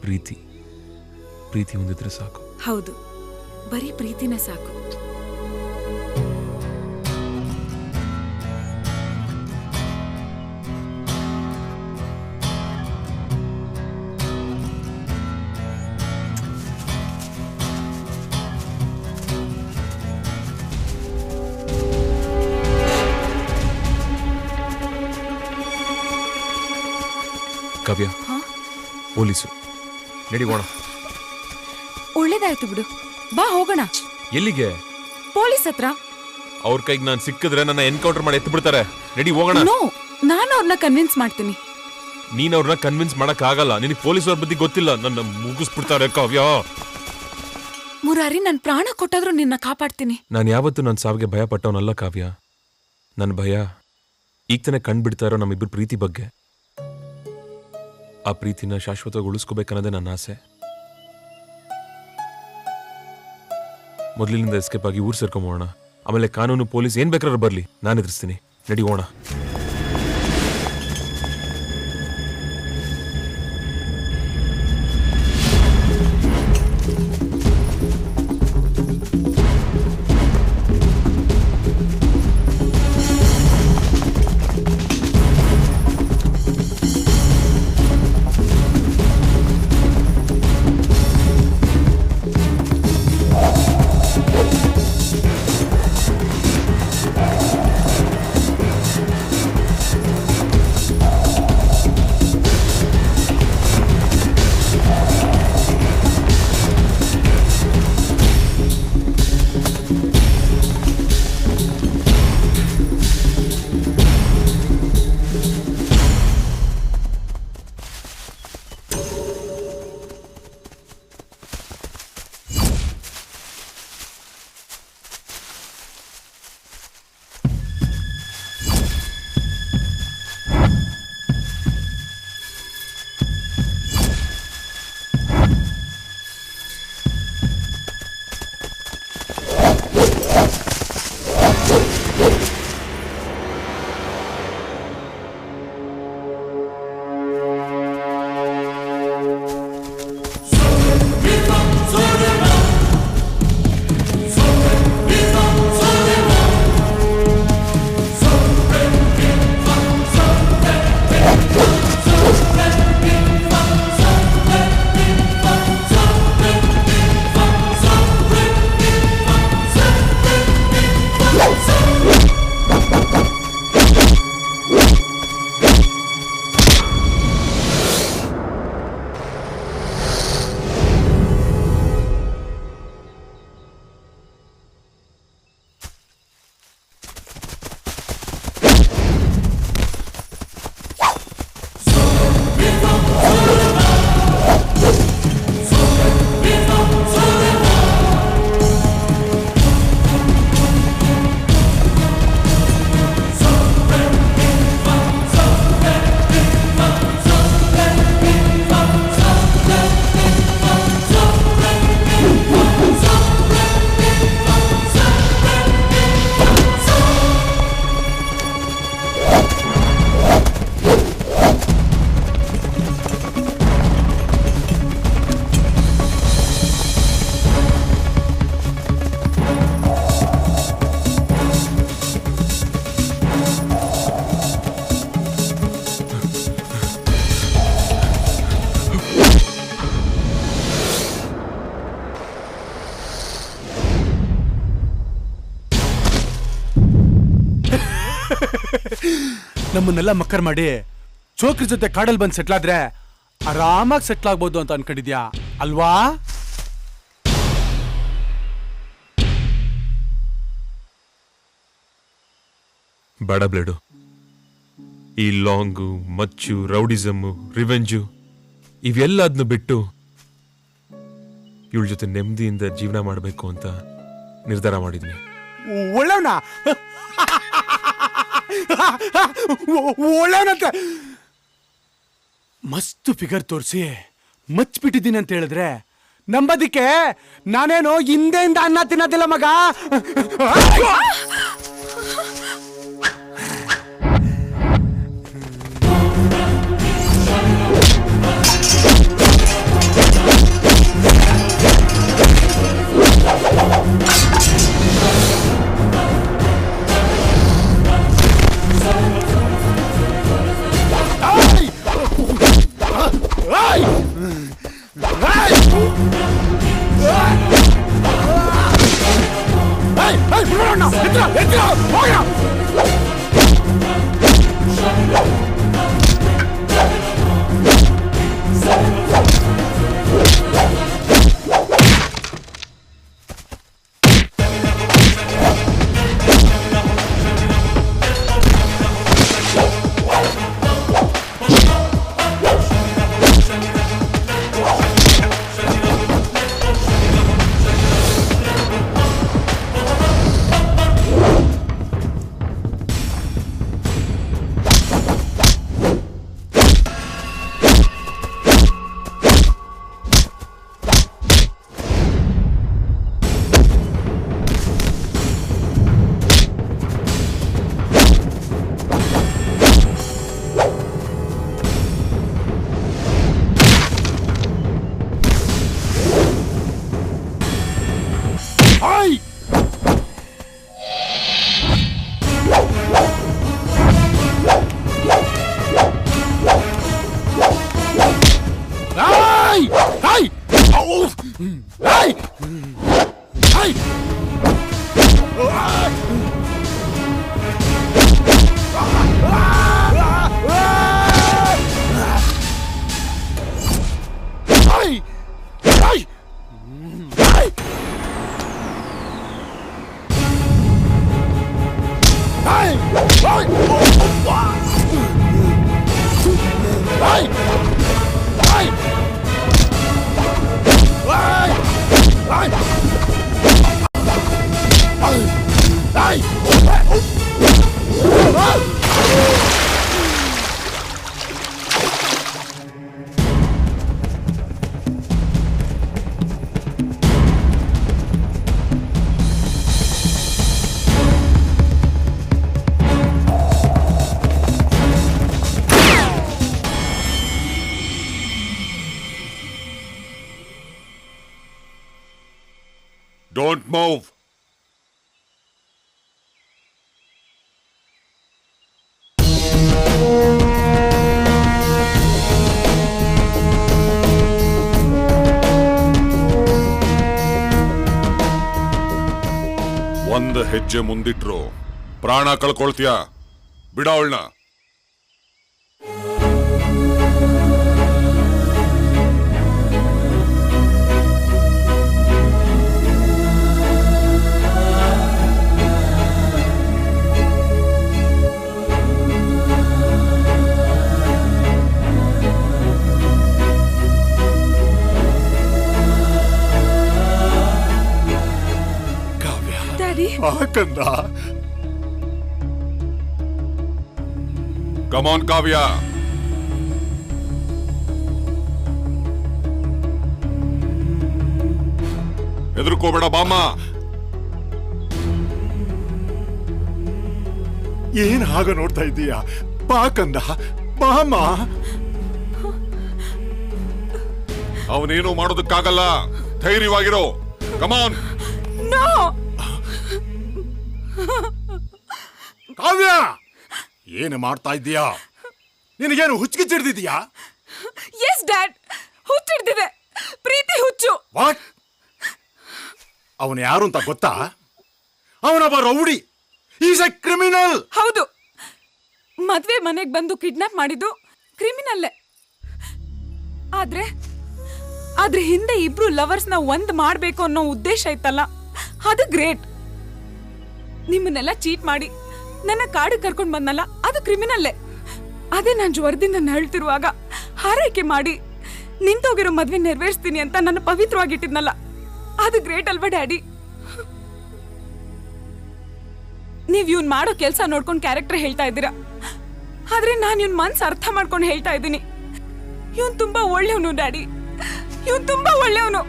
ಪ್ರೀತಿ ಪ್ರೀತಿ ಹೊಂದಿದ್ರೆ ಸಾಕು. ಹೌದು, ಬರೀ ಪ್ರೀತಿನೇ ಸಾಕು. ಕಾವ್ಯ, ಪೊಲೀಸು. ನಡಿ ಹೋಗೋಣ. ಒಳ್ಳೇದಾಯ್ತು ಬಿಡು, ಬಾ ಹೋಗೋಣ. ಎಲ್ಲಿಗೆ? ಪೊಲೀಸ್ ಹತ್ರ. ಅವ್ರ ಕೈಗೆ ನಾನು ಸಿಕ್ಕಿದ್ರೆ ನನ್ನ ಎನ್ಕೌಂಟರ್ ಮಾಡಿ ಎತ್ತು ಬಿಡ್ತಾರೆ. ನಡಿ ಹೋಗೋಣ. ನಾನು ಅವ್ರನ್ನ ಕನ್ವಿನ್ಸ್ ಮಾಡ್ತೀನಿ. ನೀನ್ ಅವ್ರನ್ನ ಕನ್ವಿನ್ಸ್ ಮಾಡಕ್ ಆಗಲ್ಲ. ನಿನಗೆ ಪೊಲೀಸವ್ರ ಬುದ್ಧಿ ಗೊತ್ತಿಲ್ಲ. ನನ್ನ ಮುಗಿಸ್ಬಿಡ್ತಾರೆ ಕಾವ್ಯ. ಮುರಾರಿ, ನನ್ ಪ್ರಾಣ ಕೊಟ್ಟಾದ್ರೂ ನಿನ್ನ ಕಾಪಾಡ್ತೀನಿ. ನಾನು ಯಾವತ್ತೂ ನನ್ನ ಸಾವಿಗೆ ಭಯ ಪಟ್ಟವನಲ್ಲ ಕಾವ್ಯ. ನನ್ನ ಭಯ ಈಗ ತಾನೇ ಕಂಡ್ಬಿಡ್ತಾ ಇರೋ ನಮ್ಮಿಬ್ಬರು ಪ್ರೀತಿ ಬಗ್ಗೆ. ಆ ಪ್ರೀತಿನ ಶಾಶ್ವತವಾಗಿ ಉಳಿಸ್ಕೋಬೇಕನ್ನೋದೇ ನನ್ನ ಆಸೆ. ಮೊದಲಿನಿಂದ ಎಸ್ಕೇಪ್ ಆಗಿ ಊರು ಸೇರ್ಕೊಂಬೋಣ. ಆಮೇಲೆ ಕಾನೂನು ಪೊಲೀಸ್ ಏನ್ ಬೇಕಾದ್ರೂ ಬರ್ಲಿ, ನಾನು ಎದುರಿಸ್ತೀನಿ. ನಡಿ ಹೋಗೋಣ. ನಮ್ಮನ್ನೆಲ್ಲ ಮಕ್ಕರ್ ಮಾಡಿ ಚೋಕ್ರಿ ಜೊತೆ ಕಾಡಲ್ ಬಂದು ಸೆಟ್ಲ್ ಆದ್ರೆ ಆರಾಮಾಗಿ ಸೆಟ್ಲ್ ಆಗ್ಬೋದು ಅಂತ ಅನ್ಕೊಂಡಿದ್ಯಾ ಅಲ್ವಾ? ಬೇಡ ಬ್ಲೇಡು. ಈ ಲಾಂಗು, ಮಚ್ಚು, ರೌಡಿಸಮ್ಮು, ರಿವೆಂಜು ಇವೆಲ್ಲದನ್ನು ಬಿಟ್ಟು ಇವಳ ಜೊತೆ ನೆಮ್ಮದಿಯಿಂದ ಜೀವನ ಮಾಡಬೇಕು ಅಂತ ನಿರ್ಧಾರ ಮಾಡಿದ್ನಿ. ಒಳ್ಳೆವನ ಒಳ್ಳೆವನಂತೆ ಮಸ್ತ್ ಫಿಗರ್ ತೋರಿಸಿ ಮಚ್ಬಿಟ್ಟಿದ್ದೀನಿ ಅಂತ ಹೇಳಿದ್ರೆ ನಂಬದಿಕ್ಕೆ ನಾನೇನು ಹಿಂದೆಯಿಂದ ಅನ್ನ ತಿನ್ನೋದಿಲ್ಲ ಮಗ. Don't move. ಒಂದು ಹೆಜ್ಜೆ ಮುಂದಿಟ್ರು ಪ್ರಾಣ ಕಳ್ಕೊಳ್ತೀಯ. ಬಿಡ ಅವಳನ್ನ. ಕಂದ Come on, ಕಾವ್ಯ. ಹೆದರ್ಕೋಬೇಡ ಬಾಮ್ಮ. ಏನ್ ಹಾಗ ನೋಡ್ತಾ ಇದ್ದೀಯಾ? ಬಾ ಕಂದ, ಬಾಮ್ಮ. ಅವನೇನು ಮಾಡೋದಕ್ಕಾಗಲ್ಲ. ಧೈರ್ಯವಾಗಿರೋ. ಕಮಾನ್. ಕಾವ್ಯ, ಏನು ಮಾಡ್ತಾ ಇದ್ದೀಯಾ? ನಿನಗೇನು ಹುಚ್ಚಿಡ್ದಿದ್ಯಾ? S dad, ಹುಚ್ಚಿಡ್ದಿದೆ. ಪ್ರೀತಿ ಹುಚ್ಚು. ವಾಟ್? ಅವನು ಯಾರು ಅಂತ ಗೊತ್ತಾ? ಅವನೊಬ್ಬ ರೌಡಿ. Is A criminal. ಹೌದು, ಮದ್ವೆ ಮನೆಗೆ ಬಂದು ಕಿಡ್ನಾಪ್ ಮಾಡಿದ್ದು ಕ್ರಿಮಿನಲ್ಲೇ. ಆದ್ರೆ ಹಿಂದೆ ಇಬ್ರು ಲವರ್ಸ್ನ ಒಂದ್ ಮಾಡ್ಬೇಕು ಅನ್ನೋ ಉದ್ದೇಶ ಇತ್ತಲ್ಲ, ಅದು ಗ್ರೇಟ್. ನಿಮ್ಮನ್ನೆಲ್ಲ ಚೀಟ್ ಮಾಡಿ ನನ್ನ ಕಾಡಿಗೆ ಕರ್ಕೊಂಡ್ ಬಂದಲ್ಲ, ಅದು ಕ್ರಿಮಿನಲ್ಲೇ. ಅದೇ ನಾನು ಜ್ವರದಿಂದ ನರಳ್ತಿರುವಾಗ ಹಾರೈಕೆ ಮಾಡಿ ನಿಂತೋಗಿರೋ ಮದ್ವೆ ನೆರವೇರಿಸ್ತೀನಿ ಅಂತ ನನ್ನ ಪವಿತ್ರವಾಗಿಟ್ಟಿದ್ನಲ್ಲ, ಅದು ಗ್ರೇಟ್ ಅಲ್ವಾ ಡ್ಯಾಡಿ? ನೀವ್ ಇವ್ನ್ ಮಾಡೋ ಕೆಲ್ಸ ನೋಡ್ಕೊಂಡು ಕ್ಯಾರೆಕ್ಟರ್ ಹೇಳ್ತಾ ಇದ್ದೀರಾ, ಆದ್ರೆ ನಾನು ಇವ್ನ್ ಮನ್ಸು ಅರ್ಥ ಮಾಡ್ಕೊಂಡು ಹೇಳ್ತಾ ಇದ್ದೀನಿ. ಇವನ್ ತುಂಬಾ ಒಳ್ಳೆಯವನು ಡ್ಯಾಡಿ, ಇವನ್ ತುಂಬಾ ಒಳ್ಳೆಯವನು.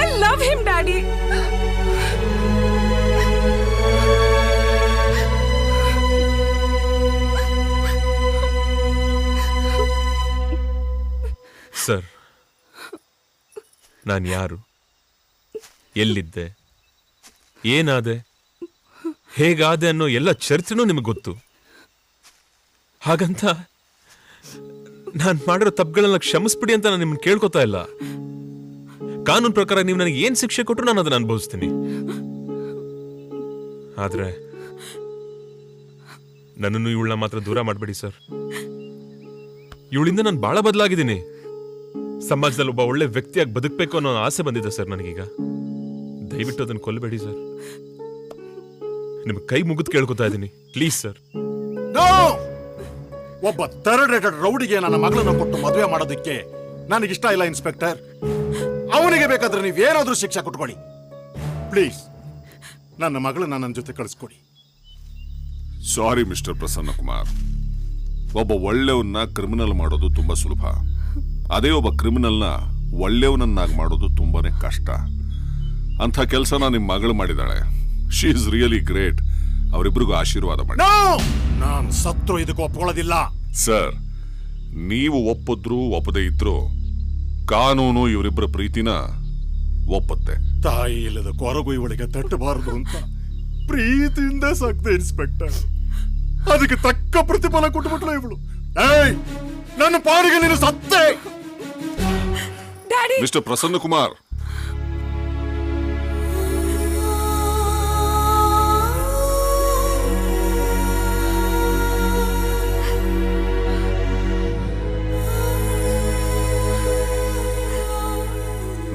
I love him daddy. Sir, ನಾನು ಯಾರು, ಎಲ್ಲಿದ್ದೆ, ಏನಾದೆ, ಹೇಗಾದೆ ಅನ್ನೋ ಎಲ್ಲ ಚರಿತ್ರೆನೂ ನಿಮಗೆ ಗೊತ್ತು. ಹಾಗಂತ ನಾನು ಮಾಡಿರೋ ತಪ್ಪುಗಳನ್ನ ಕ್ಷಮಿಸ್ಬಿಡಿ ಅಂತ ನಾನು ನಿಮ್ಮನ್ನು ಕೇಳ್ಕೊತಾ ಇಲ್ಲ. ಕಾನೂನು ಪ್ರಕಾರ ನೀವು ನನಗೆ ಏನ್ ಶಿಕ್ಷೆ ಕೊಟ್ಟರು ನಾನು ಅದನ್ನ ಅನುಭವಿಸ್ತೀನಿ. ಆದ್ರೆ ನನ್ನನ್ನು ಇವಳನ್ನ ಮಾತ್ರ ದೂರ ಮಾಡಬೇಡಿ ಸರ್. ಇವಳಿಂದ ನಾನು ಬಹಳ ಬದಲಾಗಿದ್ದೀನಿ. ಸಮಾಜದಲ್ಲಿ ಒಬ್ಬ ಒಳ್ಳೆ ವ್ಯಕ್ತಿಯಾಗಿ ಬದುಕಬೇಕು ಅನ್ನೋ ಆಸೆ ಬಂದಿದೆ ಸರ್ ನನಗೀಗ. ದಯವಿಟ್ಟು ಅದನ್ನು ಕೊಲ್ಲಬೇಡಿ ಸರ್. ನಿಮ್ಗೆ ಕೈ ಮುಗಿದು ಕೇಳ್ಕೊತಾ ಇದ್ದೀನಿ, ಪ್ಲೀಸ್ ಸರ್. ಒಬ್ಬ ಥರ್ಡ್ ರೇಟೆಡ್ ರೌಡಿಗೆ ನನ್ನ ಮಗಳನ್ನು ಕೊಟ್ಟು ಮದುವೆ ಮಾಡೋದಕ್ಕೆ ನನಗಿಷ್ಟ ಇಲ್ಲ ಇನ್ಸ್ಪೆಕ್ಟರ್. ಅವನಿಗೆ ಬೇಕಾದ್ರೆ ನೀವೇನಾದ್ರೂ ಶಿಕ್ಷೆ ಕೊಟ್ಕೊಳ್ಳಿ. ಪ್ಲೀಸ್ ನನ್ನ ಮಗಳನ್ನ ನನ್ನ ಜೊತೆ ಕಳಿಸ್ಕೊಡಿ. ಸಾರಿ ಮಿಸ್ಟರ್ ಪ್ರಸನ್ನ ಕುಮಾರ್. ಒಬ್ಬ ಒಳ್ಳೆಯವನ್ನ ಕ್ರಿಮಿನಲ್ ಮಾಡೋದು ತುಂಬಾ ಸುಲಭ. ಅದೇ ಒಬ್ಬ ಕ್ರಿಮಿನಲ್ನ ಒಳ್ಳೆಯವನನ್ನಾಗಿ ಮಾಡೋದು ತುಂಬಾನೇ ಕಷ್ಟ. ಅಂಥ ಕೆಲಸನ ನಿಮ್ಮ ಮಗಳು ಮಾಡಿದಾಳೆ. She is really great. ಅವರಿಬ್ಬರಿಗೂ ಆಶೀರ್ವಾದ ಮಾಡಿ. ನಾನು ಸತ್ರು ಇದಕ್ಕೆ ಒಪ್ಕೊಳ್ಳೋದಿಲ್ಲ. ಸರ್, ನೀವು ಒಪ್ಪಿದ್ರು ಒಪ್ಪದೇ ಇದ್ರು ಕಾನೂನು ಇವರಿಬ್ಬರ ಪ್ರೀತಿನ ಒಪ್ಪತ್ತೆ. ತಾಯಿ ಇಲ್ಲದ ಕೊರಗು ಇವಳಿಗೆ ತಟ್ಟಬಾರದು ಅಂತ ಪ್ರೀತಿಯಿಂದ ಸಾಕ್ದೆ ಇನ್ಸ್ಪೆಕ್ಟರ್. ಅದಕ್ಕೆ ತಕ್ಕ ಪ್ರತಿಫಲ ಕೊಟ್ಟುಬಿಟ್ಲು ಇವಳು. ನನ್ನ ಪಾಡಿಗೆ ನೀನು ಸತ್ತೆ. ಡ್ಯಾಡಿ ಮಿಸ್ಟರ್ ಪ್ರಸನ್ನ ಕುಮಾರ್,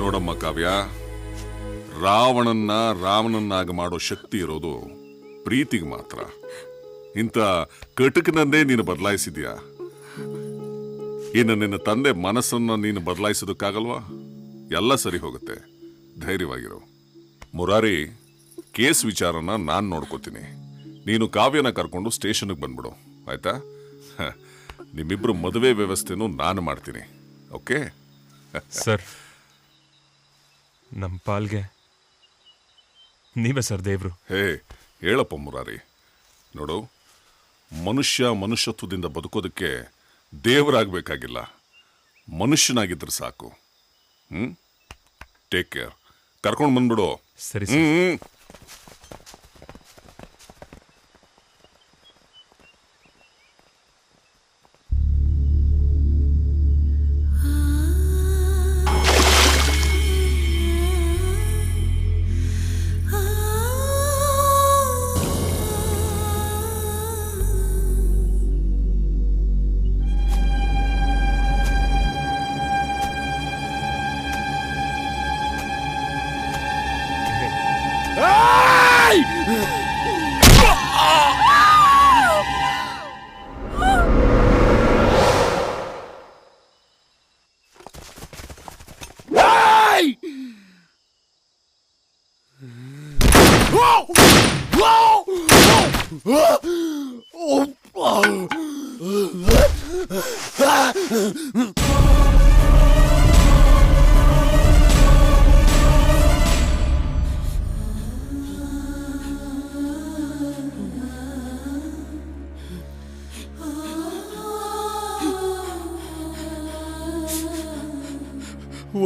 ನೋಡಮ್ಮ ಕಾವ್ಯ, ರಾವಣನ್ನ ರಾಮನನ್ನಾಗಿ ಮಾಡೋ ಶಕ್ತಿ ಇರೋದು ಪ್ರೀತಿಗೆ ಮಾತ್ರ. ಇಂಥ ಕಟುಕನನ್ನೇ ನೀನು ಬದಲಾಯಿಸಿದ್ಯಾ? ಇನ್ನು ನಿನ್ನ ತಂದೆ ಮನಸ್ಸನ್ನ ನೀನು ಬದಲಾಯಿಸೋದಕ್ಕಾಗಲ್ವಾ? ಎಲ್ಲ ಸರಿ ಹೋಗುತ್ತೆ, ಧೈರ್ಯವಾಗಿರು. ಮುರಾರಿ, ಕೇಸ್ ವಿಚಾರನ ನಾನು ನೋಡ್ಕೋತೀನಿ. ನೀನು ಕಾವ್ಯನ ಕರ್ಕೊಂಡು ಸ್ಟೇಷನ್ಗೆ ಬಂದ್ಬಿಡು, ಆಯ್ತಾ? ನಿಮ್ಮಿಬ್ರು ಮದುವೆ ವ್ಯವಸ್ಥೆನೂ ನಾನು ಮಾಡ್ತೀನಿ. ಓಕೆ ಸರ್, ನಮ್ಮ ಪಾಲ್ಗೆ ನೀವೇ ಸರ್ ದೇವ್ರು. ಹೇ, ಹೇಳಪ್ಪ ಮುರಾರಿ. ನೋಡು, ಮನುಷ್ಯ ಮನುಷ್ಯತ್ವದಿಂದ ಬದುಕೋದಕ್ಕೆ ದೇವರಾಗಬೇಕಾಗಿಲ್ಲ, ಮನುಷ್ಯನಾಗಿದ್ರೆ ಸಾಕು. Take care. ಕರ್ಕೊಂಡು ಬಂದ್ಬಿಡು. ಸರಿ.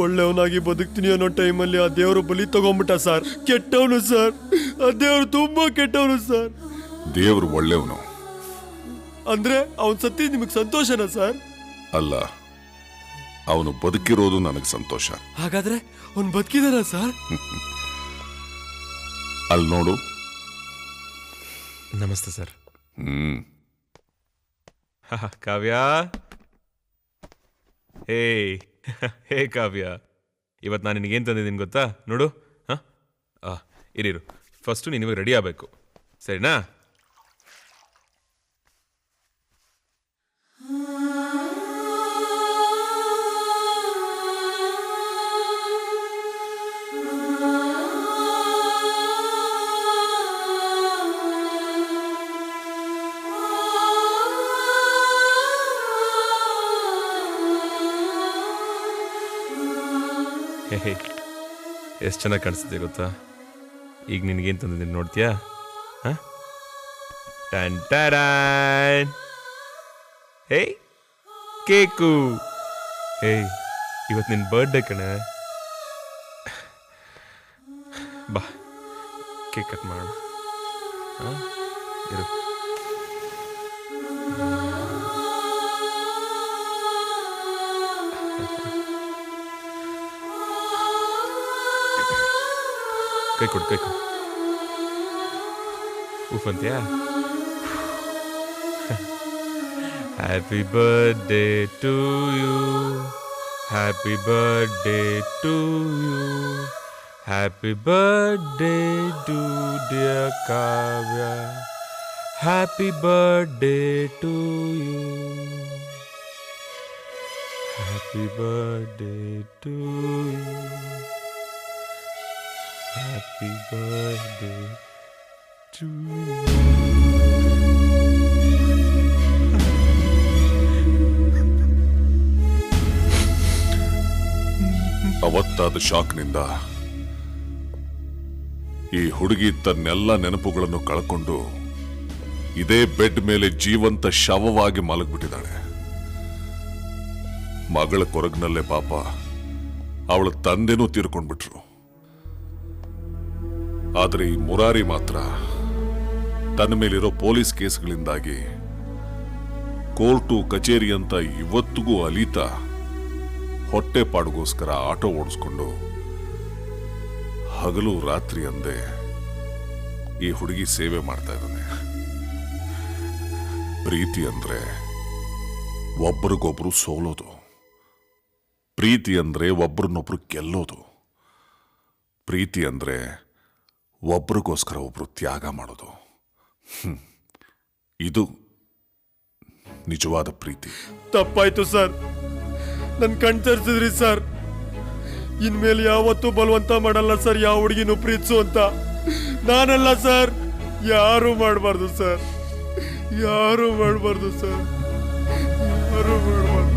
ಒಳ್ಳೆಯವನಾಗಿ ಬದುಕ್ತೀನಿ ಅನ್ನೋ ಟೈಮಲ್ಲಿ ಆ ದೇವರು ಬಲಿ ತಗೊಂಡ್ಬಿಟ್ಟ ಸರ್. ಕೆಟ್ಟವನು ಸರ್, ಆ ದೇವರು ತುಂಬಾ ಕೆಟ್ಟವನು ಸರ್. ದೇವರು ಒಳ್ಳೆಯವನು ಅಂದ್ರೆ ಅವನ್ ಸತ್ತಿ ನಿಮಗೆ ಸಂತೋಷನಾ ಸರ್? ಅಲ್ಲ, ಅವನು ಬದುಕಿರೋದು ನನಗೆ ಸಂತೋಷ. ಹಾಗಾದ್ರೆ ಅವ್ನು ಬದುಕಿದಾನ ಸರ್? ಅಲ್ಲಿ ನೋಡು. ನಮಸ್ತೆ ಸರ್. ಕಾವ್ಯ, ಹೇ ಕಾವ್ಯ, ಇವತ್ತು ನಾನು ನಿನಗೇನು ತಂದಿದ್ದೀನಿ ಗೊತ್ತಾ? ನೋಡು. ಇರಿರು, ಫಸ್ಟು ನೀನು ಇವಾಗ ರೆಡಿ ಆಗಬೇಕು, ಸರಿನಾ? ಎಷ್ಟು ಚೆನ್ನಾಗಿ ಕಾಣಿಸ್ತಿದೆ ಗೊತ್ತಾ? ಈಗ ನಿನಗೇನು ತಂದಿದ್ದೀನಿ ನೋಡ್ತೀಯಾ? ಟನ್ ಟಡಾನ್. ಹೇ, ಕೇಕು. ಹೇ, ಇವತ್ತು ನಿನ್ನ ಬರ್ಡೇ ಕಣೆ. ಬಾ, ಕೇಕ್ ಕಟ್ ಮಾಡೋಣ. ಇರು. ಕೈ ಕೊಡು, ಕೈ ಕೊಡು. ಉಫ್ ಅಂತ್ಯಾ? Happy birthday to you, happy birthday to you, happy birthday to dear Kavya, happy birthday to you, happy birthday to you, happy birthday to you. ಅವತ್ತಾದ ಶಾಕ್ನಿಂದ ಈ ಹುಡುಗಿ ತನ್ನೆಲ್ಲ ನೆನಪುಗಳನ್ನು ಕಳ್ಕೊಂಡು ಇದೇ ಬೆಡ್ ಮೇಲೆ ಜೀವಂತ ಶವವಾಗಿ ಮಲಗ್ಬಿಟ್ಟಿದ್ದಾಳೆ. ಮಗಳ ಕೊರಗಿನಲ್ಲೇ ಪಾಪ ಅವಳ ತಂದೆನೂ ತೀರ್ಕೊಂಡ್ಬಿಟ್ರು. ಆದರೆ ಈ ಮುರಾರಿ ಮಾತ್ರ ತನ್ನ ಮೇಲಿರೋ ಪೊಲೀಸ್ ಕೇಸ್ಗಳಿಂದಾಗಿ ಕೋರ್ಟು ಕಚೇರಿ ಅಂತ ಇವತ್ತಿಗೂ ಅಲೀತಾ ಹೊಟ್ಟೆ ಪಾಡುಗೋಸ್ಕರ ಆಟೋ ಓಡಿಸ್ಕೊಂಡು ಹಗಲು ರಾತ್ರಿ ಅಂದೆ ಈ ಹುಡುಗಿ ಸೇವೆ ಮಾಡ್ತಾ ಇದ್ದಾನೆ. ಪ್ರೀತಿ ಅಂದ್ರೆ ಒಬ್ಬರಿಗೊಬ್ರು ಸೋಲೋದು, ಪ್ರೀತಿ ಅಂದ್ರೆ ಒಬ್ರನ್ನೊಬ್ರು ಗೆಲ್ಲೋದು, ಪ್ರೀತಿ ಅಂದ್ರೆ ಒಬ್ರಿಗೋಸ್ಕರ ಒಬ್ರು ತ್ಯಾಗ ಮಾಡೋದು. ಇದು ನಿಜವಾದ ಪ್ರೀತಿ. ತಪ್ಪಾಯ್ತು ಸರ್, ನನ್ ಕಣ್ ತರಿಸಿದ್ರಿ ಸರ್. ಇನ್ಮೇಲೆ ಯಾವತ್ತೂ ಬಲವಂತ ಮಾಡಲ್ಲ ಸರ್ ಯಾವ ಹುಡುಗಿನೂ ಪ್ರೀತಿಸು ಅಂತ. ನಾನಲ್ಲ ಸರ್, ಯಾರು ಮಾಡಬಾರ್ದು ಸರ್, ಯಾರು ಮಾಡಬಾರ್ದು ಸರ್, ಯಾರು ಮಾಡಬಾರ್ದು.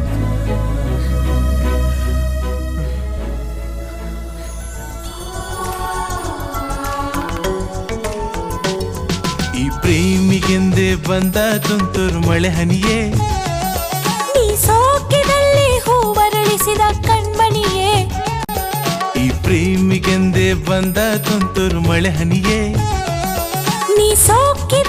ಈ ಪ್ರೇಮಿಗೆಂದೇ ಬಂದ ತುಂತುರು ಮಳೆ ಹನಿಯೇ, ನೀ ಸೋಕಿನಲ್ಲಿ ಹೂವರಳಿಸಿದ ಕಣ್ಮಣಿಯೇ. ಈ ಪ್ರೇಮಿಗೆಂದೇ ಬಂದ ತುಂತುರು ಮಳೆ ಹನಿಯೇ, ನೀ ಸೋಕಿ